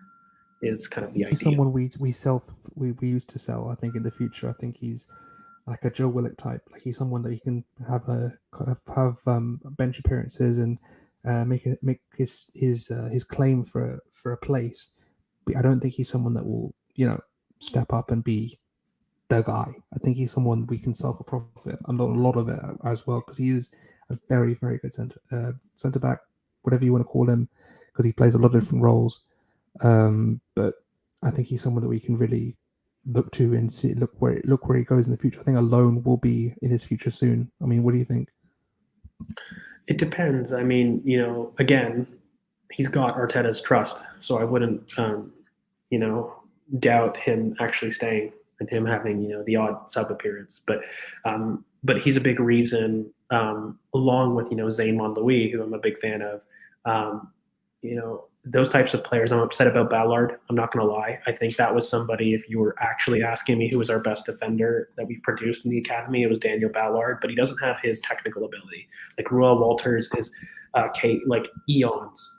is kind of the He's ideal. someone we used to sell. I think in the future, I think he's like a Joe Willock type. Like he's someone that you can have bench appearances and make his claim for a place. But I don't think he's someone that will step up and be the guy. I think he's someone we can sell for profit a lot of it as well because he is a very very good center back, whatever you want to call him, because he plays a lot of different roles. But I think he's someone that we can really look to and see look where he goes in the future. I think a loan will be in his future soon. I mean, what do you think? It depends. I mean, again, he's got Arteta's trust, so I wouldn't, doubt him actually staying and him having, the odd sub appearance. But but he's a big reason, along with Zane Monlouis, who I'm a big fan of. Those types of players. I'm upset about Ballard. I'm not going to lie. I think that was somebody, if you were actually asking me who was our best defender that we produced in the academy, it was Daniel Ballard, but he doesn't have his technical ability. Like Ruel Walters is like eons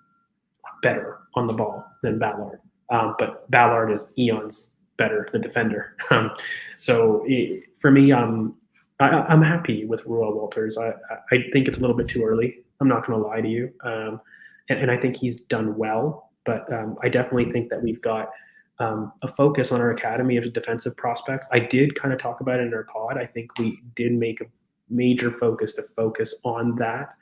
better on the ball than Ballard. But Ballard is eons better, the defender. For me, I'm happy with Ruel Walters. I think it's a little bit too early. I'm not going to lie to you. And I think he's done well, but I definitely think that we've got a focus on our academy of defensive prospects. I did kind of talk about it in our pod. I think we did make a major focus on that.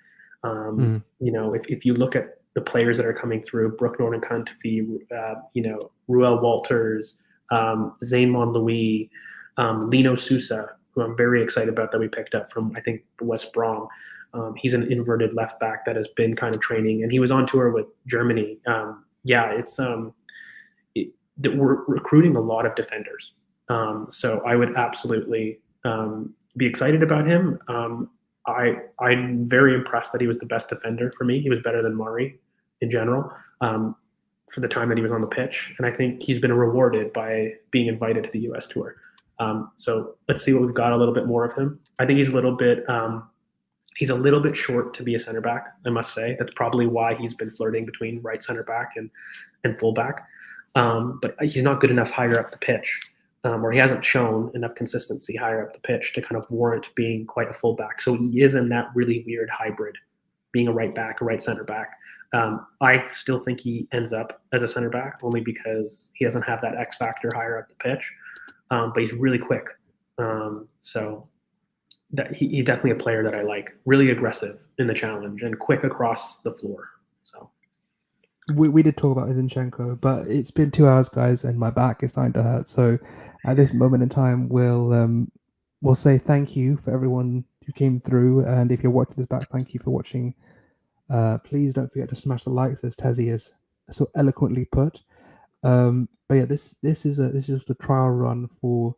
If you look at the players that are coming through, Brooke Norton-Cuntfee, Ruel Walters, Zane Monlouis, Lino Sousa, who I'm very excited about that we picked up from, I think, West Brom. He's an inverted left back that has been kind of training, and he was on tour with Germany. We're recruiting a lot of defenders. So I would absolutely be excited about him. I'm very impressed that he was the best defender for me. He was better than Mari in general for the time that he was on the pitch, and I think he's been rewarded by being invited to the U.S. tour. So let's see what we've got a little bit more of him. I think he's a little bit short to be a center back, I must say. That's probably why he's been flirting between right center back and full back. But he's not good enough higher up the pitch, or he hasn't shown enough consistency higher up the pitch to kind of warrant being quite a full back. So he is in that really weird hybrid, being a right back, a right center back. I still think he ends up as a center back only because he doesn't have that X factor higher up the pitch, but he's really quick. So he's definitely a player that I like. Really aggressive in the challenge and quick across the floor. So we did talk about Zinchenko, but it's been 2 hours, guys, and my back is starting to hurt. So at this moment in time, we'll say thank you for everyone who came through, and if you're watching this back, thank you for watching. Please don't forget to smash the likes, as Tezzy has so eloquently put. But yeah, this is just a trial run for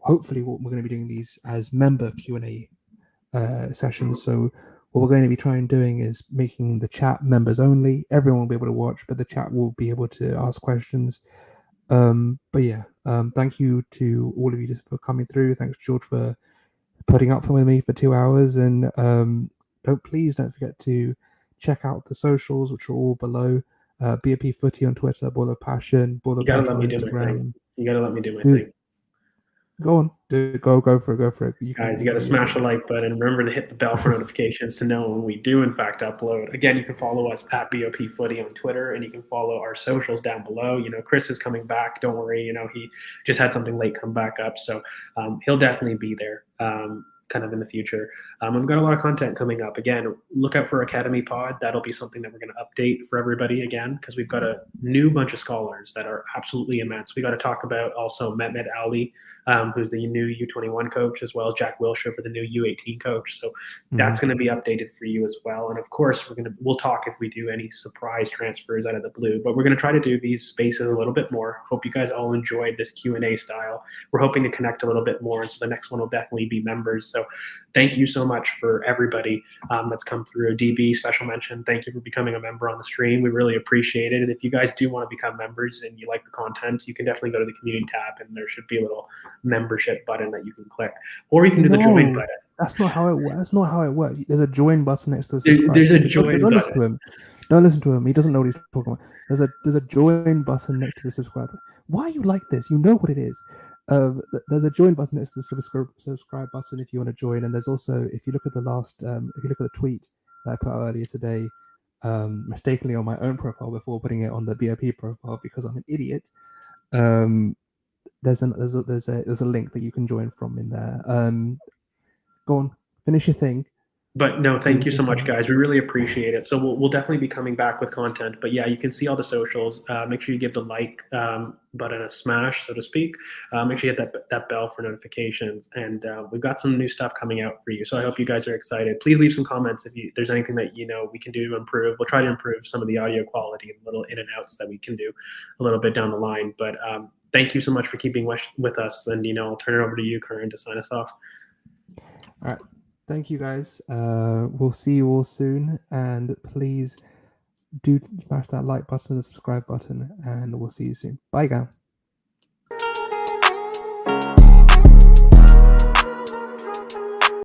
hopefully what we're going to be doing these as member Q&A sessions. So what we're going to be trying doing is making the chat members only. Everyone will be able to watch, but the chat will be able to ask questions. But yeah, thank you to all of you just for coming through. Thanks, George, for putting up with me for 2 hours. And please don't forget to check out the socials, which are all below. BoP Footy on Twitter, Ball of Passion, Ball of Passion on Instagram. You gotta let me do my thing. Go on, go for it. Guys, you got to smash the like button. Remember to hit the bell for notifications to know when we do, in fact, upload. Again, you can follow us at BoP Footy on Twitter, and you can follow our socials down below. Chris is coming back. Don't worry. He just had something late come back up, so he'll definitely be there. Kind of in the future. We've got a lot of content coming up. Again, look out for Academy Pod. That'll be something that we're going to update for everybody again, because we've got a new bunch of scholars that are absolutely immense. We got to talk about also Mehmet Ali, who's the new U21 coach, as well as Jack Wilshire for the new U18 coach. So that's going to be updated for you as well. And of course, we'll talk if we do any surprise transfers out of the blue, but we're going to try to do these spaces a little bit more. Hope you guys all enjoyed this Q&A style. We're hoping to connect a little bit more. And so the next one will definitely be members. So thank you so much for everybody that's come through. DB, special mention. Thank you for becoming a member on the stream. We really appreciate it. And if you guys do want to become members and you like the content, you can definitely go to the community tab, and there should be a little membership button that you can click, or you can do the join button. That's not how it works. That's not how it works. There's a join button next to the subscribe. There's a join button. Listen to him. Don't listen to him. He doesn't know what he's talking about. There's a join button next to the subscribe. Why are you like this? You know what it is. There's a join button next to the subscribe button if you want to join, and there's also, if you look at the last, if you look at the tweet that I put out earlier today, mistakenly on my own profile before putting it on the BoP profile because I'm an idiot. There's a link that you can join from in there. Go on, finish your thing. But no, thank you so much, guys. We really appreciate it. So we'll definitely be coming back with content. But yeah, you can see all the socials. Make sure you give the like button a smash, so to speak. Make sure you hit that bell for notifications. And we've got some new stuff coming out for you. So I hope you guys are excited. Please leave some comments if there's anything that we can do to improve. We'll try to improve some of the audio quality and little in and outs that we can do a little bit down the line. But thank you so much for keeping with us. And I'll turn it over to you, Karan, to sign us off. All right. Thank you guys. We'll see you all soon. And please do smash that like button, the subscribe button, and we'll see you soon. Bye, guys.